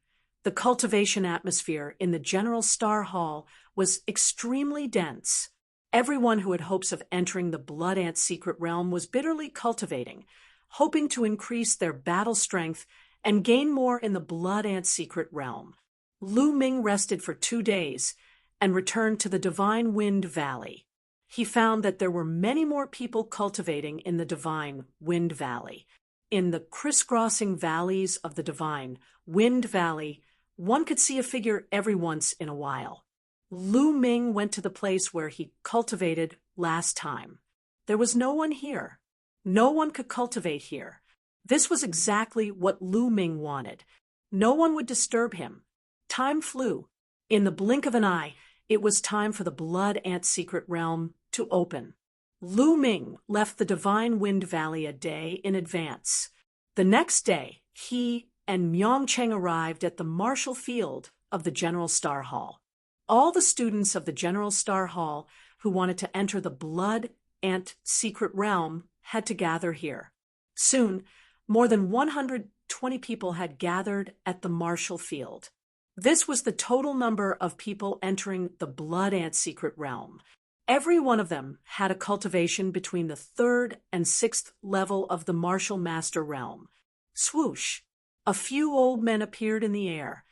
the cultivation atmosphere in the General Star Hall was extremely dense. Everyone who had hopes of entering the Blood Ant secret realm was bitterly cultivating, hoping to increase their battle strength and gain more in the Blood Ant secret realm. Lu Ming rested for 2 days and returned to the Divine Wind Valley. He found that there were many more people cultivating in the Divine Wind Valley. In the crisscrossing valleys of the Divine Wind Valley, one could see a figure every once in a while. Lu Ming went to the place where he cultivated last time. There was no one here. No one could cultivate here. This was exactly what Lu Ming wanted. No one would disturb him. Time flew. In the blink of an eye, it was time for the Blood Ant secret realm to open. Lu Ming left the Divine Wind Valley a day in advance. The next day, he and Myong Cheng arrived at the martial field of the General Star Hall. All the students of the General Star Hall who wanted to enter the Blood Ant secret realm had to gather here. Soon, more than 120 people had gathered at the martial field. This was the total number of people entering the Blood Ant secret realm. Every one of them had a cultivation between the 3rd and 6th level of the Martial Master realm. Swoosh! A few old men appeared in the air.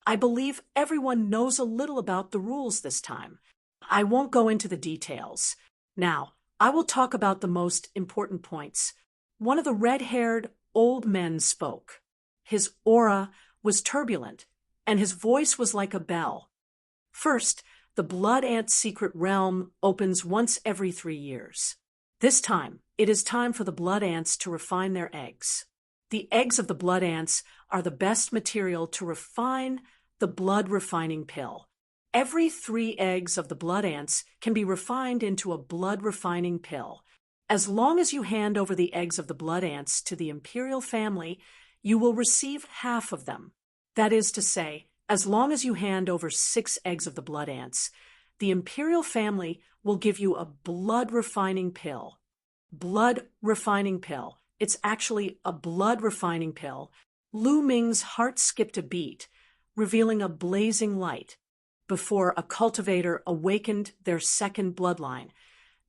I believe everyone knows a little about the rules this time. I won't go into the details. Now, I will talk about the most important points. One of the red-haired old men spoke. His aura was turbulent, and his voice was like a bell. First, the Blood Ant secret realm opens once every 3 years. This time, it is time for the blood ants to refine their eggs. The eggs of the blood ants are the best material to refine the blood refining pill. Every 3 eggs of the blood ants can be refined into a blood refining pill. As long as you hand over the eggs of the blood ants to the imperial family, you will receive half of them. That is to say, as long as you hand over 6 eggs of the blood ants, the imperial family will give you a blood-refining pill. Blood-refining pill. It's actually a blood-refining pill. Lu Ming's heart skipped a beat, revealing a blazing light. Before a cultivator awakened their second bloodline,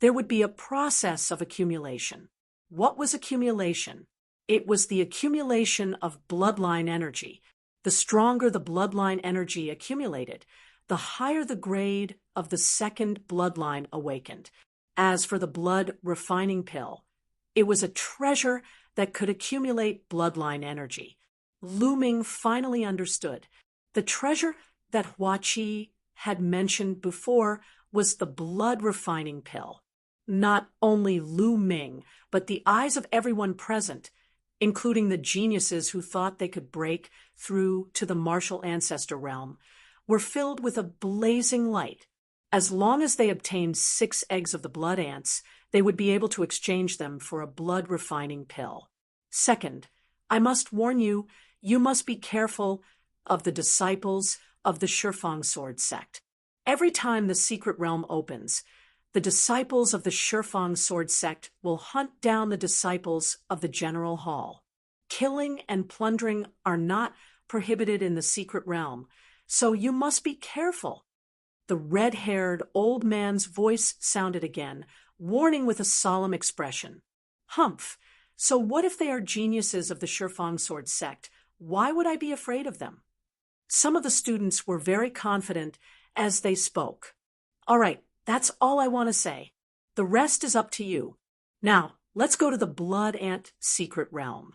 there would be a process of accumulation. What was accumulation? It was the accumulation of bloodline energy. The stronger the bloodline energy accumulated, the higher the grade of the second bloodline awakened. As for the blood refining pill, it was a treasure that could accumulate bloodline energy. Lu Ming finally understood. The treasure that Hua Qi had mentioned before was the blood refining pill. Not only Lu Ming, but the eyes of everyone present, including the geniuses who thought they could break through to the martial ancestor realm, were filled with a blazing light. As long as they obtained 6 eggs of the blood ants, they would be able to exchange them for a blood-refining pill. Second, I must warn you, you must be careful of the disciples of the Shifang sword sect. Every time the secret realm opens, the disciples of the Shifang sword sect will hunt down the disciples of the General Hall. Killing and plundering are not prohibited in the secret realm, so you must be careful. The red-haired old man's voice sounded again, warning with a solemn expression. Humph! So what if they are geniuses of the Shifang sword sect? Why would I be afraid of them? Some of the students were very confident as they spoke. All right, that's all I want to say. The rest is up to you. Now, let's go to the blood ant secret realm.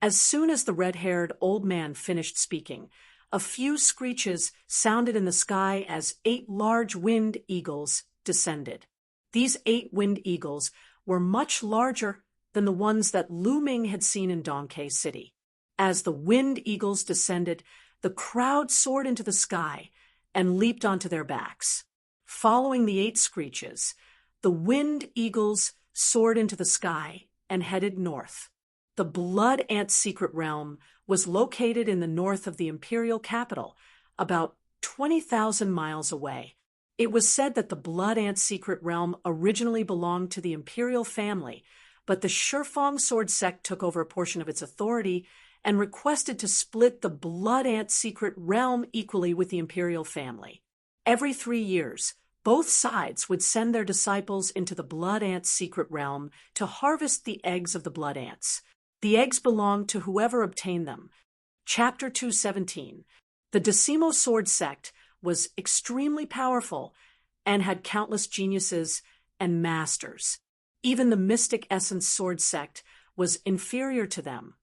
As soon as the red-haired old man finished speaking, a few screeches sounded in the sky as 8 large wind eagles descended. These 8 wind eagles were much larger than the ones that Lu Ming had seen in Dongke City. As the wind eagles descended, the crowd soared into the sky and leaped onto their backs. Following the 8 screeches, the wind eagles soared into the sky and headed north. The blood ant secret realm was located in the north of the imperial capital, about 20,000 miles away. It was said that the blood ant secret realm originally belonged to the imperial family, but the Shifang sword sect took over a portion of its authority and requested to split the blood ant secret realm equally with the imperial family. Every 3 years, both sides would send their disciples into the blood ant secret realm to harvest the eggs of the blood ants. The eggs belonged to whoever obtained them. Chapter 217. The Decimo sword sect was extremely powerful and had countless geniuses and masters. Even the mystic essence sword sect was inferior to them,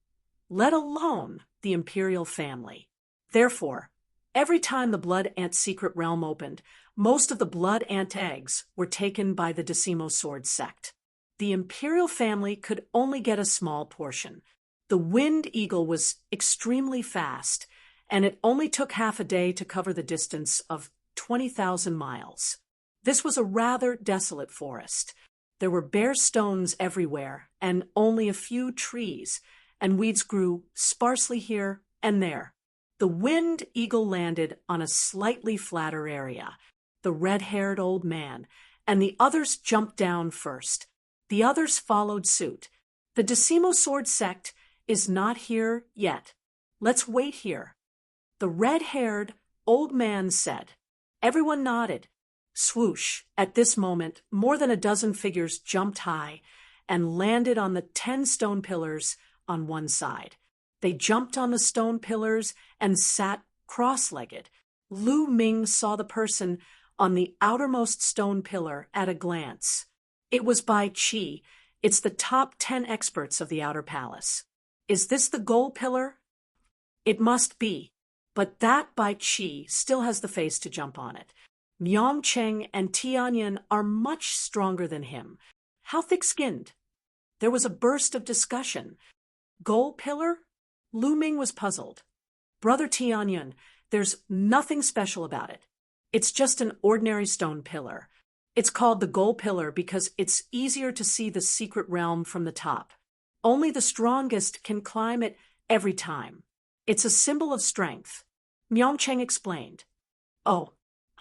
let alone the imperial family. Therefore, every time the blood ant secret realm opened, most of the blood ant eggs were taken by the Decimo sword sect. The imperial family could only get a small portion. The wind eagle was extremely fast, and it only took half a day to cover the distance of 20,000 miles. This was a rather desolate forest. There were bare stones everywhere, and only a few trees, and weeds grew sparsely here and there. The wind eagle landed on a slightly flatter area. The red-haired old man and the others jumped down first. The others followed suit. The Decimo sword sect is not here yet. Let's wait here. The red-haired old man said. Everyone nodded. Swoosh! At this moment, more than a dozen figures jumped high and landed on the 10 stone pillars on one side. They jumped on the stone pillars and sat cross-legged. Lu Ming saw the person on the outermost stone pillar at a glance. It was Bai Qi. It's the top 10 experts of the outer palace. Is this the gold pillar? It must be, but that Bai Qi still has the face to jump on it. Miang Cheng and Tianyan are much stronger than him. How thick-skinned? There was a burst of discussion. Gold pillar? Lu Ming was puzzled. Brother Tianyan, there's nothing special about it. It's just an ordinary stone pillar. It's called the Goal Pillar because it's easier to see the secret realm from the top. Only the strongest can climb it every time. It's a symbol of strength. Myeongcheng explained. Oh,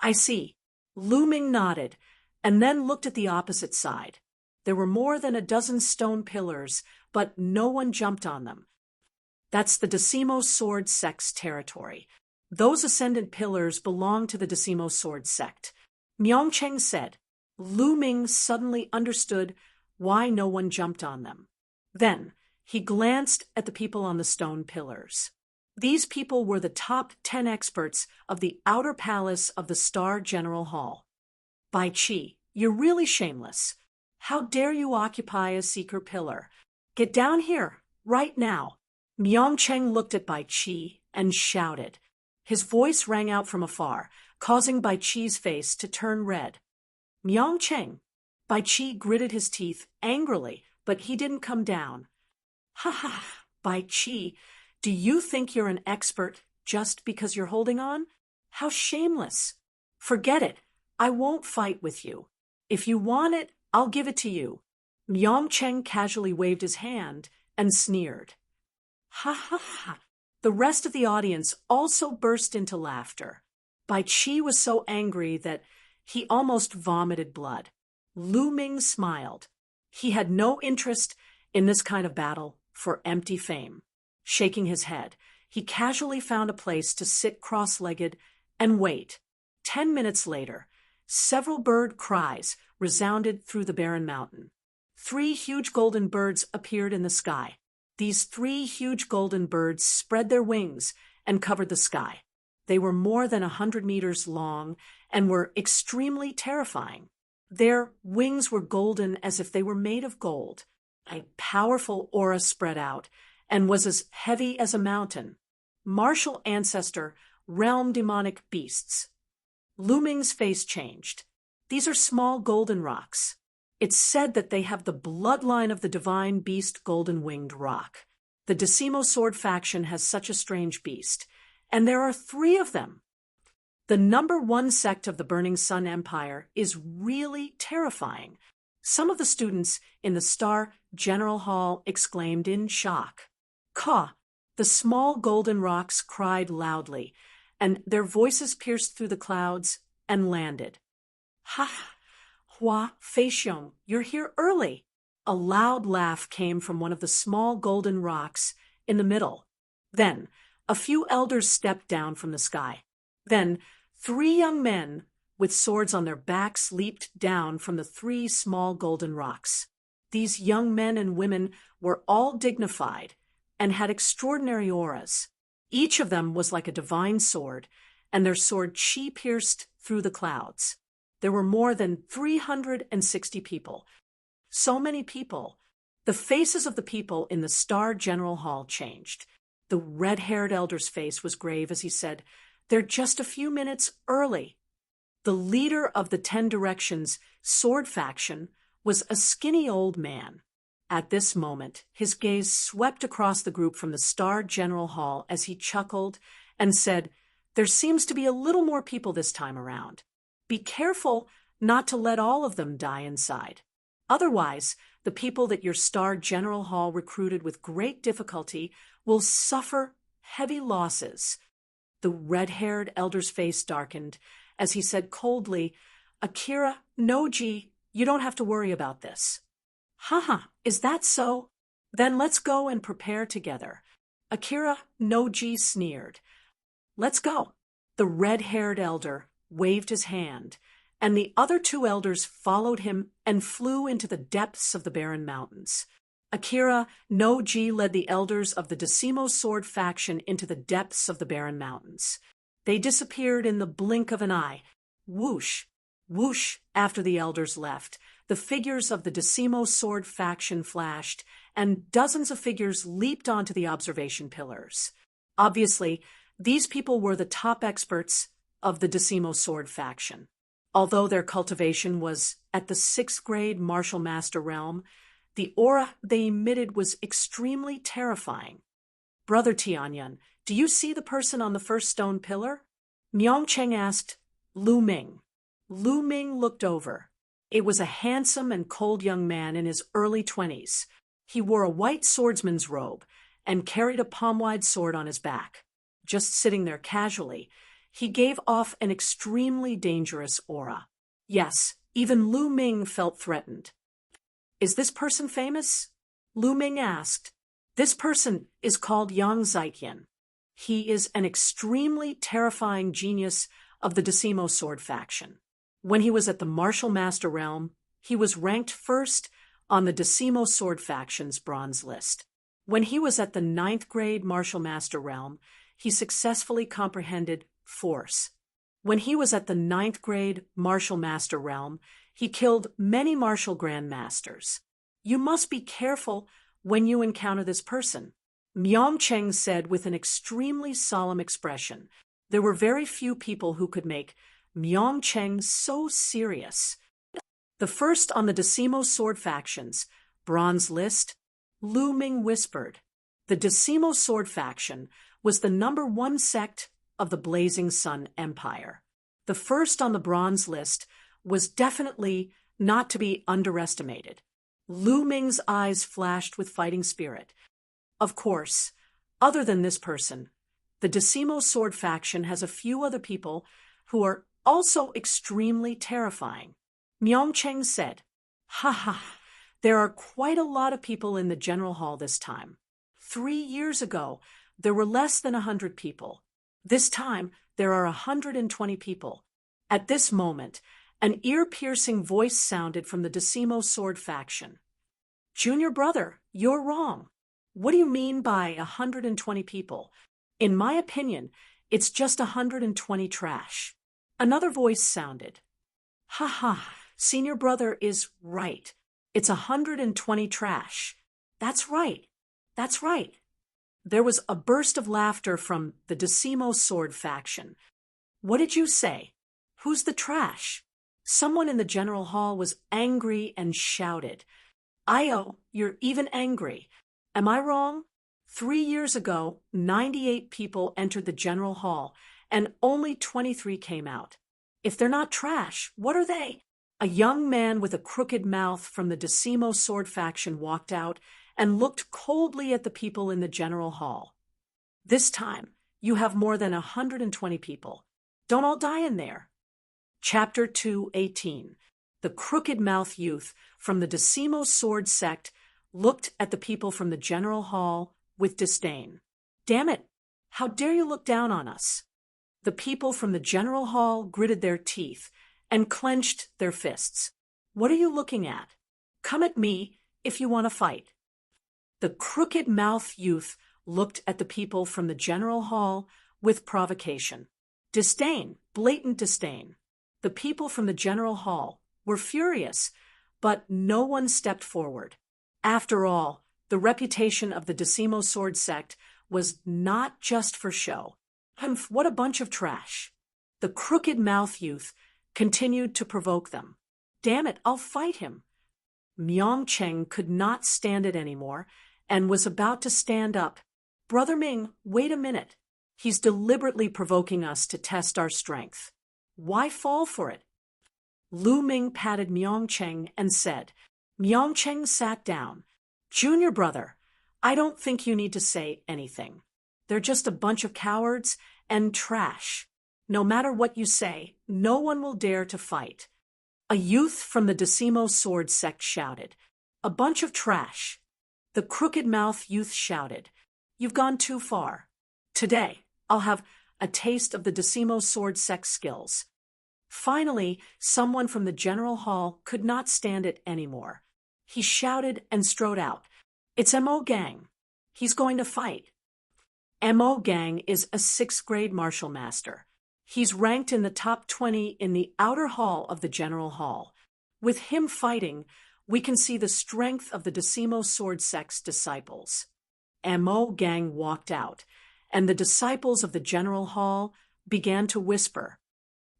I see. Lu Ming nodded, and then looked at the opposite side. There were more than a dozen stone pillars, but no one jumped on them. That's the Decimo Sword Sect's territory. Those ascendant pillars belong to the Decimo Sword Sect. Myeongcheng said. Lu Ming suddenly understood why no one jumped on them. Then he glanced at the people on the stone pillars. These people were the top 10 experts of the outer palace of the Star General Hall. Bai Qi, you're really shameless. How dare you occupy a secret pillar? Get down here, right now. Myeongcheng looked at Bai Qi and shouted. His voice rang out from afar, causing Bai Qi's face to turn red. Myeongcheng. Bai Qi gritted his teeth angrily, but he didn't come down. Ha ha, Bai Qi, do you think you're an expert just because you're holding on? How shameless. Forget it. I won't fight with you. If you want it, I'll give it to you. Myeongcheng casually waved his hand and sneered. Ha ha ha. The rest of the audience also burst into laughter. Bai Qi was so angry that he almost vomited blood. Lu Ming smiled. He had no interest in this kind of battle for empty fame. Shaking his head, he casually found a place to sit cross-legged and wait. 10 minutes later, several bird cries resounded through the barren mountain. 3 huge golden birds appeared in the sky. These 3 huge golden birds spread their wings and covered the sky. They were more than 100 meters long and were extremely terrifying. Their wings were golden as if they were made of gold. A powerful aura spread out and was as heavy as a mountain. Martial ancestor, realm demonic beasts. Lu Ming's face changed. These are small golden rocks. It's said that they have the bloodline of the divine beast golden-winged rock. The Decimo Sword faction has such a strange beast, and there are 3 of them. The number 1 sect of the Burning Sun Empire is really terrifying. Some of the students in the Star General Hall exclaimed in shock. Caw! The small golden rocks cried loudly, and their voices pierced through the clouds and landed. Ha! Hua Feixiong, you're here early. A loud laugh came from one of the small golden rocks in the middle. Then a few elders stepped down from the sky. Then 3 young men with swords on their backs leaped down from the 3 small golden rocks. These young men and women were all dignified and had extraordinary auras. Each of them was like a divine sword, and their sword chi pierced through the clouds. There were more than 360 people. So many people. The faces of the people in the Star General Hall changed. The red-haired elder's face was grave as he said, "They're just a few minutes early." The leader of the 10 Directions sword faction was a skinny old man. At this moment, his gaze swept across the group from the Star General Hall as he chuckled and said, "There seems to be a little more people this time around. Be careful not to let all of them die inside. Otherwise, the people that your Star General Hall recruited with great difficulty will suffer heavy losses." The red-haired elder's face darkened as he said coldly, "Akira, Noji, you don't have to worry about this." "Haha, is that so? Then let's go and prepare together." Akira Noji sneered. "Let's go." The red-haired elder waved his hand, and the other 2 elders followed him and flew into the depths of the barren mountains. Akira Noji led the elders of the Decimo Sword faction into the depths of the barren mountains. They disappeared in the blink of an eye. Whoosh, whoosh, after the elders left. The figures of the Decimo Sword faction flashed, and dozens of figures leaped onto the observation pillars. Obviously, these people were the top experts of the Decimo Sword faction. Although their cultivation was at the 6th grade martial master realm, the aura they emitted was extremely terrifying. "Brother Tianyan, do you see the person on the first stone pillar?" Myeongcheng asked Lu Ming. Lu Ming looked over. It was a handsome and cold young man in his early 20s. He wore a white swordsman's robe and carried a palm-wide sword on his back. Just sitting there casually, he gave off an extremely dangerous aura. Yes, even Lu Ming felt threatened. "Is this person famous?" Lu Ming asked. "This person is called Yang Zietian. He is an extremely terrifying genius of the Decimo Sword faction. When he was at the Martial Master realm, he was ranked first on the Decimo Sword faction's bronze list. When he was at the 9th grade Martial Master realm, he successfully comprehended force. When he was at the 9th grade Martial Master realm, he killed many martial grandmasters. You must be careful when you encounter this person," Myong Cheng said with an extremely solemn expression. There were very few people who could make Myong Cheng so serious. "The first on the Decimo Sword faction's bronze list," Lu Ming whispered. The Decimo Sword faction was the #1 sect of the Blazing Sun Empire. The first on the bronze list was definitely not to be underestimated. Lu Ming's eyes flashed with fighting spirit. "Of course, other than this person, the Decimo Sword faction has a few other people who are also extremely terrifying," Myong Cheng said. "Ha ha, there are quite a lot of people in the General Hall this time. 3 years ago, there were less than 100 people. This time, there are 120 people." At this moment, an ear-piercing voice sounded from the Decimo Sword faction. "Junior brother, you're wrong. What do you mean by 120 people? In my opinion, it's just 120 trash." Another voice sounded. "Ha ha, senior brother is right. It's 120 trash. That's right. That's right." There was a burst of laughter from the Decimo Sword faction. "What did you say? Who's the trash?" Someone in the General Hall was angry and shouted. "Io, you're even angry. Am I wrong? 3 years ago, 98 people entered the General Hall, and only 23 came out. If they're not trash, what are they?" A young man with a crooked mouth from the Decimo Sword faction walked out and looked coldly at the people in the General Hall. "This time, you have more than 120 people. Don't all die in there." Chapter 2:18. The crooked mouth youth from the Decimo Sword sect looked at the people from the General Hall with disdain. "Damn it! How dare you look down on us?" The people from the General Hall gritted their teeth and clenched their fists. "What are you looking at? Come at me if you want to fight." The crooked mouth youth looked at the people from the General Hall with provocation. Disdain, blatant disdain. The people from the General Hall were furious, but no one stepped forward. After all, the reputation of the Decimo Sword sect was not just for show. Humph, what a bunch of trash. The crooked mouth youth continued to provoke them. "Damn it, I'll fight him." Myong Cheng could not stand it anymore and was about to stand up. "Brother Ming, wait a minute. He's deliberately provoking us to test our strength. Why fall for it?" Lu Ming patted Myong Cheng and said. Myong Cheng sat down. "Junior brother, I don't think you need to say anything. They're just a bunch of cowards and trash. No matter what you say, no one will dare to fight." A youth from the Decimo Sword sect shouted. "A bunch of trash." The crooked mouth youth shouted. "You've gone too far. Today, I'll have a taste of the Decimo Sword sect skills." Finally, someone from the General Hall could not stand it anymore. He shouted and strode out. "It's M.O. Gang. He's going to fight." M.O. Gang is a 6th grade martial master. He's ranked in the top 20 in the outer hall of the General Hall. With him fighting, we can see the strength of the Decimo Sword sect's disciples. M.O. Gang walked out, and the disciples of the General Hall began to whisper.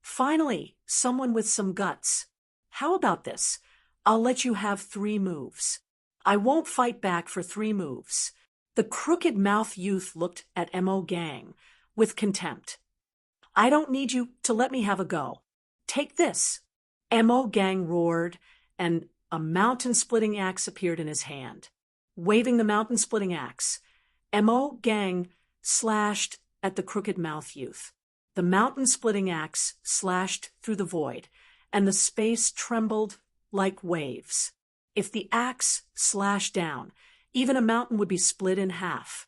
"Finally, someone with some guts. How about this? I'll let you have 3 moves. I won't fight back for 3 moves." The crooked mouth youth looked at M.O. Gang with contempt. "I don't need you to let me have a go. Take this." Mo Gang roared, and a mountain-splitting axe appeared in his hand. Waving the mountain-splitting axe, Mo Gang slashed at the crooked-mouthed youth. The mountain-splitting axe slashed through the void, and the space trembled like waves. If the axe slashed down, even a mountain would be split in half.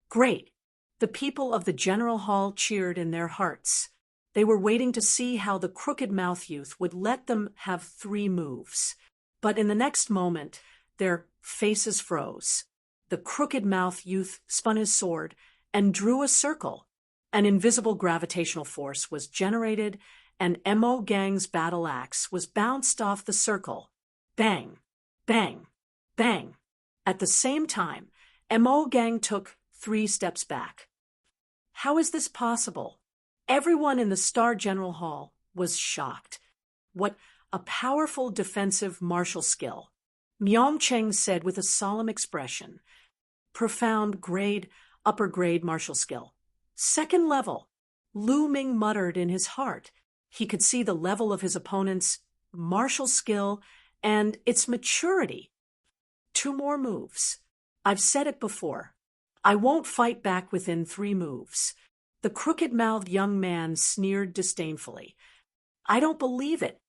Great! The people of the general hall cheered in their hearts. They were waiting to see how the crooked-mouthed youth would let them have 3 moves. But in the next moment, their faces froze. The crooked-mouthed youth spun his sword and drew a circle. An invisible gravitational force was generated, and Mo Gang's battle axe was bounced off the circle. Bang! Bang! Bang! At the same time, Mo Gang took 3 steps back. How is this possible? Everyone in the Star General Hall was shocked. What a powerful defensive martial skill. Myong Cheng said with a solemn expression. Profound grade, upper grade martial skill. 2nd level. Lu Ming muttered in his heart. He could see the level of his opponent's martial skill and its maturity. 2 more moves. I've said it before. I won't fight back within 3 moves. The crooked-mouthed young man sneered disdainfully. I don't believe it.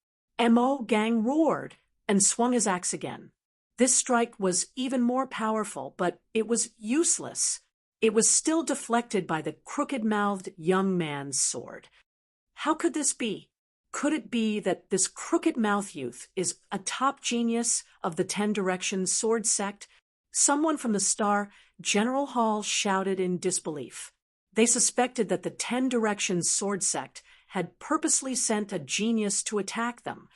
Mo Gang roared and swung his axe again. This strike was even more powerful, but it was useless. It was still deflected by the crooked-mouthed young man's sword. How could this be? Could it be that this crooked-mouthed youth is a top genius of the 10 Directions sword sect? Someone from the Star General Hall shouted in disbelief. They suspected that the 10 Directions sword sect had purposely sent a genius to attack them.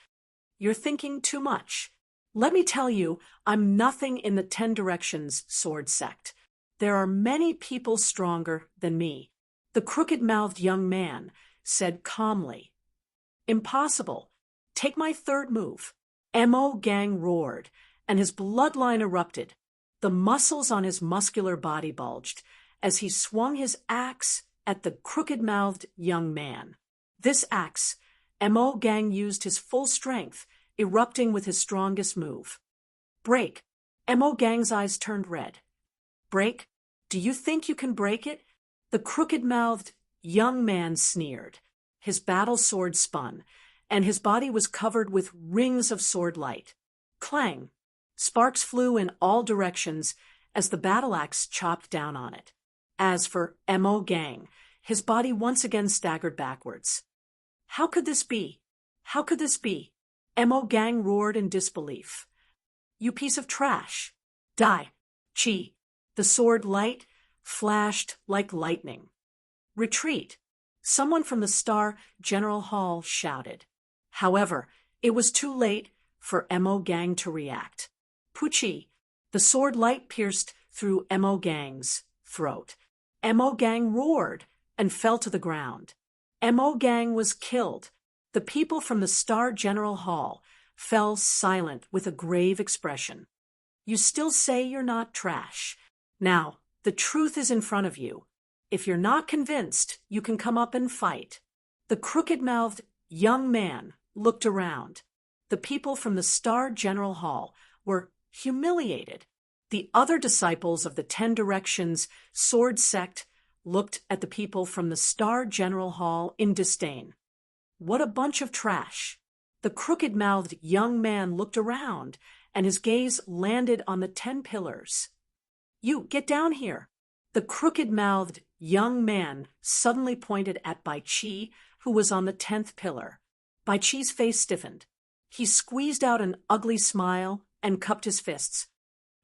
You're thinking too much. Let me tell you, I'm nothing in the 10 Directions sword sect. There are many people stronger than me, the crooked-mouthed young man said calmly. Impossible. Take my 3rd move. Mo Gang roared, and his bloodline erupted. The muscles on his muscular body bulged as he swung his axe at the crooked-mouthed young man. This axe, Mo Gang used his full strength, erupting with his strongest move. Break. Mo Gang's eyes turned red. Break? Do you think you can break it? The crooked-mouthed young man sneered. His battle sword spun, and his body was covered with rings of sword light. Clang! Sparks flew in all directions as the battle axe chopped down on it. As for Mo Gang, his body once again staggered backwards. How could this be? How could this be? Mo Gang roared in disbelief. You piece of trash. Die. Chi. The sword light flashed like lightning. Retreat. Someone from the Star General Hall shouted. However, it was too late for Mo Gang to react. Puchi. The sword light pierced through Mo Gang's throat. Mo Gang roared and fell to the ground. Mo Gang was killed. The people from the Star General Hall fell silent with a grave expression. You still say you're not trash. Now, the truth is in front of you. If you're not convinced, you can come up and fight. The crooked-mouthed young man looked around. The people from the Star General Hall were humiliated. The other disciples of the 10 Directions sword sect looked at the people from the Star General Hall in disdain. What a bunch of trash. The crooked-mouthed young man looked around, and his gaze landed on the 10 pillars. You, get down here. The crooked-mouthed young man suddenly pointed at Bai Chi, who was on the 10th pillar. Bai Chi's face stiffened. He squeezed out an ugly smile and cupped his fists.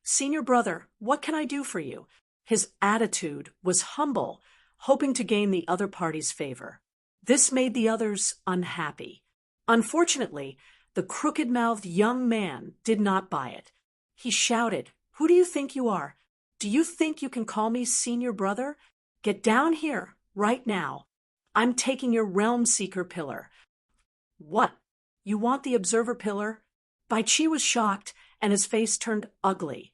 Senior brother, what can I do for you? His attitude was humble, hoping to gain the other party's favor. This made the others unhappy. Unfortunately, the crooked-mouthed young man did not buy it. He shouted, Who do you think you are? Do you think you can call me senior brother? Get down here, right now. I'm taking your Realm Seeker pillar. What? You want the Observer pillar? Bai Chi was shocked, and his face turned ugly.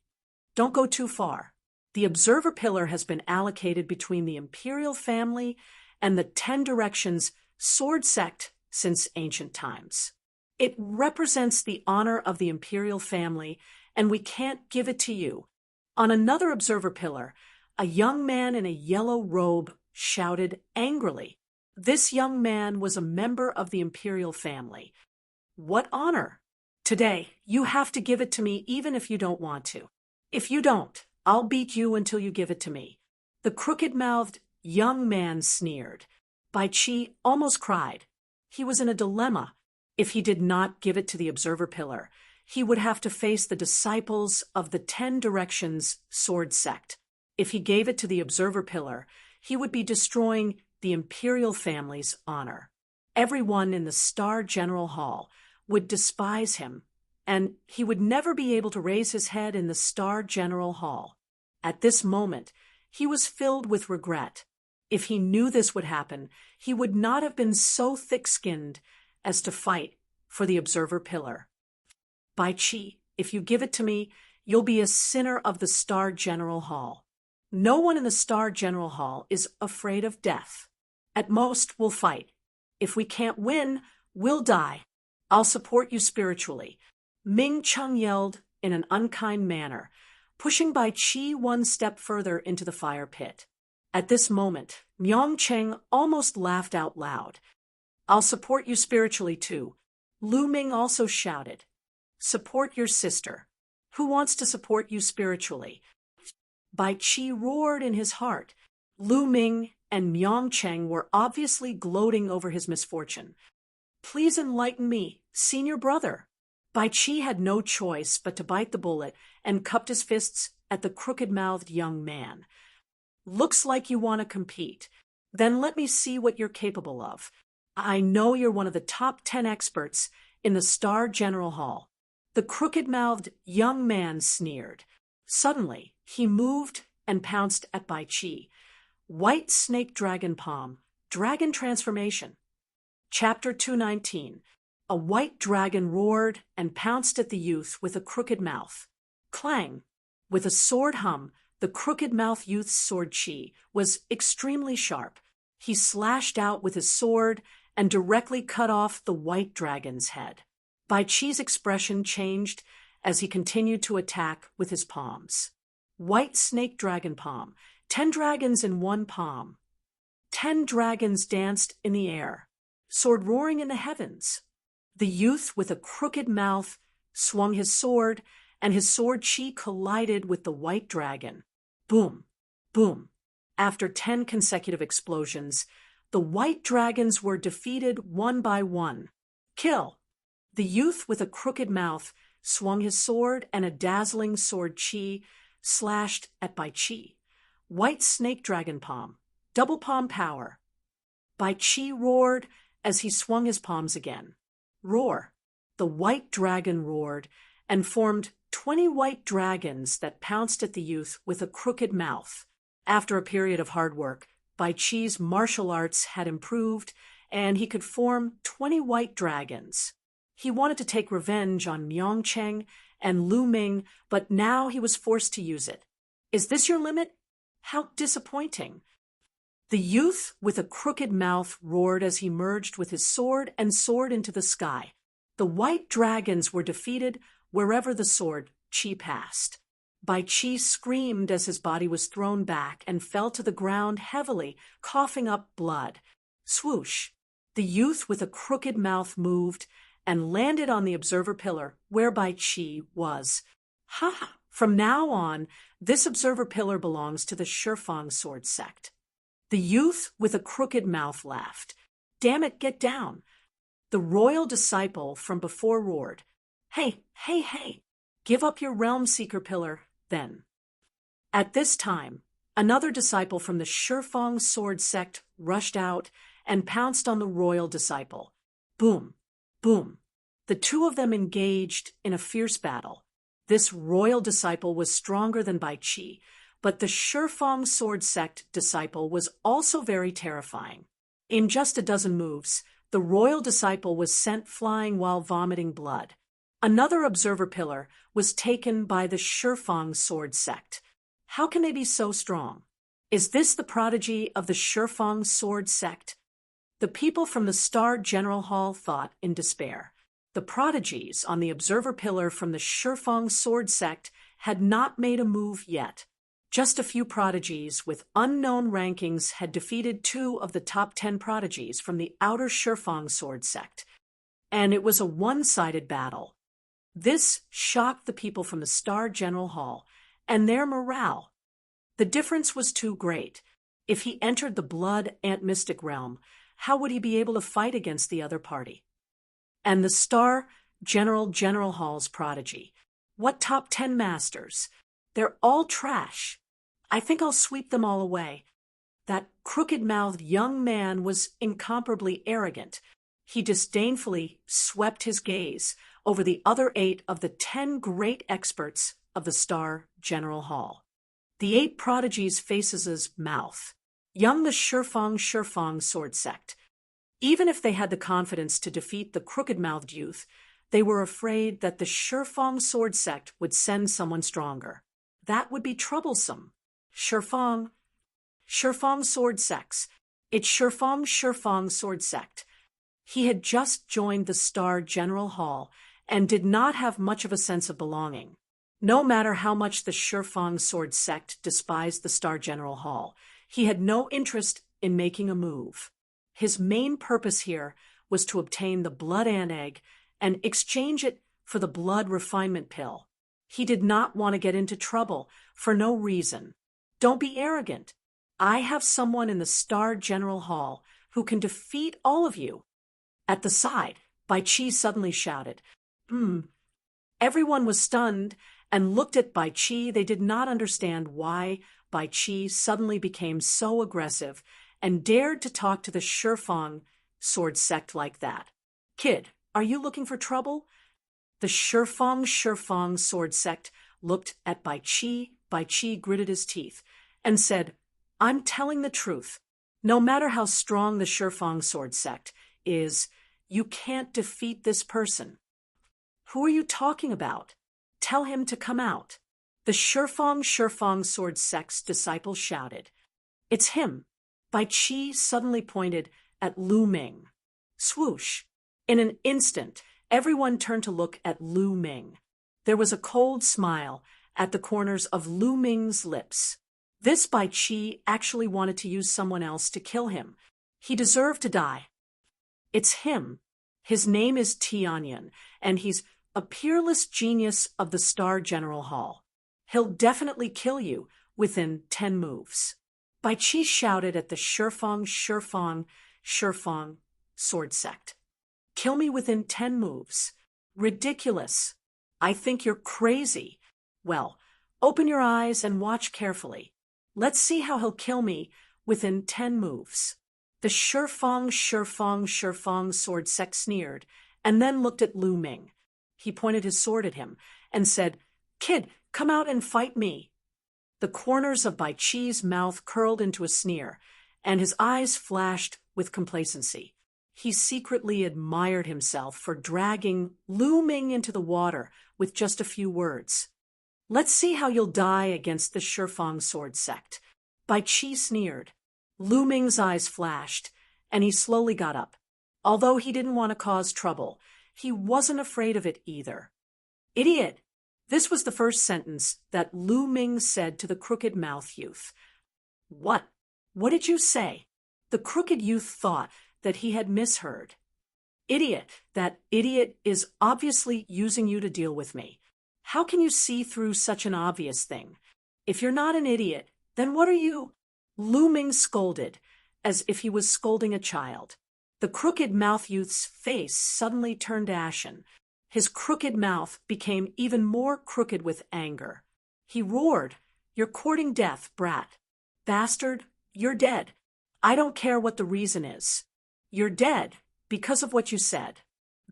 Don't go too far. The Observer pillar has been allocated between the Imperial family and the 10 Directions sword sect since ancient times. It represents the honor of the imperial family, and we can't give it to you. On another observer pillar, a young man in a yellow robe shouted angrily. This young man was a member of the imperial family. What honor? Today, you have to give it to me even if you don't want to. If you don't, I'll beat you until you give it to me. The crooked-mouthed young man sneered. Bai Qi almost cried. He was in a dilemma. If he did not give it to the observer pillar, he would have to face the disciples of the 10 Directions sword sect. If he gave it to the observer pillar, he would be destroying the imperial family's honor. Everyone in the Star General Hall would despise him, and he would never be able to raise his head in the Star General Hall. At this moment, he was filled with regret. If he knew this would happen, he would not have been so thick-skinned as to fight for the observer pillar. Bai Qi, if you give it to me, you'll be a sinner of the Star General Hall. No one in the Star General Hall is afraid of death. At most, we'll fight. If we can't win, we'll die. I'll support you spiritually. Ming Cheng yelled in an unkind manner, pushing Bai Qi one step further into the fire pit. At this moment, Myong Cheng almost laughed out loud. I'll support you spiritually too. Lu Ming also shouted. Support your sister. Who wants to support you spiritually? Bai Qi roared in his heart. Lu Ming and Myong Cheng were obviously gloating over his misfortune. Please enlighten me, senior brother. Bai Qi had no choice but to bite the bullet and cupped his fists at the crooked-mouthed young man. Looks like you want to compete. Then let me see what you're capable of. I know you're one of the top 10 experts in the Star General Hall. The crooked-mouthed young man sneered. Suddenly, he moved and pounced at Bai Qi. White Snake Dragon Palm, Dragon Transformation. Chapter 219. A white dragon roared and pounced at the youth with a crooked mouth. Clang! With a sword hum, the crooked-mouthed youth's sword chi was extremely sharp. He slashed out with his sword and directly cut off the white dragon's head. Bai Qi's expression changed as he continued to attack with his palms. White Snake Dragon Palm, 10 dragons in one palm. 10 dragons danced in the air, sword roaring in the heavens. The youth with a crooked mouth swung his sword, and his sword chi collided with the white dragon. Boom, boom. After 10 consecutive explosions, the white dragons were defeated one by one. Kill! The youth with a crooked mouth swung his sword, and a dazzling sword chi slashed at Bai Qi. White Snake Dragon Palm, double palm power. Bai Qi roared as he swung his palms again. Roar! The white dragon roared and formed 20 white dragons that pounced at the youth with a crooked mouth. After a period of hard work, Bai Qi's martial arts had improved, and he could form 20 white dragons. He wanted to take revenge on Myong Cheng and Lu Ming, but now he was forced to use it. Is this your limit? How disappointing. The youth with a crooked mouth roared as he merged with his sword and soared into the sky. The white dragons were defeated wherever the sword chi passed. Bai Qi screamed as his body was thrown back and fell to the ground heavily, coughing up blood. Swoosh! The youth with a crooked mouth moved and landed on the observer pillar where Bai Qi was. Ha! From now on, this observer pillar belongs to the Shifang sword sect. The youth with a crooked mouth laughed. Damn it, get down. The royal disciple from before roared. Hey, hey, hey, give up your realm seeker pillar, then. At this time, another disciple from the Shifang sword sect rushed out and pounced on the royal disciple. Boom, boom. The two of them engaged in a fierce battle. This royal disciple was stronger than Bai Qi, but the Shifang sword sect disciple was also very terrifying. In just a dozen moves, the royal disciple was sent flying while vomiting blood. Another observer pillar was taken by the Shifang sword sect. How can they be so strong? Is this the prodigy of the Shifang sword sect? The people from the Star General Hall thought in despair. The prodigies on the observer pillar from the Shifeng sword sect had not made a move yet. Just a few prodigies with unknown rankings had defeated 2 of the top 10 prodigies from the outer Shifeng sword sect, and it was a one-sided battle. This shocked the people from the Star General Hall and their morale. The difference was too great. If he entered the blood and mystic realm, how would he be able to fight against the other party? And the Star General Hall's prodigy. What top 10 masters? They're all trash. I think I'll sweep them all away. That crooked-mouthed young man was incomparably arrogant. He disdainfully swept his gaze over the other 8 of the 10 great experts of the Star General Hall. The 8 prodigies' faces' mouth. Young the Shifeng sword sect. Even if they had the confidence to defeat the crooked-mouthed youth, they were afraid that the Shifeng sword sect would send someone stronger. That would be troublesome. Shifeng sword sects. It's Shifeng sword sect. He had just joined the Star General Hall and did not have much of a sense of belonging. No matter how much the Shifeng sword sect despised the Star General Hall, he had no interest in making a move. His main purpose here was to obtain the blood ant egg and exchange it for the blood refinement pill. He did not want to get into trouble for no reason. Don't be arrogant. I have someone in the Star General Hall who can defeat all of you. At the side, Bai Qi suddenly shouted. Everyone was stunned and looked at Bai Qi. They did not understand why Bai Qi suddenly became so aggressive and dared to talk to the Shifeng sword sect like that. Kid, are you looking for trouble? The Shifeng sword sect looked at Bai Qi. Bai Qi gritted his teeth and said, I'm telling the truth. No matter how strong the Shifeng sword sect is, you can't defeat this person. Who are you talking about? Tell him to come out. The Shifeng sword sect's disciples shouted. It's him. Bai Qi suddenly pointed at Lu Ming. Swoosh! In an instant, everyone turned to look at Lu Ming. There was a cold smile at the corners of Lu Ming's lips. This Bai Qi actually wanted to use someone else to kill him. He deserved to die. It's him. His name is Tianyan, and he's a peerless genius of the Star General Hall. He'll definitely kill you within 10 moves. Bai Qi shouted at the Shifeng sword sect. Kill me within 10 moves. Ridiculous. I think you're crazy. Well, open your eyes and watch carefully. Let's see how he'll kill me within 10 moves. The Shifeng sword sect sneered and then looked at Lu Ming. He pointed his sword at him and said, Kid, come out and fight me. The corners of Bai Qi's mouth curled into a sneer, and his eyes flashed with complacency. He secretly admired himself for dragging Lu Ming into the water with just a few words. Let's see how you'll die against the Shifeng sword sect. Bai Qi sneered. Lu Ming's eyes flashed, and he slowly got up. Although he didn't want to cause trouble, he wasn't afraid of it either. Idiot! This was the first sentence that Lu Ming said to the crooked-mouthed youth. What? What did you say? The crooked youth thought that he had misheard. Idiot! That idiot is obviously using you to deal with me. How can you see through such an obvious thing? If you're not an idiot, then what are you? Lu Ming scolded, as if he was scolding a child. The crooked-mouthed youth's face suddenly turned ashen. His crooked mouth became even more crooked with anger. He roared, You're courting death, brat. Bastard, you're dead. I don't care what the reason is. You're dead because of what you said.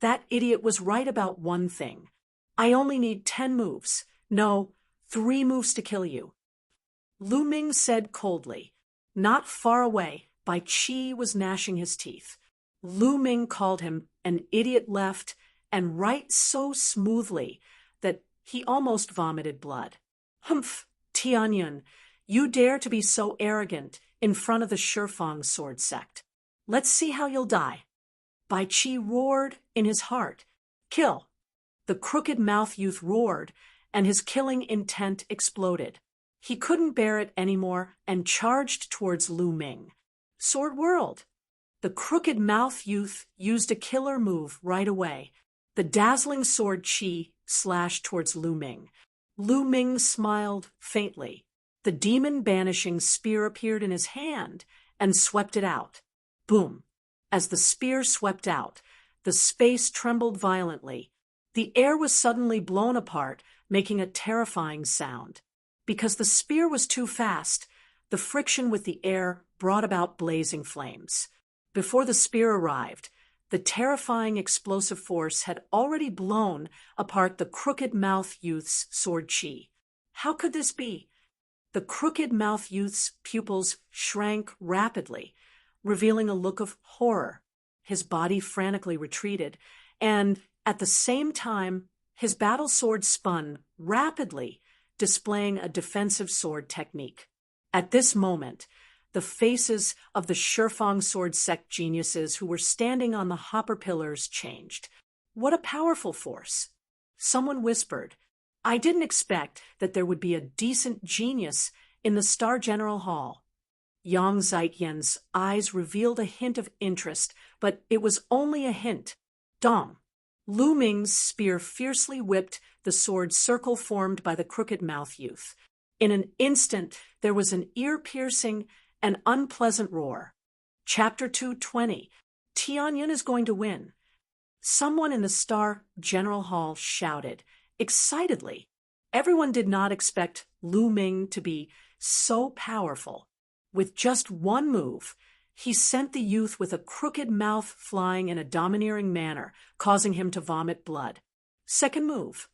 That idiot was right about one thing. I only need 10 moves. No, 3 moves to kill you. Lu Ming said coldly. Not far away, Bai Qi was gnashing his teeth. Lu Ming called him an idiot left and right so smoothly that he almost vomited blood. Humph, Tianyan, you dare to be so arrogant in front of the Shifeng sword sect. Let's see how you'll die. Bai Qi roared in his heart. Kill! The crooked-mouthed youth roared, and his killing intent exploded. He couldn't bear it anymore and charged towards Lu Ming. Sword whirled. The crooked-mouthed youth used a killer move right away. The dazzling sword chi slashed towards Lu Ming. Lu Ming smiled faintly. The demon-banishing spear appeared in his hand and swept it out. Boom! As the spear swept out, the space trembled violently. The air was suddenly blown apart, making a terrifying sound. Because the spear was too fast, the friction with the air brought about blazing flames. Before the spear arrived, the terrifying explosive force had already blown apart the crooked-mouthed youth's sword chi. How could this be? The crooked-mouthed youth's pupils shrank rapidly, revealing a look of horror. His body frantically retreated, and at the same time, his battle sword spun rapidly, displaying a defensive sword technique. At this moment, the faces of the Shifang sword sect geniuses who were standing on the hopper pillars changed. What a powerful force! Someone whispered, "I didn't expect that there would be a decent genius in the Star General Hall." Yang Zietian's eyes revealed a hint of interest, but it was only a hint. Dong! Lu Ming's spear fiercely whipped the sword circle formed by the crooked-mouthed youth. In an instant, there was an ear-piercing and unpleasant roar. Chapter 220. Tianyin is going to win. Someone in the Star General Hall shouted, excitedly. Everyone did not expect Lu Ming to be so powerful. With just one move, he sent the youth with a crooked mouth flying in a domineering manner, causing him to vomit blood. Second move.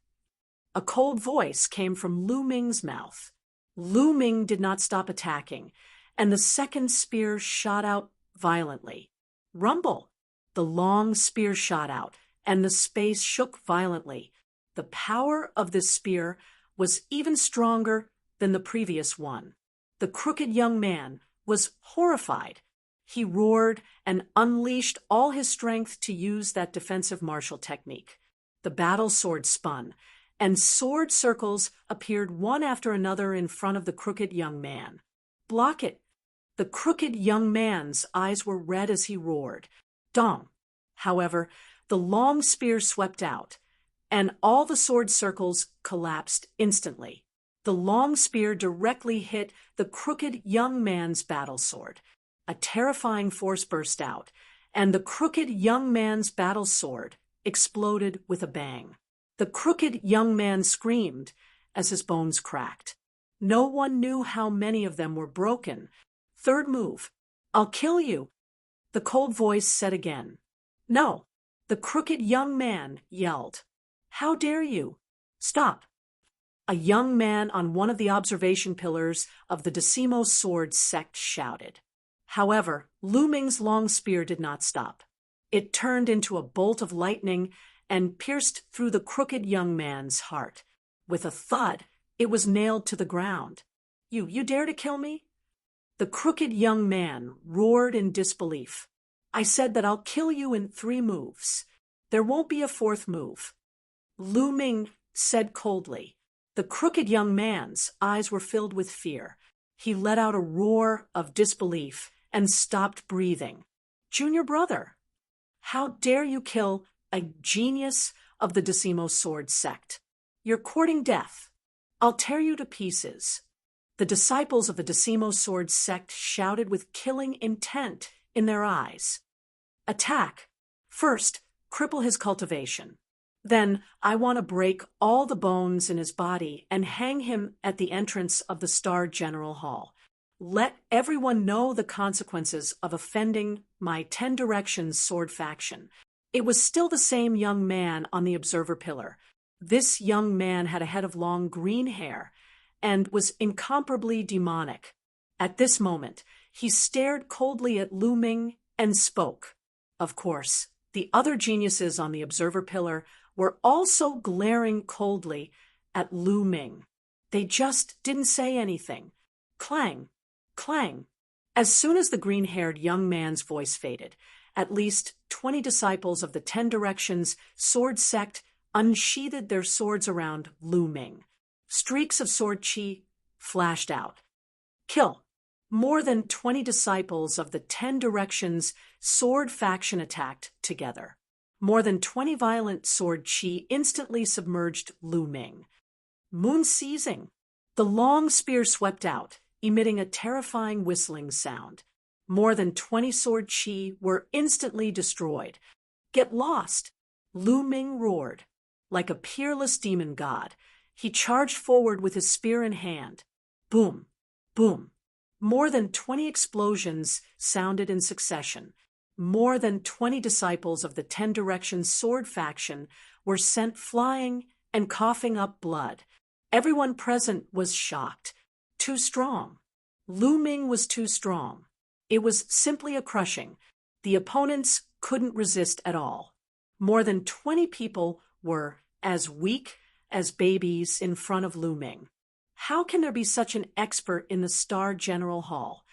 A cold voice came from Lu Ming's mouth. Lu Ming did not stop attacking, and the second spear shot out violently. Rumble! The long spear shot out, and the space shook violently. The power of this spear was even stronger than the previous one. The crooked young man was horrified. He roared and unleashed all his strength to use that defensive martial technique. The battle sword spun, and sword circles appeared one after another in front of the crooked young man. Block it! The crooked young man's eyes were red as he roared. Dong! However, the long spear swept out, and all the sword circles collapsed instantly. The long spear directly hit the crooked young man's battle sword. A terrifying force burst out, and the crooked young man's battle sword exploded with a bang. The crooked young man screamed as his bones cracked. No one knew how many of them were broken. Third move. I'll kill you, the cold voice said again. No, the crooked young man yelled. How dare you? Stop. A young man on one of the observation pillars of the Decimo sword sect shouted. However, Lu Ming's long spear did not stop. It turned into a bolt of lightning and pierced through the crooked young man's heart. With a thud, it was nailed to the ground. You dare to kill me? The crooked young man roared in disbelief. I said that I'll kill you in 3 moves. There won't be a 4th move. Lu Ming said coldly. The crooked young man's eyes were filled with fear. He let out a roar of disbelief and stopped breathing. Junior brother, how dare you kill a genius of the Decimo sword sect? You're courting death. I'll tear you to pieces. The disciples of the Decimo sword sect shouted with killing intent in their eyes. Attack. First, cripple his cultivation. Then I want to break all the bones in his body and hang him at the entrance of the Star General Hall. Let everyone know the consequences of offending my 10 Directions sword faction. It was still the same young man on the observer pillar. This young man had a head of long green hair and was incomparably demonic. At this moment, he stared coldly at Lu Ming and spoke. Of course, the other geniuses on the observer pillar were also glaring coldly at Lu Ming. They just didn't say anything. Clang, clang. As soon as the green-haired young man's voice faded, at least 20 disciples of the 10 Directions sword sect unsheathed their swords around Lu Ming. Streaks of sword qi flashed out. Kill. More than 20 disciples of the 10 Directions sword faction attacked together. More than 20 violent sword qi instantly submerged Lu Ming. Moon seizing. The long spear swept out, emitting a terrifying whistling sound. More than 20 sword qi were instantly destroyed. Get lost! Lu Ming roared. Like a peerless demon god, he charged forward with his spear in hand. Boom! Boom! More than 20 explosions sounded in succession. More than 20 disciples of the 10 Directions sword faction were sent flying and coughing up blood. Everyone present was shocked. Too strong. Lu Ming was too strong. It was simply a crushing. The opponents couldn't resist at all. More than 20 people were as weak as babies in front of Lu Ming. How can there be such an expert in the Star General Hall?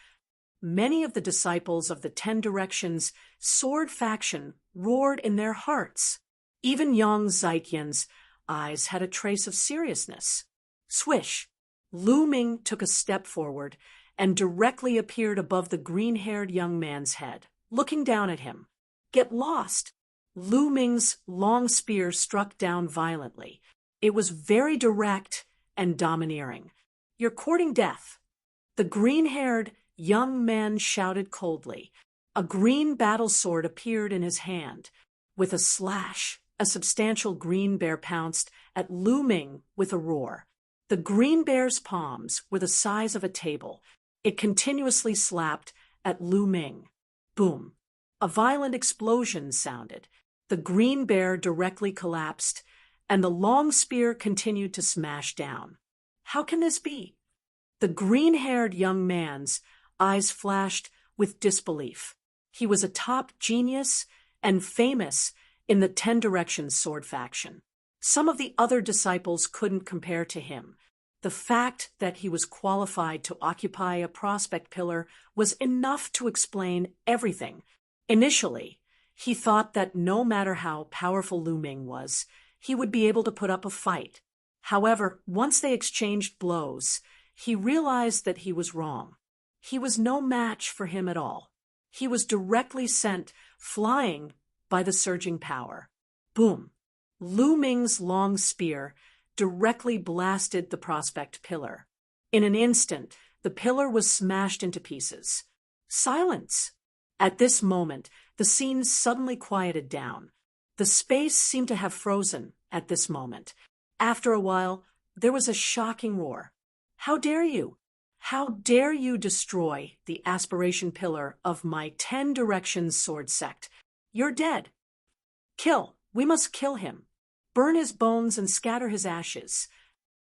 Many of the disciples of the 10 Directions sword faction roared in their hearts. Even Yang Zaiqian's eyes had a trace of seriousness. Swish! Lu Ming took a step forward and directly appeared above the green-haired young man's head, looking down at him. Get lost! Lu Ming's long spear struck down violently. It was very direct and domineering. You're courting death. The green-haired young man shouted coldly. A green battle sword appeared in his hand. With a slash, a substantial green bear pounced at Lu Ming with a roar. The green bear's palms were the size of a table. It continuously slapped at Lu Ming. Boom! A violent explosion sounded. The green bear directly collapsed, and the long spear continued to smash down. How can this be? The green-haired young man's eyes flashed with disbelief. He was a top genius and famous in the 10 Directions sword faction. Some of the other disciples couldn't compare to him. The fact that he was qualified to occupy a prospect pillar was enough to explain everything. Initially, he thought that no matter how powerful Lu Ming was, he would be able to put up a fight. However, once they exchanged blows, he realized that he was wrong. He was no match for him at all. He was directly sent flying by the surging power. Boom! Lu Ming's long spear directly blasted the prospect pillar. In an instant, the pillar was smashed into pieces. Silence! At this moment, the scene suddenly quieted down. The space seemed to have frozen at this moment. After a while, there was a shocking roar. How dare you? How dare you destroy the aspiration pillar of my 10 Directions sword sect? You're dead. Kill. We must kill him. Burn his bones and scatter his ashes.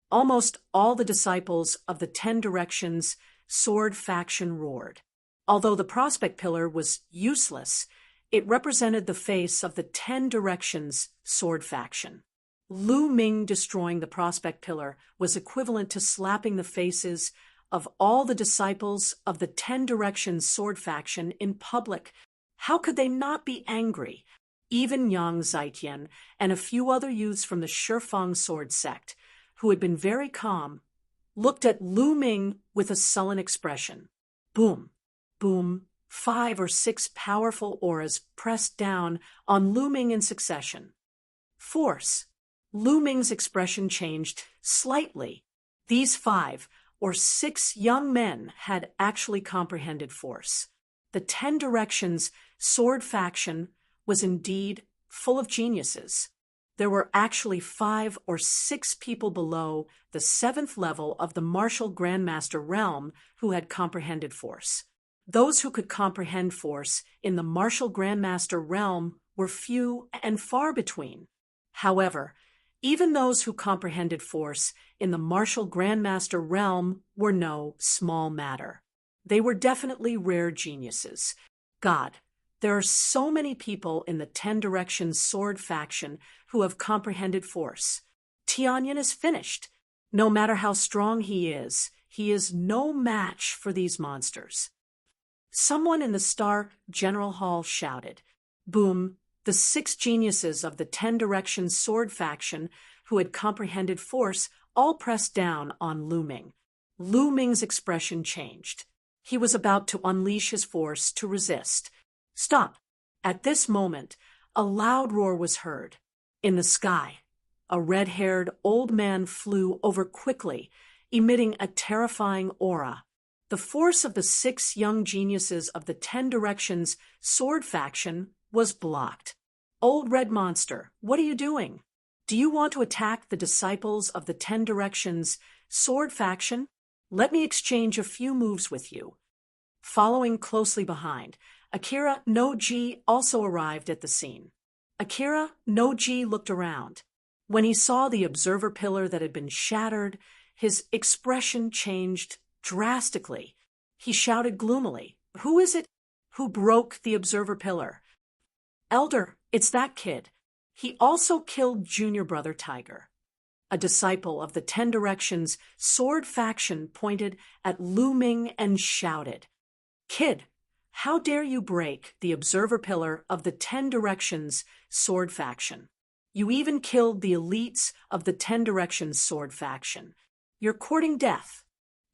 Almost all the disciples of the 10 Directions sword faction roared. Although the prospect pillar was useless, it represented the face of the 10 Directions sword faction. Lu Ming destroying the prospect pillar was equivalent to slapping the faces of all the disciples of the 10 Directions sword faction in public. How could they not be angry? Even Yang Zaiqian and a few other youths from the Shifeng sword sect, who had been very calm, looked at Lu Ming with a sullen expression. Boom! Boom! 5 or 6 powerful auras pressed down on Lu Ming in succession. Force! Lu Ming's expression changed slightly. These 5 or 6 young men had actually comprehended force. The 10 Directions sword faction was indeed full of geniuses. There were actually 5 or 6 people below the 7th level of the martial Grandmaster realm who had comprehended force. Those who could comprehend force in the martial Grandmaster realm were few and far between. However, even those who comprehended force in the martial Grandmaster realm were no small matter. They were definitely rare geniuses. God, there are so many people in the 10 Directions sword faction who have comprehended force. Tianyan is finished. No matter how strong he is no match for these monsters. Someone in the Star General Hall shouted. Boom! The 6 geniuses of the 10 Directions sword faction who had comprehended force all pressed down on Lu Ming. Lu Ming's expression changed. He was about to unleash his force to resist. Stop! At this moment, a loud roar was heard. In the sky, a red-haired old man flew over quickly, emitting a terrifying aura. The force of the 6 young geniuses of the 10 Directions sword faction was blocked. Old Red Monster, what are you doing? Do you want to attack the disciples of the 10 Directions sword faction? Let me exchange a few moves with you. Following closely behind, Akira no Ji also arrived at the scene. Akira no Ji looked around. When he saw the observer pillar that had been shattered, his expression changed drastically. He shouted gloomily, "Who is it who broke the observer pillar?" "Elder, it's that kid. He also killed junior brother Tiger." A disciple of the 10 Directions sword faction pointed at Lu Ming and shouted, "Kid, how dare you break the observer pillar of the 10 Directions sword faction? You even killed the elites of the 10 Directions sword faction. You're courting death."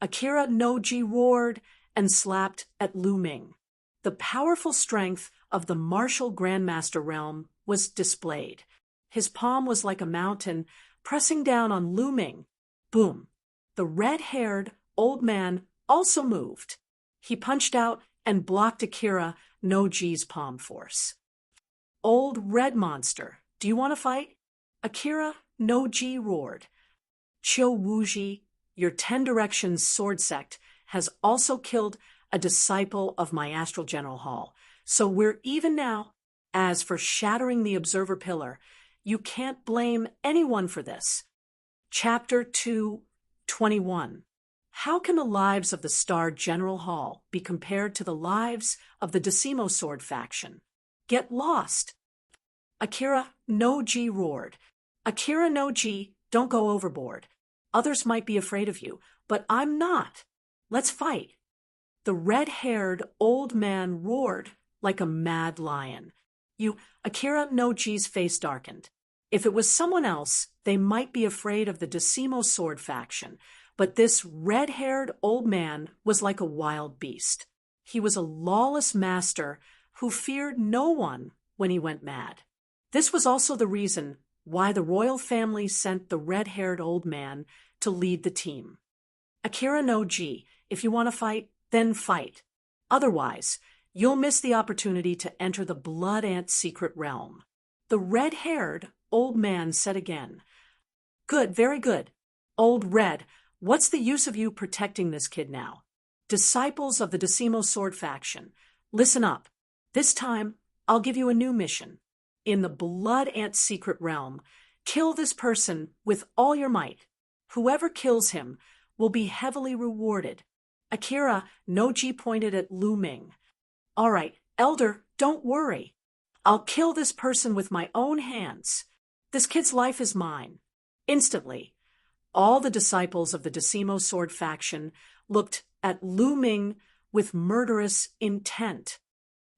Akira no Ji roared and slapped at Lu Ming. The powerful strength of the martial Grandmaster realm was displayed. His palm was like a mountain, pressing down on Lu Ming. Boom! The red-haired old man also moved. He punched out and blocked Akira no Ji's palm force. "Old Red Monster, do you want to fight?" Akira no Ji roared. "Qiu Wuji, your 10 Directions sword sect has also killed a disciple of my Astral General Hall, so we're even now. As for shattering the observer pillar, you can't blame anyone for this." Chapter 2:21. How can the lives of the Star General Hall be compared to the lives of the Decimo Sword faction? Get lost! Akira no Ji roared. "Akira no Ji, don't go overboard. Others might be afraid of you, but I'm not. Let's fight." The red-haired old man roared like a mad lion. Akira no Ji's face darkened. If it was someone else, they might be afraid of the Decimo Sword faction, but this red-haired old man was like a wild beast. He was a lawless master who feared no one when he went mad. This was also the reason why the royal family sent the red-haired old man to lead the team. Akira no Ji, if you want to fight, then fight. Otherwise, you'll miss the opportunity to enter the Blood Ant secret realm. The red-haired old man said again. "Good, very good. Old Red, what's the use of you protecting this kid now? Disciples of the Decimo Sword faction, listen up. This time, I'll give you a new mission. In the Blood Ant secret realm, kill this person with all your might. Whoever kills him will be heavily rewarded." Akira no Ji pointed at Lu Ming. "All right, Elder, don't worry. I'll kill this person with my own hands. This kid's life is mine." Instantly, all the disciples of the Decimo Sword faction looked at Lu Ming with murderous intent.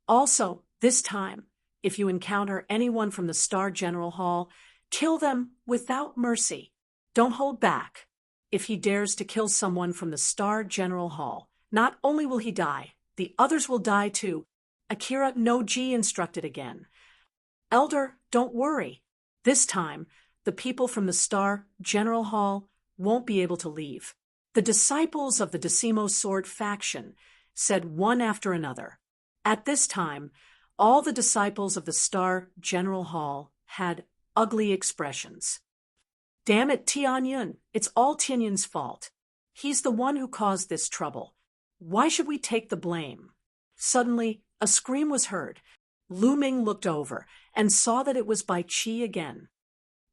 Also, this time, if you encounter anyone from the Star General Hall, kill them without mercy. Don't hold back. If he dares to kill someone from the Star General Hall, not only will he die, the others will die too. Akira no Ji instructed again. "Elder, don't worry. This time, the people from the Star General Hall won't be able to leave." The disciples of the Decimo Sword faction said one after another. At this time, all the disciples of the Star General Hall had ugly expressions. "Damn it, Tianyun, it's all Tianyun's fault. He's the one who caused this trouble. Why should we take the blame?" Suddenly, a scream was heard. Lu Ming looked over and saw that it was Bai Qi again.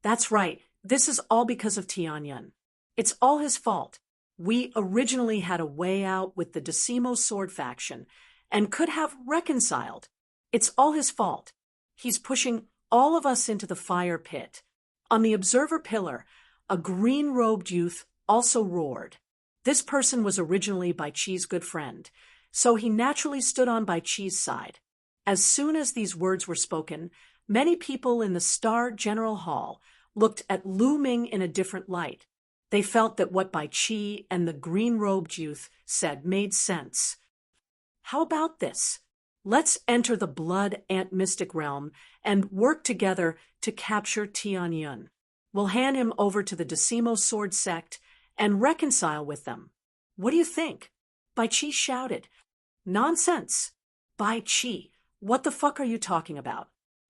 "That's right, this is all because of Tianyun. It's all his fault. We originally had a way out with the Decimo Sword faction and could have reconciled. It's all his fault. He's pushing all of us into the fire pit." On the observer pillar, a green-robed youth also roared. This person was originally Bai Qi's good friend. so he naturally stood on Bai Chi's side. As soon as these words were spoken, many people in the Star General Hall looked at Lu Ming in a different light. They felt that what Bai Chi and the green-robed youth said made sense. How about this? Let's enter the blood ant mystic realm and work together to capture Tianyun. We'll hand him over to the Decimo Sword sect and reconcile with them. What do you think? Bai Chi shouted. Nonsense! Bai Chi, what the fuck are you talking about?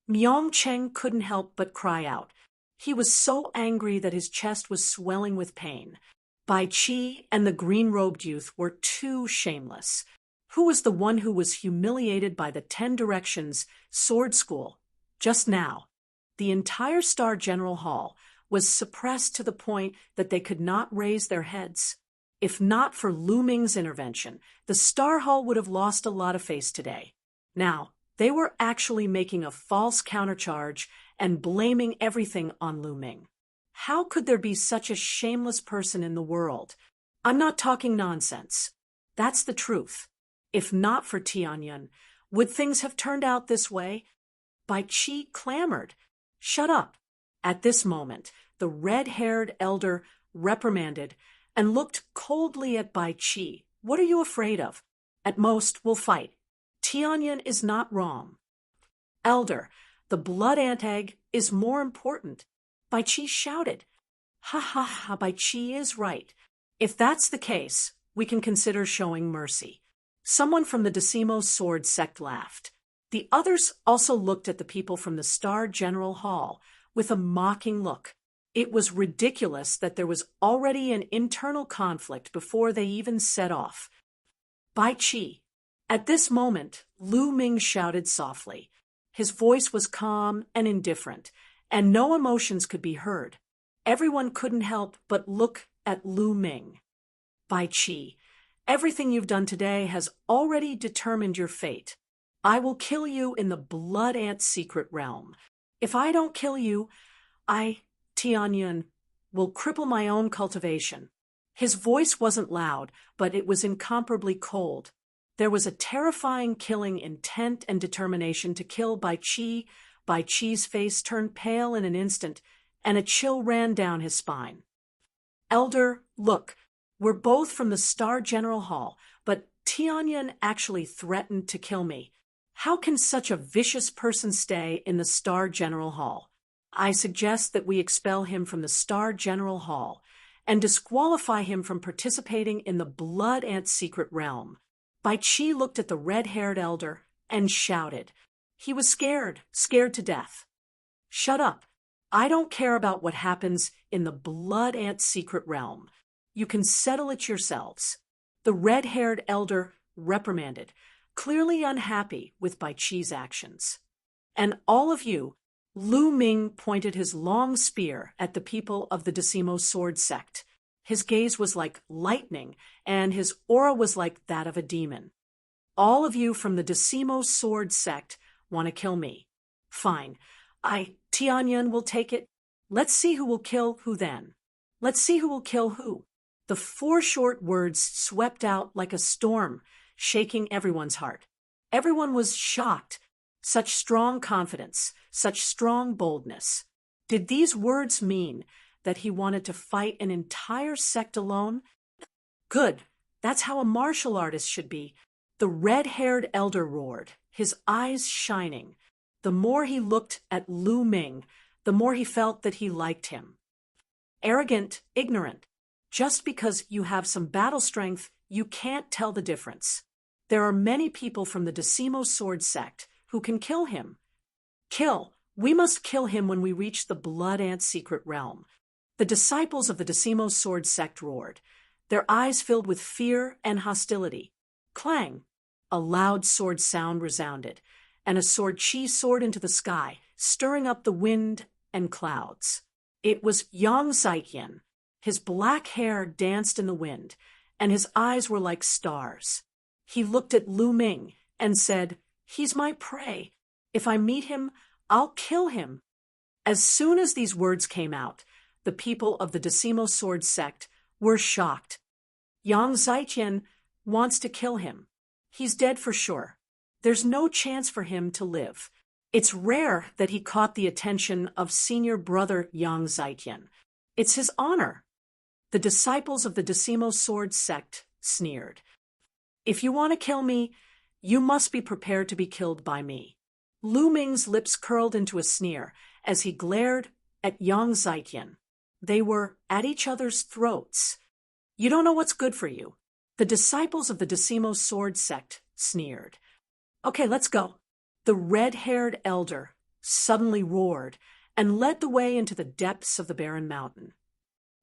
Myong Cheng couldn't help but cry out. He was so angry that his chest was swelling with pain. Bai Chi and the green-robed youth were too shameless. Who was the one who was humiliated by the 10 Directions sword school? Just now, the entire Star General Hall was suppressed to the point that they could not raise their heads. If not for Lu Ming's intervention, the Star Hall would have lost a lot of face today. Now, they were actually making a false countercharge and blaming everything on Lu Ming. How could there be such a shameless person in the world? I'm not talking nonsense. That's the truth. If not for Tianyun, would things have turned out this way? Bai Chi clamored. Shut up. At this moment, the red-haired elder reprimanded and looked coldly at Bai Chi. What are you afraid of? At most, we'll fight. Tianyun is not wrong. Elder, the blood ant egg is more important. Bai Chi shouted. Ha ha ha, Bai Chi is right. If that's the case, we can consider showing mercy. Someone from the Decimo Sword sect laughed. The others also looked at the people from the Star General Hall with a mocking look. It was ridiculous that there was already an internal conflict before they even set off. Bai Chi. At this moment, Lu Ming shouted softly. His voice was calm and indifferent, and no emotions could be heard. Everyone couldn't help but look at Lu Ming. Bai Chi, everything you've done today has already determined your fate. I will kill you in the blood ant secret realm. If I don't kill you, Tianyun, will cripple my own cultivation. His voice wasn't loud, but it was incomparably cold. There was a terrifying killing intent and determination to kill Bai Chi. Bai Chi's face turned pale in an instant, and a chill ran down his spine. Elder, look, we're both from the Star General Hall, but Tianyun actually threatened to kill me. How can such a vicious person stay in the Star General Hall? I suggest that we expel him from the Star General Hall and disqualify him from participating in the Blood Ant Secret Realm. Bai Chi looked at the red-haired elder and shouted. He was scared to death. Shut up. I don't care about what happens in the Blood Ant Secret Realm. You can settle it yourselves. The red-haired elder reprimanded, clearly unhappy with Bai Chi's actions. And all of you, Lu Ming pointed his long spear at the people of the Decimo Sword sect. His gaze was like lightning, and his aura was like that of a demon. All of you from the Decimo Sword sect want to kill me. Fine. Tianyun will take it. Let's see who will kill who then. Let's see who will kill who. The 4 short words swept out like a storm, shaking everyone's heart. Everyone was shocked. Such strong confidence, such strong boldness. Did these words mean that he wanted to fight an entire sect alone? Good. That's how a martial artist should be. The red-haired elder roared, his eyes shining. The more he looked at Lu Ming, the more he felt that he liked him. Arrogant, ignorant. Just because you have some battle strength, you can't tell the difference. There are many people from the Decimo Sword sect who can kill him. Kill. We must kill him when we reach the Blood Ant Secret Realm. The disciples of the Decimo Sword sect roared, their eyes filled with fear and hostility. Clang! A loud sword sound resounded, and a sword chi soared into the sky, stirring up the wind and clouds. It was Yang Zaiqian. His black hair danced in the wind, and his eyes were like stars. He looked at Lu Ming and said, "He's my prey. If I meet him, I'll kill him." As soon as these words came out, the people of the Decimo Sword sect were shocked. Yang Zaiqian wants to kill him. He's dead for sure. There's no chance for him to live. It's rare that he caught the attention of senior brother Yang Zetian. It's his honor. The disciples of the Decimo Sword sect sneered. If you want to kill me, you must be prepared to be killed by me. Lu Ming's lips curled into a sneer as he glared at Yang Zetian. They were at each other's throats. You don't know what's good for you. The disciples of the Decimo Sword sect sneered. Okay, let's go. The red-haired elder suddenly roared and led the way into the depths of the barren mountain.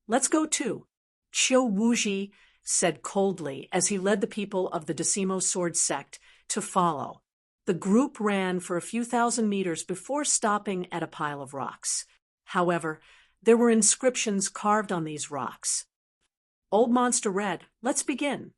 Let's go too, Qiu Wuji said coldly as he led the people of the Decimo Sword sect to follow. The group ran for a few thousand meters before stopping at a pile of rocks. However, there were inscriptions carved on these rocks. Old Monster Red, let's begin.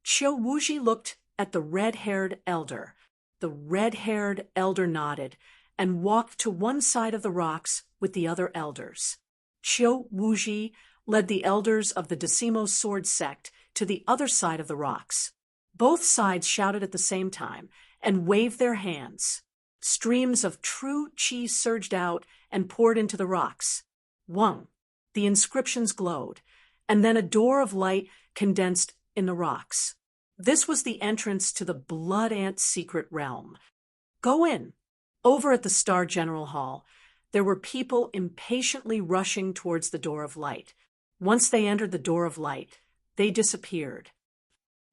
Qiu Wuji looked at the red-haired elder. The red-haired elder nodded and walked to one side of the rocks with the other elders. Qiu Wuji led the elders of the Decimo Sword sect to the other side of the rocks. Both sides shouted at the same time and waved their hands. Streams of true qi surged out and poured into the rocks. Wang. The inscriptions glowed, and then a door of light condensed in the rocks. This was the entrance to the Blood Ant secret realm. Go in. Over at the Star General Hall, there were people impatiently rushing towards the door of light. Once they entered the door of light, they disappeared.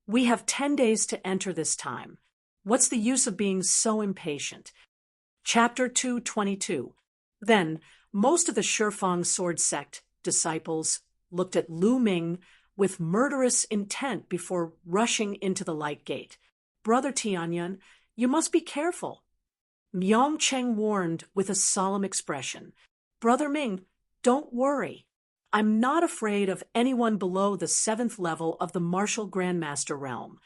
We have 10 days to enter this time. What's the use of being so impatient? Chapter 222. Then, most of the Shifang Sword sect disciples looked at Lu Ming with murderous intent before rushing into the light gate. Brother Tianyun, you must be careful. Myong Cheng warned with a solemn expression. Brother Ming, don't worry. I'm not afraid of anyone below the 7th level of the Martial Grandmaster realm.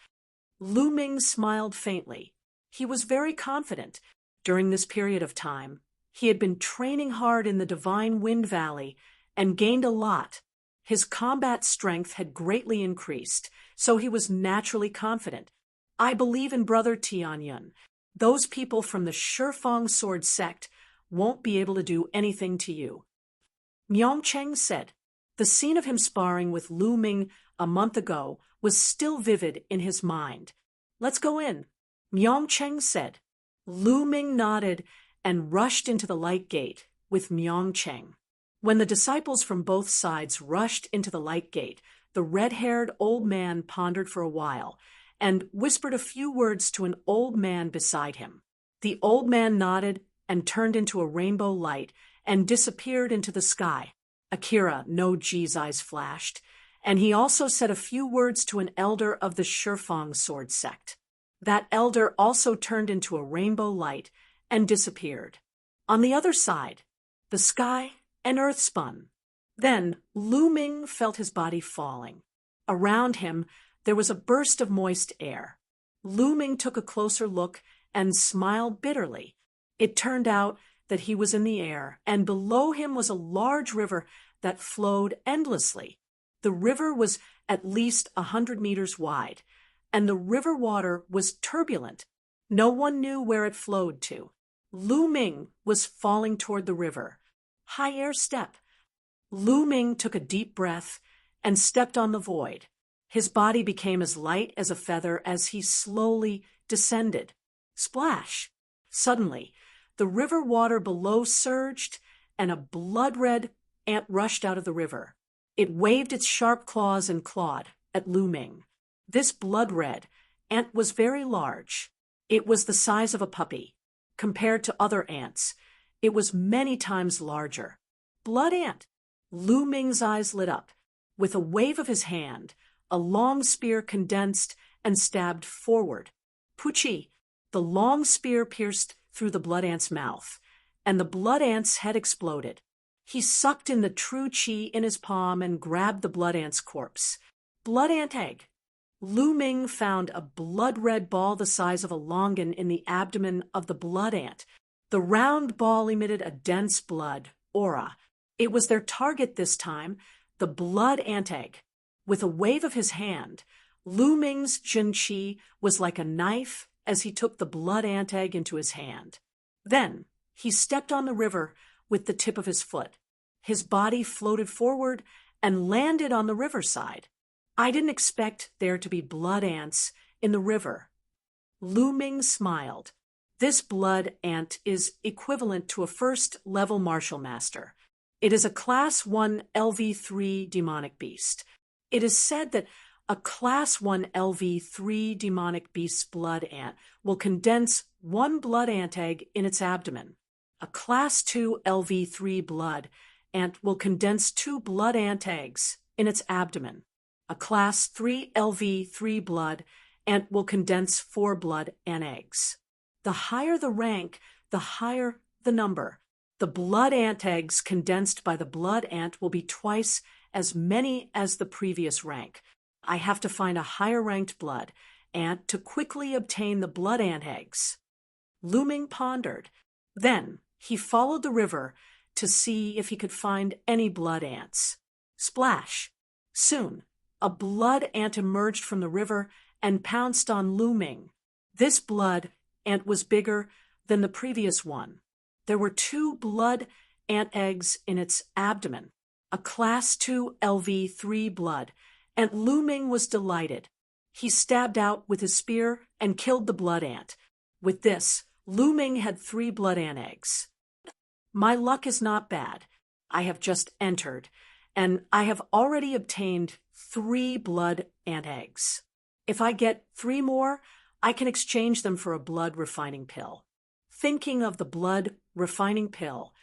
Lu Ming smiled faintly. He was very confident. During this period of time, he had been training hard in the Divine Wind Valley and gained a lot. His combat strength had greatly increased, so he was naturally confident. I believe in Brother Tianyun. Those people from the Shifang Sword sect won't be able to do anything to you. Myong Cheng said. The scene of him sparring with Lu Ming a month ago was still vivid in his mind. Let's go in, Myong Cheng said. Lu Ming nodded and rushed into the light gate with Myong Cheng. When the disciples from both sides rushed into the light gate, the red-haired old man pondered for a while and whispered a few words to an old man beside him. The old man nodded and turned into a rainbow light and disappeared into the sky. Akira No Ji's eyes flashed, and he also said a few words to an elder of the Shifang Sword sect. That elder also turned into a rainbow light and disappeared. On the other side, the sky and earth spun. Then Lu Ming felt his body falling. Around him, there was a burst of moist air. Lu Ming took a closer look and smiled bitterly. It turned out that he was in the air, and below him was a large river that flowed endlessly. The river was at least 100 meters wide, and the river water was turbulent. No one knew where it flowed to. Lu Ming was falling toward the river. High air step. Lu Ming took a deep breath and stepped on the void. His body became as light as a feather as he slowly descended. Splash! Suddenly, the river water below surged, and a blood-red ant rushed out of the river. It waved its sharp claws and clawed at Lu Ming. This blood-red ant was very large. It was the size of a puppy. Compared to other ants, it was many times larger. Blood ant! Lu Ming's eyes lit up. With a wave of his hand, a long spear condensed and stabbed forward. Puchi! The long spear pierced through the blood ant's mouth, and the blood ant's head exploded. He sucked in the true qi in his palm and grabbed the blood ant's corpse. Blood ant egg. Lu Ming found a blood-red ball the size of a longan in the abdomen of the blood ant. The round ball emitted a dense blood aura. It was their target this time, the blood ant egg. With a wave of his hand, Lu Ming's Jinqi was like a knife as he took the blood ant egg into his hand. Then he stepped on the river with the tip of his foot. His body floated forward and landed on the riverside. I didn't expect there to be blood ants in the river. Lu Ming smiled. This blood ant is equivalent to a first-level martial master. It is a Class 1 LV3 demonic beast. It is said that a Class 1 LV3 demonic beast's blood ant will condense one blood ant egg in its abdomen. A Class 2 LV3 blood ant will condense two blood ant eggs in its abdomen. A Class 3 LV3 blood ant will condense 4 blood ant eggs. The higher the rank, the higher the number. The blood ant eggs condensed by the blood ant will be twice as many as the previous rank. I have to find a higher-ranked blood ant to quickly obtain the blood ant eggs. Lu Ming pondered. Then he followed the river to see if he could find any blood ants. Splash! Soon, a blood ant emerged from the river and pounced on Lu Ming. This blood ant was bigger than the previous one. There were 2 blood ant eggs in its abdomen, a Class 2 LV3 blood, and Lu Ming was delighted. He stabbed out with his spear and killed the blood ant. With this, Lu Ming had 3 blood ant eggs. My luck is not bad. I have just entered, and I have already obtained 3 blood ant eggs. If I get 3 more, I can exchange them for a blood refining pill. Thinking of the blood refining pill,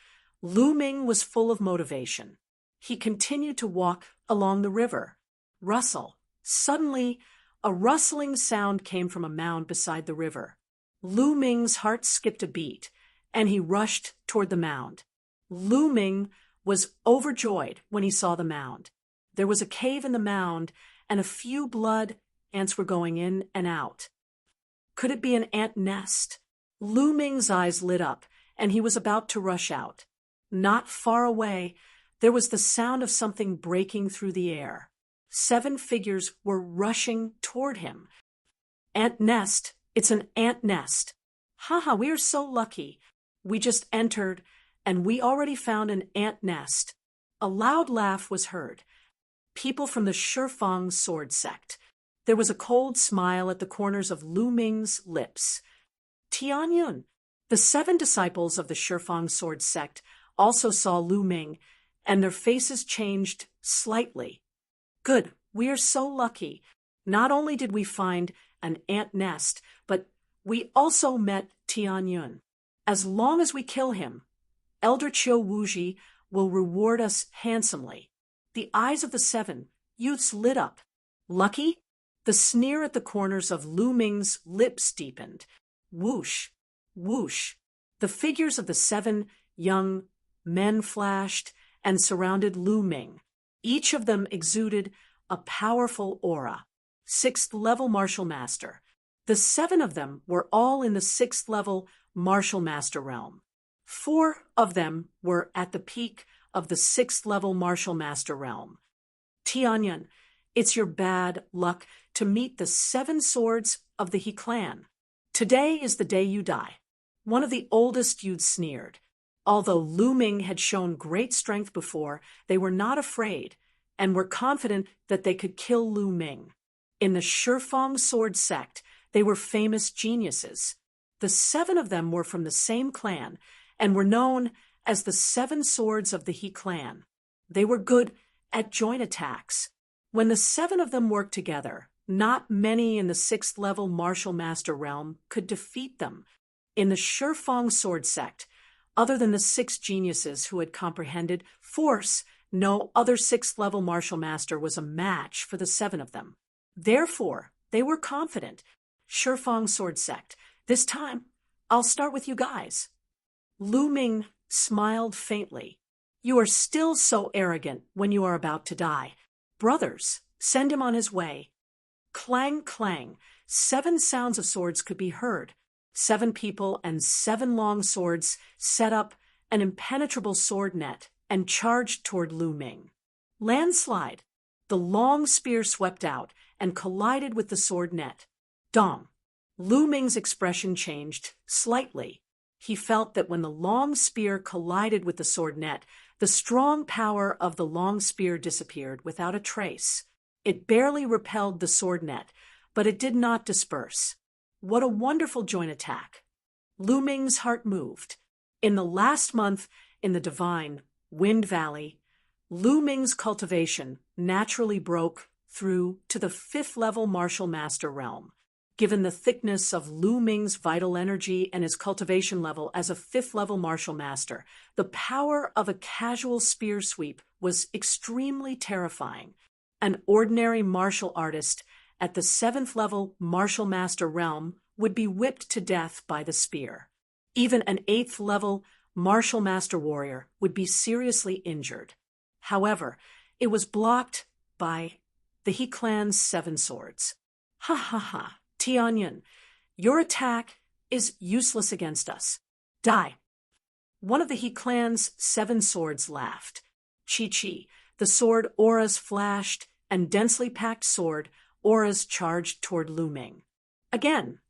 Lu Ming was full of motivation. He continued to walk along the river. Rustle. Suddenly, a rustling sound came from a mound beside the river. Lu Ming's heart skipped a beat, and he rushed toward the mound. Lu Ming was overjoyed when he saw the mound. There was a cave in the mound, and a few blood ants were going in and out. Could it be an ant nest? Lu Ming's eyes lit up, and he was about to rush out. Not far away, there was the sound of something breaking through the air. 7 figures were rushing toward him. Ant nest. It's an ant nest. Haha, we are so lucky. We just entered, and we already found an ant nest. A loud laugh was heard. People from the Shifang sword sect. There was a cold smile at the corners of Lu Ming's lips. Tianyun. The 7 disciples of the Shifang sword sect also saw Lu Ming, and their faces changed slightly. Good, we are so lucky. Not only did we find an ant nest, but we also met Tianyun. As long as we kill him, Elder Qiu Wuji will reward us handsomely. The eyes of the 7 youths lit up. Lucky? The sneer at the corners of Lu Ming's lips deepened. Whoosh, whoosh. The figures of the 7 young men flashed and surrounded Lu Ming. Each of them exuded a powerful aura. 6th level martial master. The 7 of them were all in the 6th level martial master realm. 4 of them were at the peak of the 6th level martial master realm. Tianyun, it's your bad luck to meet the 7 swords of the He clan. Today is the day you die. One of the oldest youths sneered. Although Lu Ming had shown great strength before, they were not afraid and were confident that they could kill Lu Ming. In the Shifang sword sect, they were famous geniuses. The 7 of them were from the same clan and were known as the 7 swords of the He clan. They were good at joint attacks. When the 7 of them worked together, not many in the 6th level martial master realm could defeat them. In the Shifang sword sect, other than the 6 geniuses who had comprehended force, no other 6th level martial master was a match for the 7 of them. Therefore, they were confident. Shifang sword sect, this time, I'll start with you guys. Lu Ming smiled faintly. You are still so arrogant when you are about to die. Brothers, send him on his way. Clang, clang. 7 sounds of swords could be heard. 7 people and 7 long swords set up an impenetrable sword net and charged toward Lu Ming. Landslide. The long spear swept out and collided with the sword net. Dong! Lu Ming's expression changed slightly. He felt that when the long spear collided with the sword net, the strong power of the long spear disappeared without a trace. It barely repelled the sword net, but it did not disperse. What a wonderful joint attack! Lu Ming's heart moved. In the last month in the divine Wind Valley, Lu Ming's cultivation naturally broke through to the 5th level martial master realm. Given the thickness of Lu Ming's vital energy and his cultivation level as a 5th level martial master, the power of a casual spear sweep was extremely terrifying. An ordinary martial artist at the 7th level martial master realm would be whipped to death by the spear. Even an 8th level martial master warrior would be seriously injured. However, it was blocked by the He clan's 7 swords. Ha ha ha, Tianyun, your attack is useless against us. Die! One of the He clan's 7 swords laughed. Chi-Chi, the sword auras flashed, and densely packed sword auras charged toward Lu Ming. Again,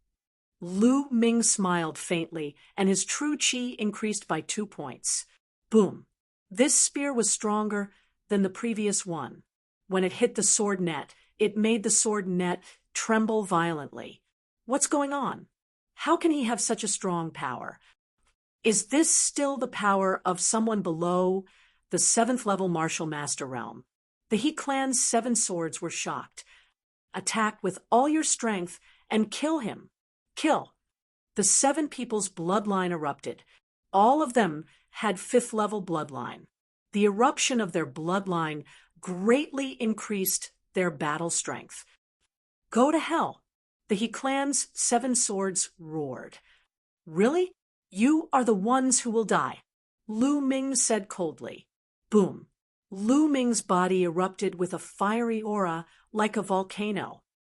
Lu Ming smiled faintly, and his true chi increased by 2 points. Boom! This spear was stronger than the previous one. When it hit the sword net, it made the sword net tremble violently. What's going on? How can he have such a strong power? Is this still the power of someone below the 7th level martial master realm? The He clan's 7 swords were shocked. Attack with all your strength and kill him. Kill! The 7 people's bloodline erupted. All of them had 5th level bloodline. The eruption of their bloodline greatly increased their battle strength. Go to hell! The He clan's 7 swords roared. Really? You are the ones who will die, Lu Ming said coldly. Boom! Lu Ming's body erupted with a fiery aura like a volcano.